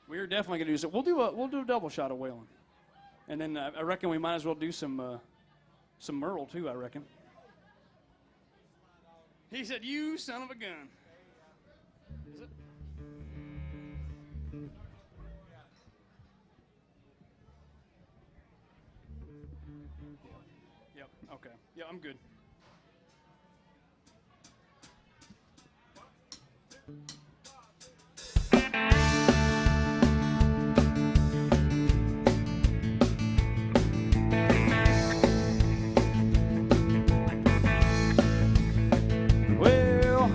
We're definitely gonna do it. We'll do a double shot of Waylon, and then I reckon we might as well do some Merle too. I reckon. He said, "You son of a gun." Is it? Yep. Okay. Yeah, I'm good. Well,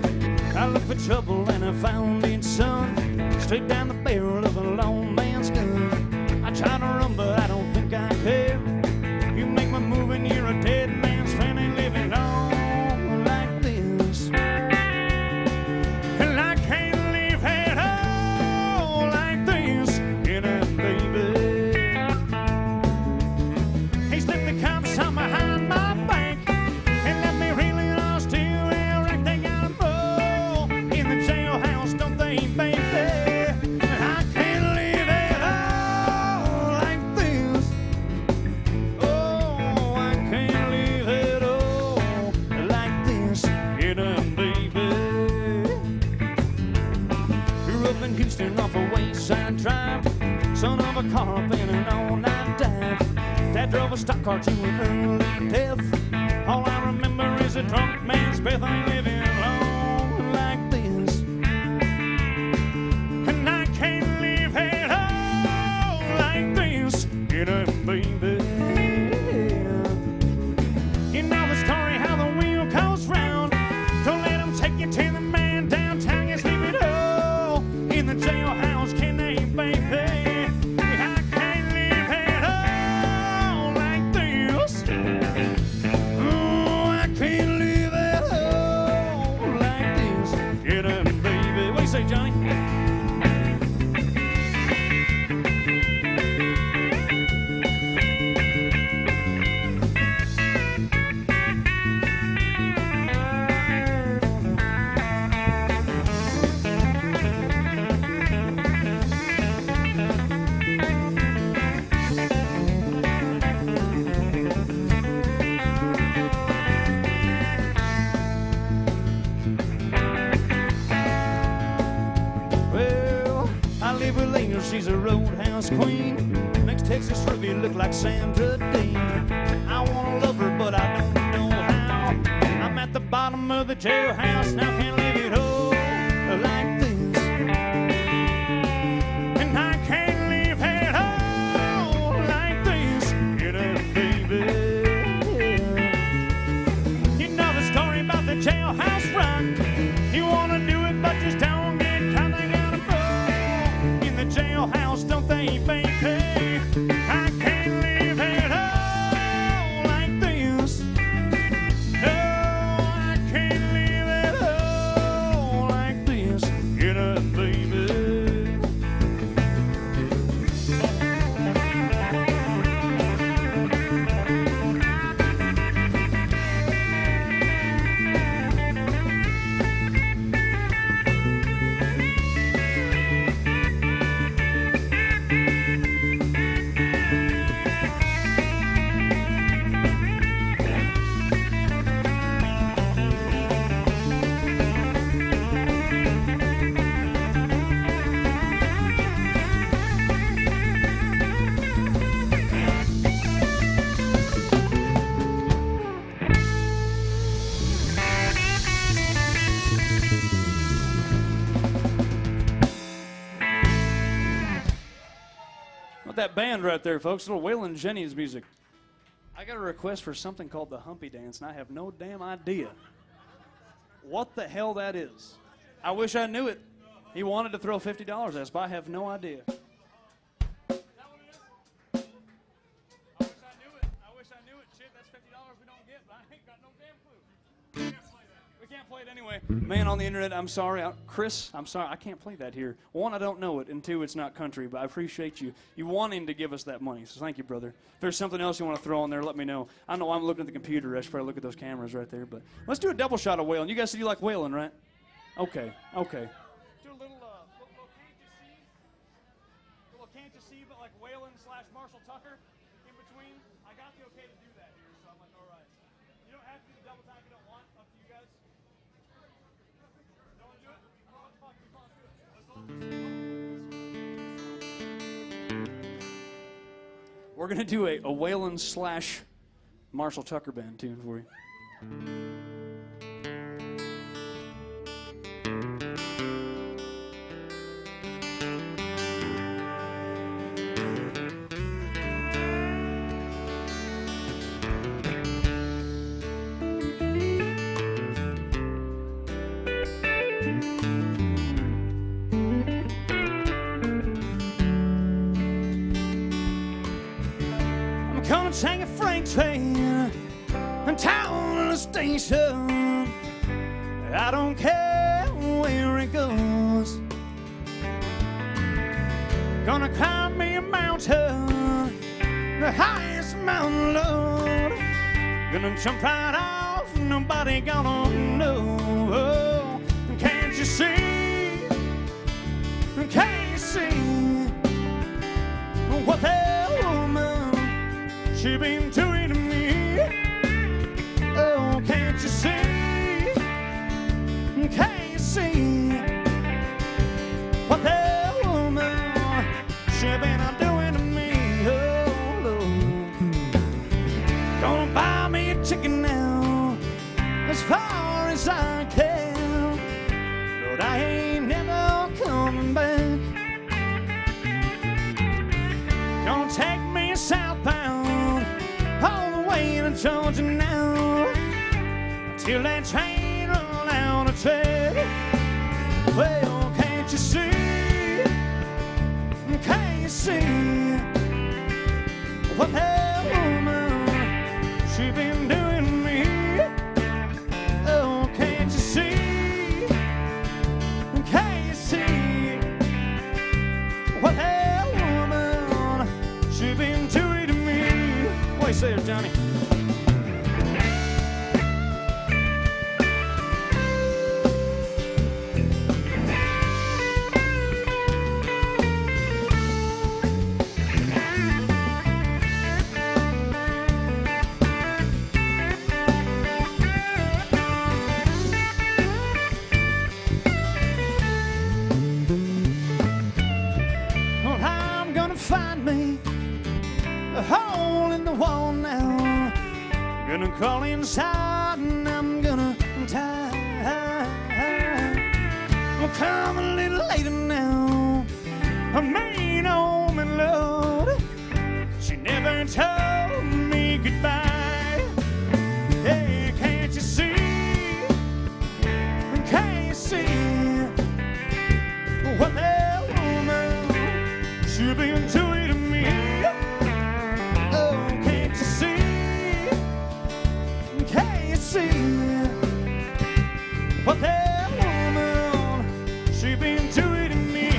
I looked for trouble and I found it, son. Straight down the barrel of a lone man's gun. I tried to run, but I don't think I could. You make me move and you're a dead man's friend, ain't living long like this. And I can't Dad drove a stock car to an early death. All I remember is a drunk man's breath. I ain't living long like this, and I can't live at all like this. Get up, baby. You know the story how the wheel goes round. Don't let them take you to the man downtown. Just leave it all in the jailhouse, can they, baby? I can't live at all like this. Oh, I can't live at all like this. Get up, baby. What do you say, Johnny? She's a roadhouse queen. Makes Texas Ruby look like Sandra Dean. I want to love her, but I don't know how. I'm at the bottom of the jailhouse now, can't leave it all like this. And I can't live at all like this. Get up, baby. You know the story about the jailhouse run. You want to do it, but just don't get caught. They gotta go in the jailhouse, don't they, baby? I can't live at all like this. No, I can't live at all like this. Get up, baby. That band right there, folks, little Waylon Jennings music. I got a request for something called the Humpy Dance, and I have no damn idea what the hell that is. I wish I knew it. He wanted to throw $50 at us, but I have no idea. Is that what it is? I wish I knew it. I wish I knew it. Shit, that's $50 we don't get, but I ain't got no damn clue. We can't play it anyway. Man on the internet, I'm sorry. Chris, I'm sorry. I can't play that here. One, I don't know it, and two, it's not country, but I appreciate you wanting to give us that money, so thank you, brother. If there's something else you want to throw on there, let me know. I know I'm looking at the computer. I should probably look at those cameras right there, but let's do a double shot of Waylon. You guys said you like Waylon, right? Okay, okay. Do a little can't you see, but like Waylon/Marshall Tucker in between. I got the okay to do that here, so I'm like, all right. You don't have to do the double time if you don't want. Up to you guys. Don't want to do it? Oh, fuck, you can't do it. We're gonna do a Waylon/Marshall Tucker band tune for you. Sang a freight train and town and a station. I don't care where it goes. Gonna climb me a mountain, the highest mountain load. Gonna jump right off, nobody gonna know. Can't you see? Can't you see what that woman she been doing to me? Oh, can't you see? Can't you see what that woman she been doing to me? Oh, Lord. told you now, till that train roll down the track. Well, can't you see? Can't you see what that woman she been doing to me? Oh, can't you see? Can't you see what that woman she been doing to me? What you say, Johnny? Find me a hole in the wall now. Gonna crawl inside and I'm gonna die. Well, come a little later now. Her main home and Lord, she never told me goodbye. Hey, can't you see? Can't you see what that woman she been doing to me? Oh, can't you see? Can't you see what that woman she been doing to me?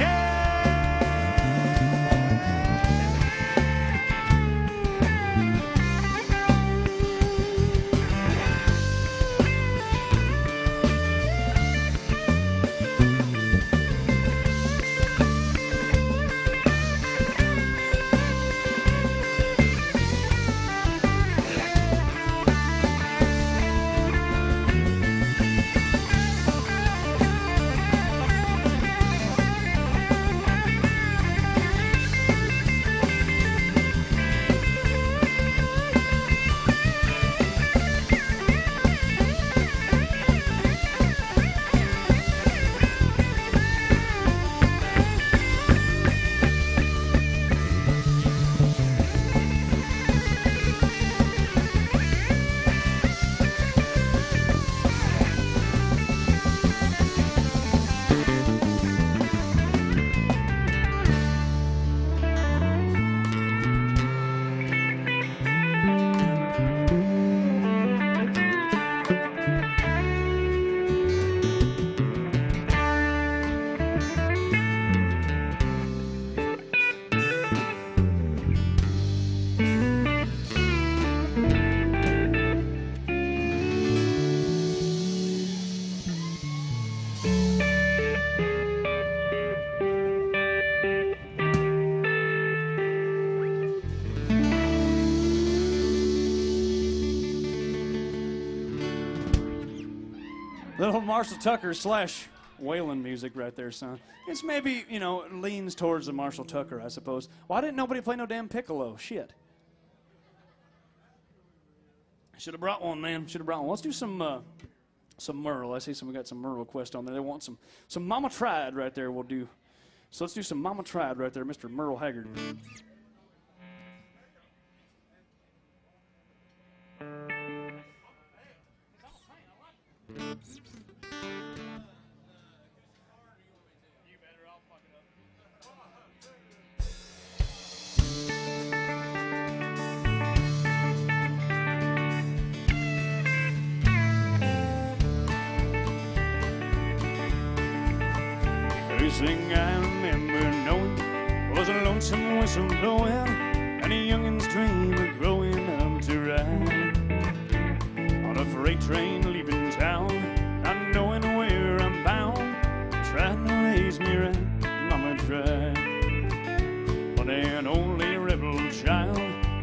Little Marshall Tucker / Waylon music right there, son. It's maybe, you know, leans towards the Marshall Tucker, I suppose. Why didn't nobody play no damn piccolo? Shit. Should have brought one, man. Should have brought one. Let's do some Merle. I see we got some Merle requests on there. They want some Mama Tried right there. We'll do. So let's do some Mama Tried right there, Mr. Merle Haggard. First thing I remember knowing was a lonesome whistle blowing and a youngin's dream of growing up to ride on a freight train leaving town, not knowing where I'm bound, trying to raise me right, Mama tried. But an only rebel child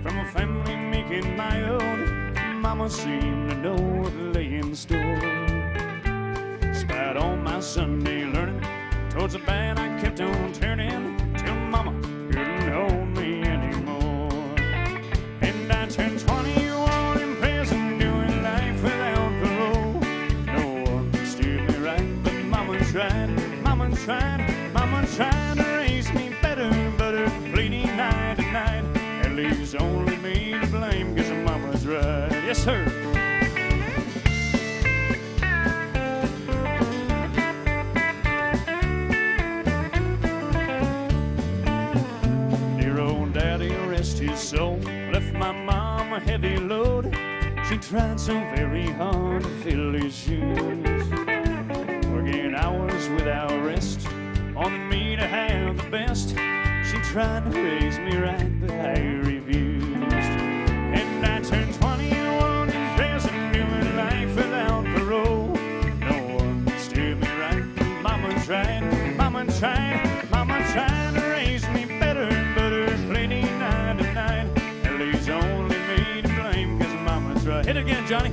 from a family making my own, Mama seemed to know what lay in store. Despite all my Sunday learning, towards the bad I kept on turning till Mama couldn't hold me anymore. And I turned 21 in prison, doing life without parole. No one steered me right, but Mama tried, Mama tried, Mama tried to raise me better, but her bleeding night to night, that leaves only me to blame, 'cause Mama's right. Yes, sir. Dear old daddy, rest his soul, left my mom a heavy load. She tried so very hard to fill his shoes, working hours without rest, wanted me to have the best. She tried to raise me right, but I refused. And I turned 21 in prison, doing life without parole. No one steered me right. Mama tried, mama tried, mama tried to raise me better, but her plenty night to night. At least only me to blame, 'cause mama tried. Hit it again, Johnny.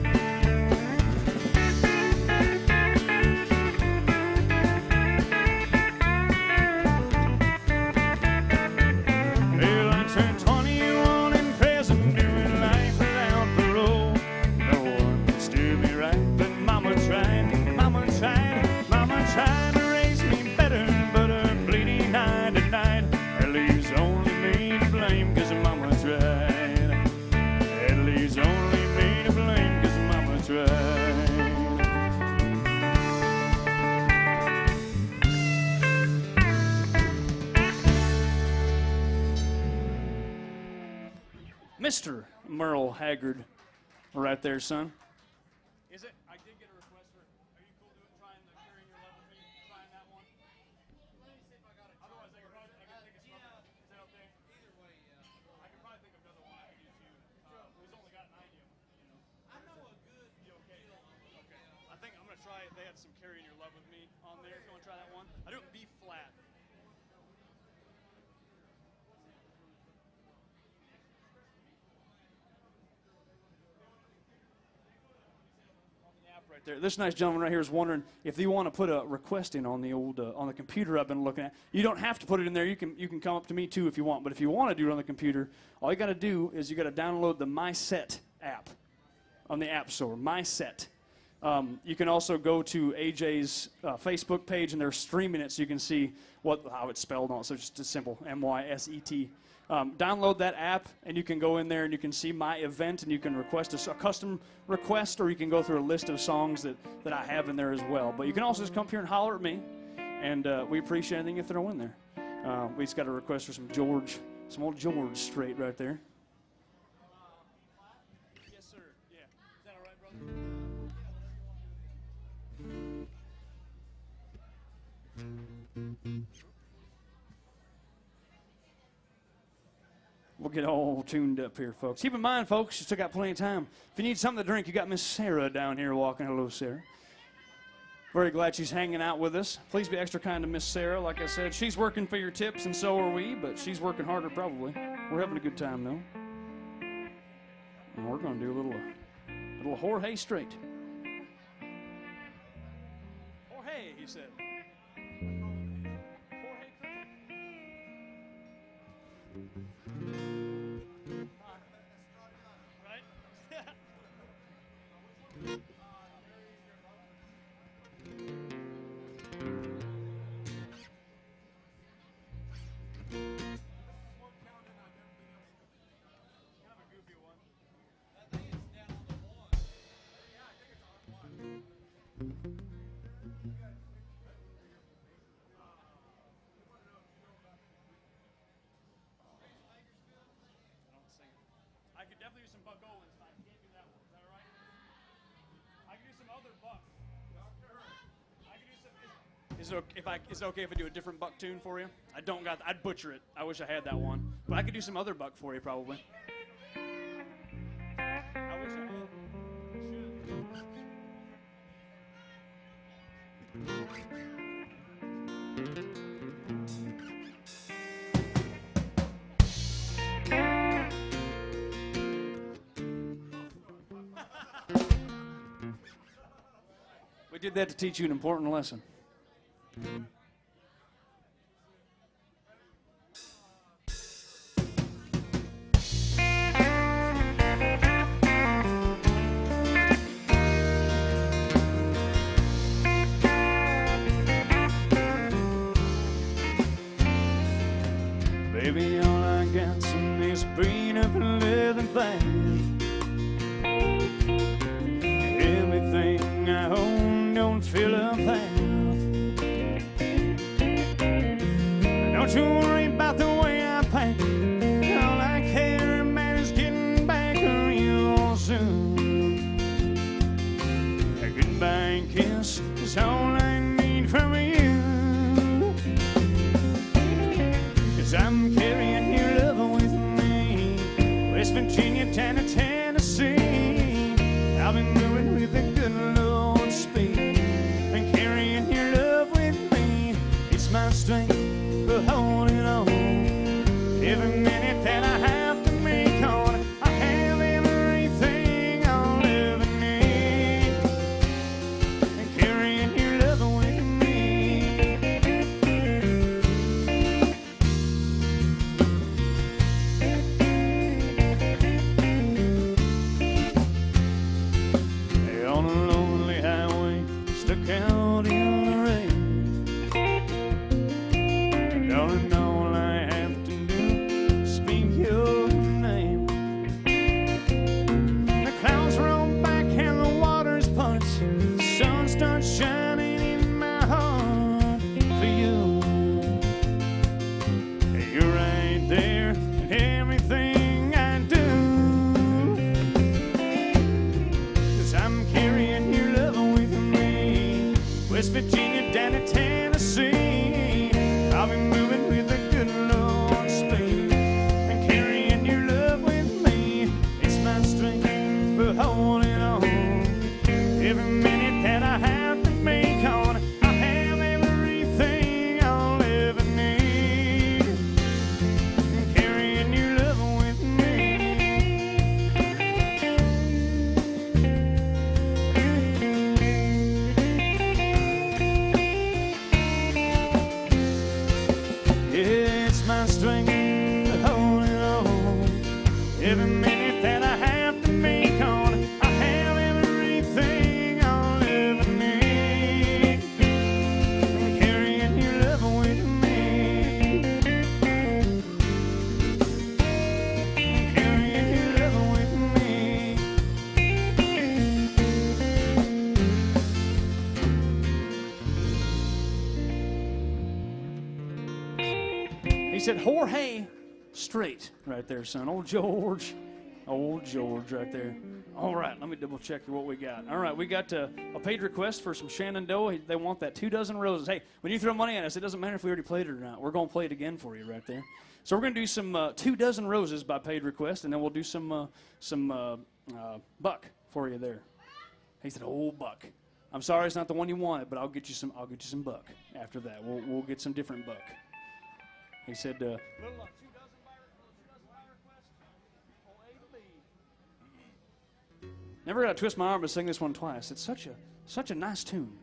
Mr. Merle Haggard, right there, son. Is it? I did get a request for. Are you cool doing trying the Carrying Your Love with Me? Trying that one. Let me see if I got it. Otherwise, I can think of something. Is that okay? Either way, yeah. I can probably think of another one I can use you. We've only got 90 of them. You know. I know a good. You okay? Okay. I think I'm gonna try it. They had some Carrying Your Love with Me on there. If you want to try that one, I do it B flat. Right there. This nice gentleman right here is wondering if you want to put a request in on the old on the computer I've been looking at. You don't have to put it in there. You can come up to me too if you want. But if you want to do it on the computer, all you got to do is you got to download the MySet app on the App Store. MySet. You can also go to AJ's Facebook page, and they're streaming it so you can see how it's spelled on it. So just a simple MySet. Download that app, and you can go in there and you can see my event, and you can request a custom request, or you can go through a list of songs that I have in there as well. But you can also just come up here and holler at me, and we appreciate anything you throw in there. We just got a request for some old George Strait right there. Yes, sir. Yeah. Is that all right, brother? We'll get all tuned up here, folks. Keep in mind, folks, you still got plenty of time. If you need something to drink, you got Miss Sarah down here walking. Hello, Sarah. Very glad she's hanging out with us. Please be extra kind to Miss Sarah. Like I said, she's working for your tips, and so are we, but she's working harder probably. We're having a good time, though. And we're going to do a little Jorge Strait. Jorge, he said. I could definitely use some Buck Owens. I can't do that one. Is that all right? I could do some other Buck. I could do some. Is it okay if I do a different Buck tune for you? I don't got. I'd butcher it. I wish I had that one, but I could do some other Buck for you probably. I wish I had. We did that to teach you an important lesson. Baby, all I got's in this beat up leather bag. Virginia down to Tennessee. I'll be moving with a good Lord's speed and carrying your love with me. It's my strength for holding on. Every minute that I have to make on, I have everything I'll ever need and carrying your love with me. On a lonely highway, stuck out in the rain. Darling, all I have to do is speak your name. The clouds roll back and the waters part. The sun starts shining in my heart for you. You're right there in everything I do. 'Cause I'm carrying your love with me. West Virginia down to Tennessee. I'll be moving with a good Lord's speed and carrying your love with me. It's my strength for holding on. Every minute that I have to make on, I have everything I'll ever need and carrying your love with me. It's my strength for holding on. Every minute that I have to make on, I have everything I'll ever need and carrying your love with me. Carrying your love with me. He said, Jorge Strait right there, son. Old George. Old George right there. All right, let me double check what we got. All right, we got a paid request for some Shenandoah. They want that 2 dozen roses. Hey, when you throw money at us, it doesn't matter if we already played it or not. We're going to play it again for you right there. So we're going to do some 2 dozen roses by paid request, and then we'll do some buck for you there. He said, "Old buck." I'm sorry it's not the one you wanted, but I'll get you some. I'll get you some buck after that. We'll get some different buck. He said, "Little 2 dozen by request." Oh, A to B. Never got to twist my arm to sing this one twice. It's such a nice tune.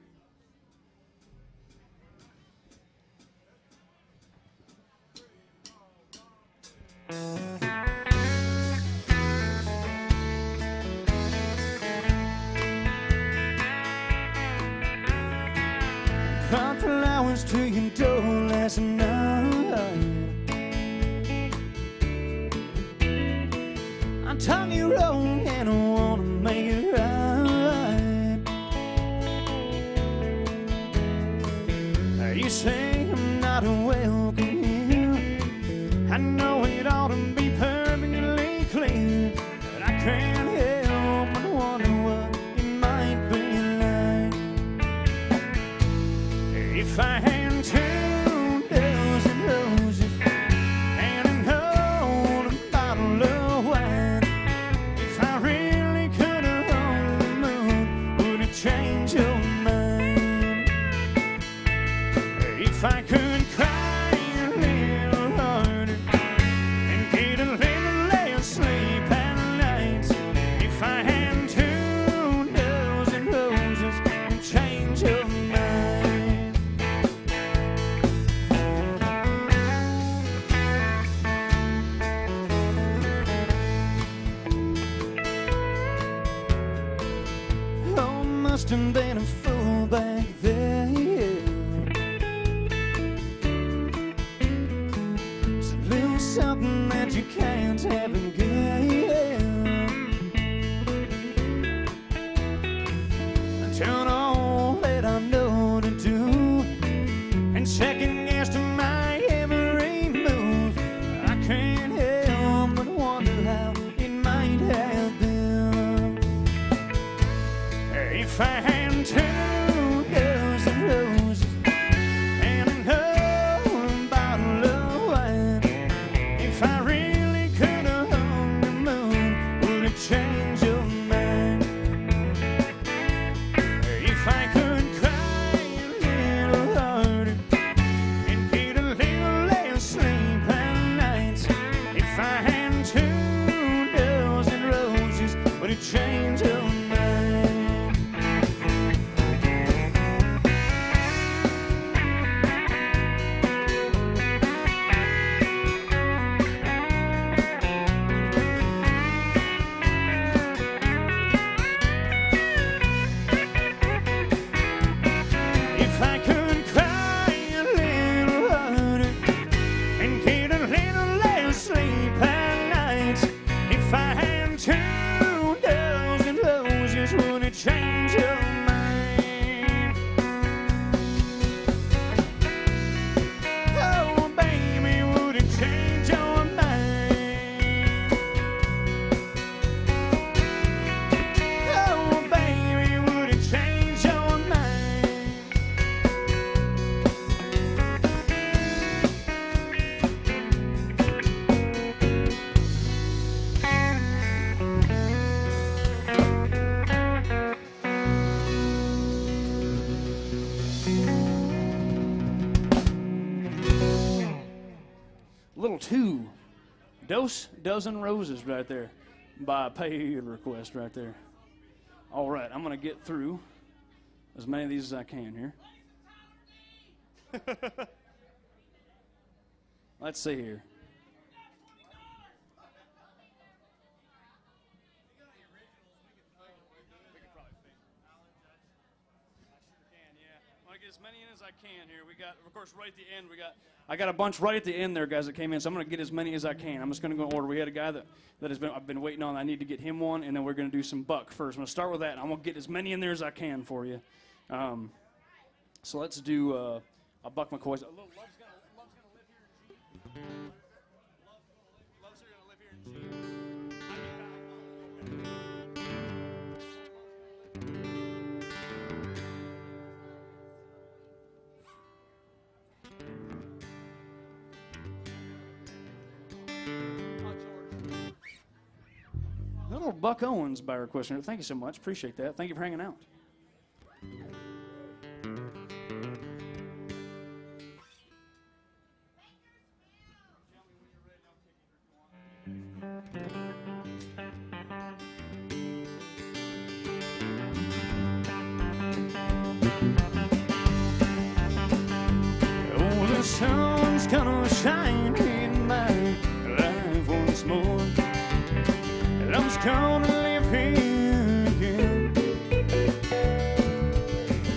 Brought flowers to your door last night. I taught you wrong and I wanna make it right. You say I'm not welcome here. I know it ought to be perfectly clear, but I can't help but wonder what it might be like if I had 2 dozen roses and an old bottle of wine. If I really could have owned the moon, would it change your mind? If I could cry a little harder and get a little less sleep at night. If I had 2 dozen roses and change your mind. Oh, must have been a fool back then. It's a little something that you can't have again. Turn all that I know to do and second guess to my every move. I can't help but wonder how it might have been if I had 2 dozen roses and an old bottle of wine. If I really could have hung the moon, wouldn't change her mind. If I could cry a little harder and get a little less sleep at night, if I had 2,000 roses, would it change your mind? Oh, baby, would it change your mind? Oh, baby, would it change your mind? Little dozen roses right there by paid request right there. All right, I'm going to get through as many of these as I can here. Let's see here. I get as many in as I can here. We got, of course, right at the end, I got a bunch right at the end there, guys, that came in, so I'm going to get as many as I can. I'm just going to go in order. We had a guy that I've been waiting on. I need to get him one, and then we're going to do some buck first. I'm going to start with that, and I'm going to get as many in there as I can for you. So let's do a Buck McCoy's. Love's gonna live here in G. Love's gonna live here in G. Little Buck Owens by request. Thank you so much. Appreciate that. Thank you for hanging out. Oh, the sun's gonna shine in my life once more. And I'm just gonna live here again.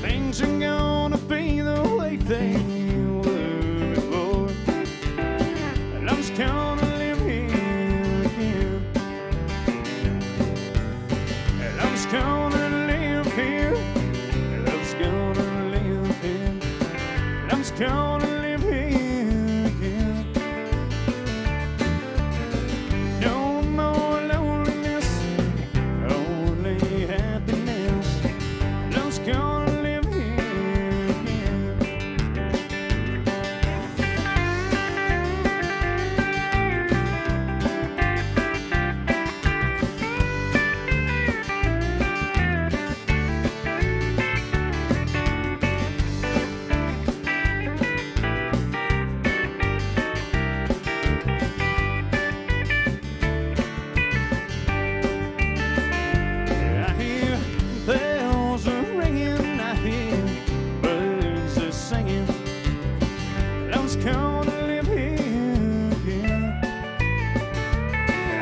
Things are gonna be the way they were before. And I'm just gonna live here again. And I'm just gonna live here. And I'm just gonna live here. And I'm just gonna live here again. No more loneliness, only happiness. And I'm just gonna live here again. I hear bells are ringing, I hear birds are singing. And I'm just gonna live here again.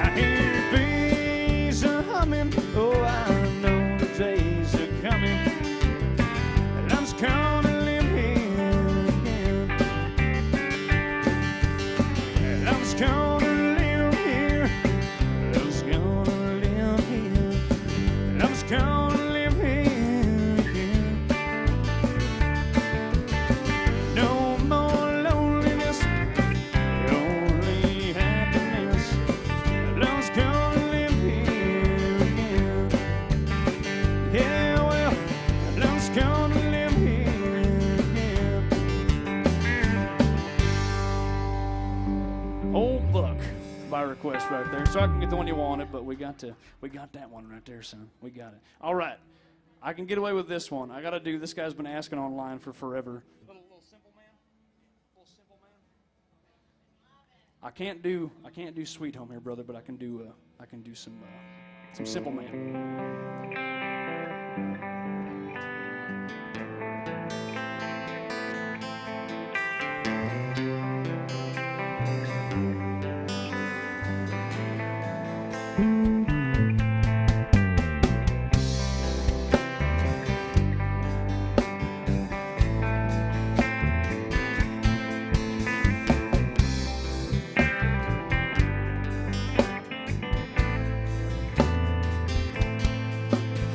I hear bees are humming, oh, I know the days are coming. And I'm just gonna live here again. And I'm just gonna live here. I'm just gonna live here. And I'm just gonna live here again. No more loneliness, only happiness. And I'm just gonna live here again. Yeah, well, and I'm just gonna live here again. Old Buck by request right there. So I can get the one you wanted, but we got that one right there, son. We got it. All right. I can get away with this one. I got to do, this guy's been asking online for forever. Little Simple Man. Little Simple Man. I can't do Sweet Home here, brother, but I can do some Some Simple Man.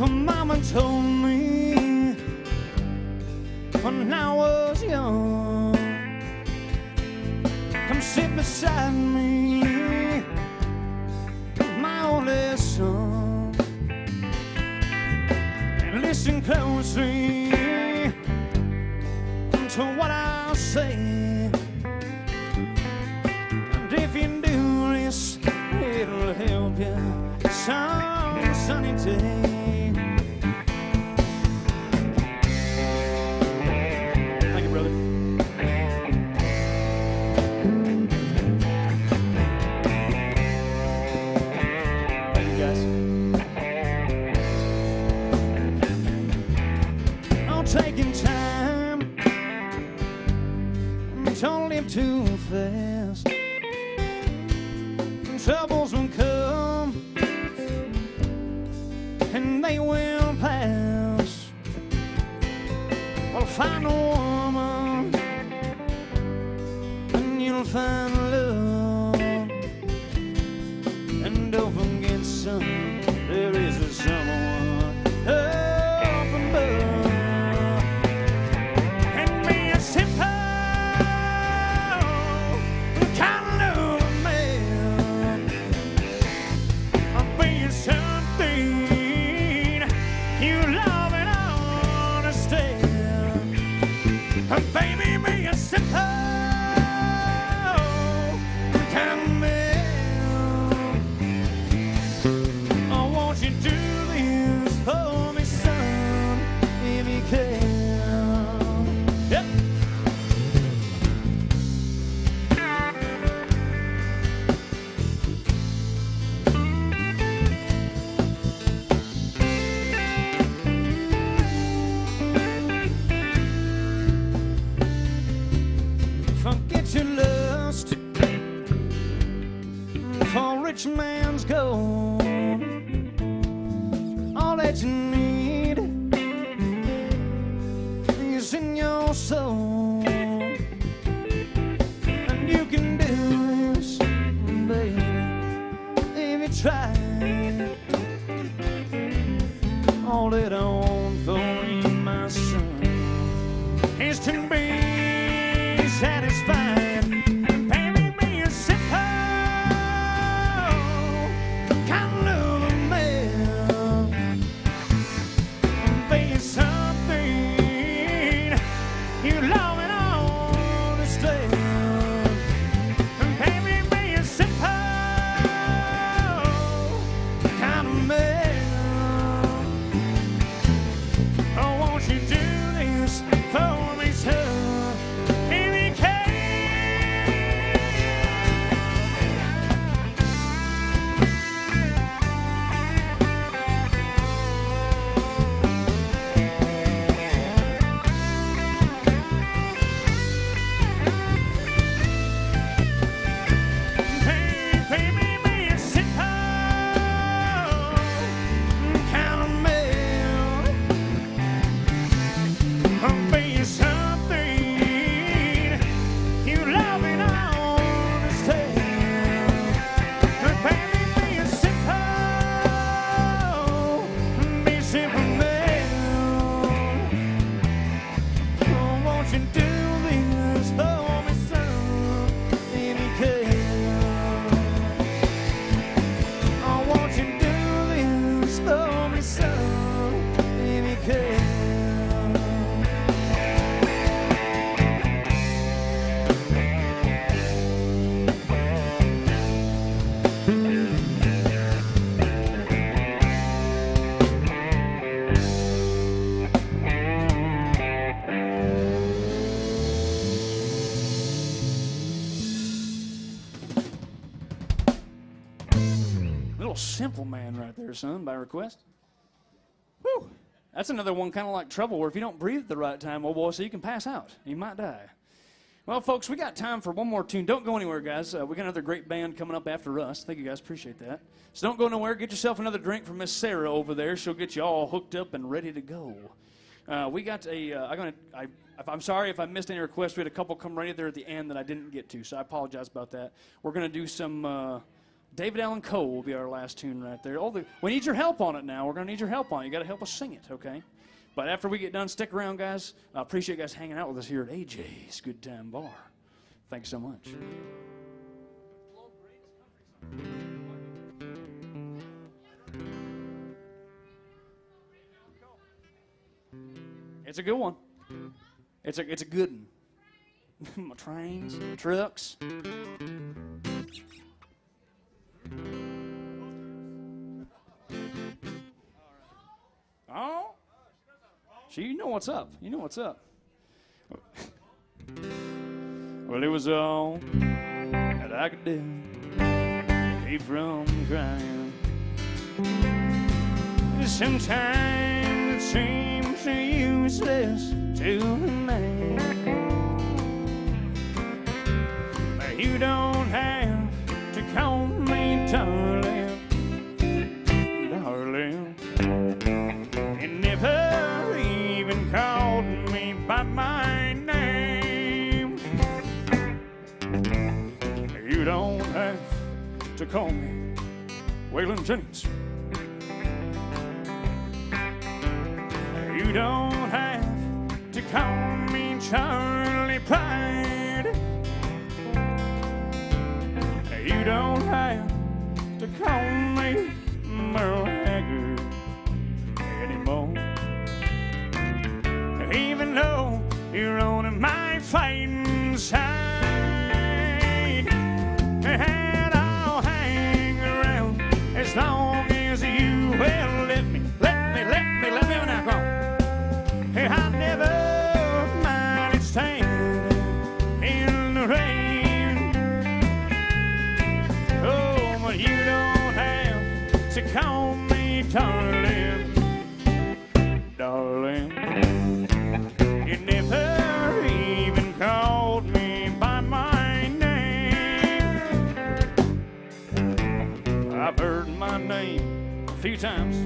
Mama told me when I was young, come sit beside me, my only son, and listen closely to what I say. And if you do this, it'll help you some sunny day. Taking time, don't live too fast. Troubles will come and they will pass. Well, find a woman and you'll find love. And don't forget, son, there is a someone up above. Baby, be a simple kind of man. I want you to do this for me, son, if you can. Yep. Forget your lust for rich man's gold. All that you need is in your soul, and you can do this, baby, if you try. All that I want for you, my son, is to be satisfied. Baby, be a simple kind of man. Be something you love and understand. Baby, be a simple kind of man. Simple Man right there, son, by request. Whew. That's another one kind of like Trouble, where if you don't breathe at the right time, oh boy, so you can pass out. You might die. Well, folks, we got time for one more tune. Don't go anywhere, guys. We got another great band coming up after us. Thank you, guys. Appreciate that. So don't go nowhere. Get yourself another drink from Miss Sarah over there. She'll get you all hooked up and ready to go. We got a. I'm sorry if I missed any requests. We had a couple come right there at the end that I didn't get to, so I apologize about that. We're gonna do some. David Allen Coe will be our last tune right there. We need your help on it now. We're gonna need your help on it. You got to help us sing it, okay? But after we get done, stick around, guys. I appreciate you guys hanging out with us here at AJ's Good Time Bar. Thanks so much. It's a good one. It's a good one. Trains, trucks. Oh. You know what's up. You know what's up. Well, it was all that I could do to keep from crying. Sometimes it seems useless to me. But you don't have to call me darling, darling. You never even called me by my name. You don't have to call me Waylon Jennings. You don't have to call me Charlie Pride. You don't have to call me Merle Haggard anymore. Even though you're on my fighting side, and I'll hang around as long as you will let me now, come on. I never minded standing in the rain. Oh, but you don't have to call me darling, darling. You never even called me by my name. I've heard my name a few times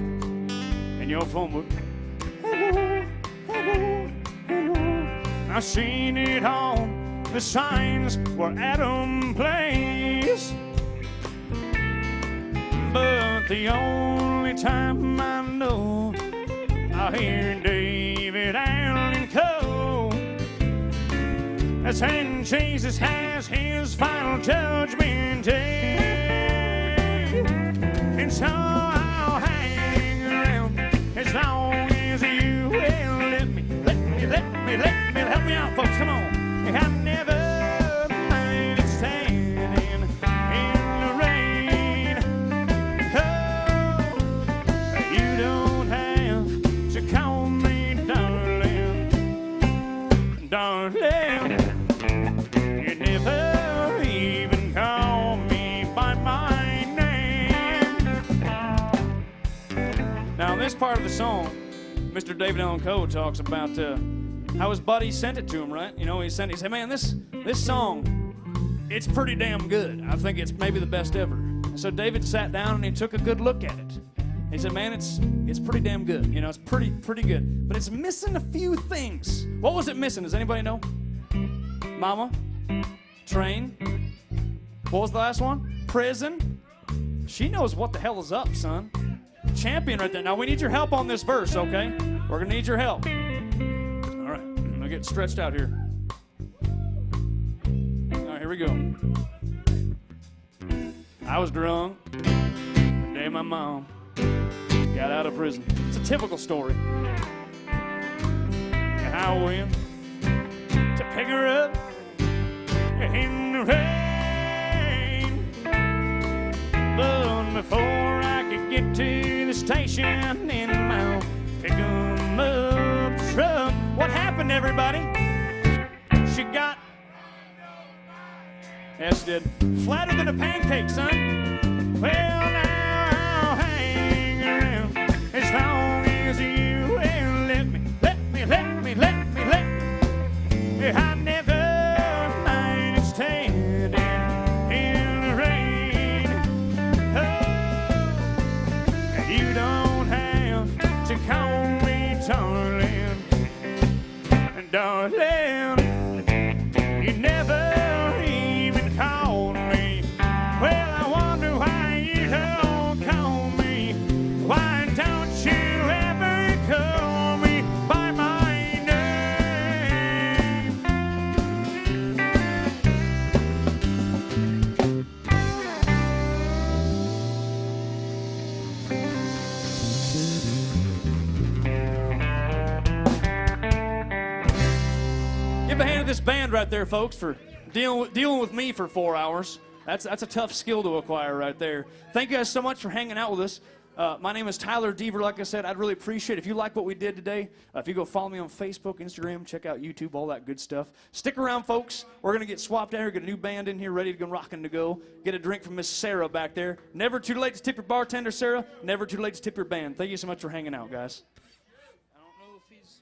in your phone book. Hello, hello, hello. I've seen it on the signs where Adam plays. But the only time I know I hear David Allen Coe, that's when Jesus has his final judgment day. And so I'll hang around as long as you will let me help me out, folks. Come on. I never minded standing in the rain. Oh, you don't have to call me darling, darling. You never even call me by my name. Now, in this part of the song, Mr. David Allen Coe talks about how his buddy sent it to him, right? You know, he said, man, this song, it's pretty damn good. I think it's maybe the best ever. And so David sat down and he took a good look at it. He said, man, it's pretty damn good. You know, it's pretty good. But it's missing a few things. What was it missing? Does anybody know? Mama? Train? What was the last one? Prison? She knows what the hell is up, son. Champion right there. Now, we need your help on this verse, okay? We're going to need your help. All right. I'm going to get stretched out here. All right, here we go. I was drunk the day my mom got out of prison. It's a typical story. And I went to pick her up in the rain. But before I could get to the station in my pick-em-up truck, what happened, everybody? She got, yes, did, flatter than a pancake, son. Well, now I'll darling, darling, you never even called me. Well, I wonder why you don't call me. Why don't you ever call me by my name? Give a hand to this band right there, folks, for dealing with me for 4 hours. That's a tough skill to acquire right there. Thank you guys so much for hanging out with us. My name is Tyler Deaver. Like I said, I'd really appreciate it if you like what we did today. If you go follow me on Facebook, Instagram, check out YouTube, all that good stuff. Stick around, folks. We're going to get swapped out here, get a new band in here ready to go, rocking to go. Get a drink from Miss Sarah back there. Never too late to tip your bartender, Sarah. Never too late to tip your band. Thank you so much for hanging out, guys. I don't know if he's...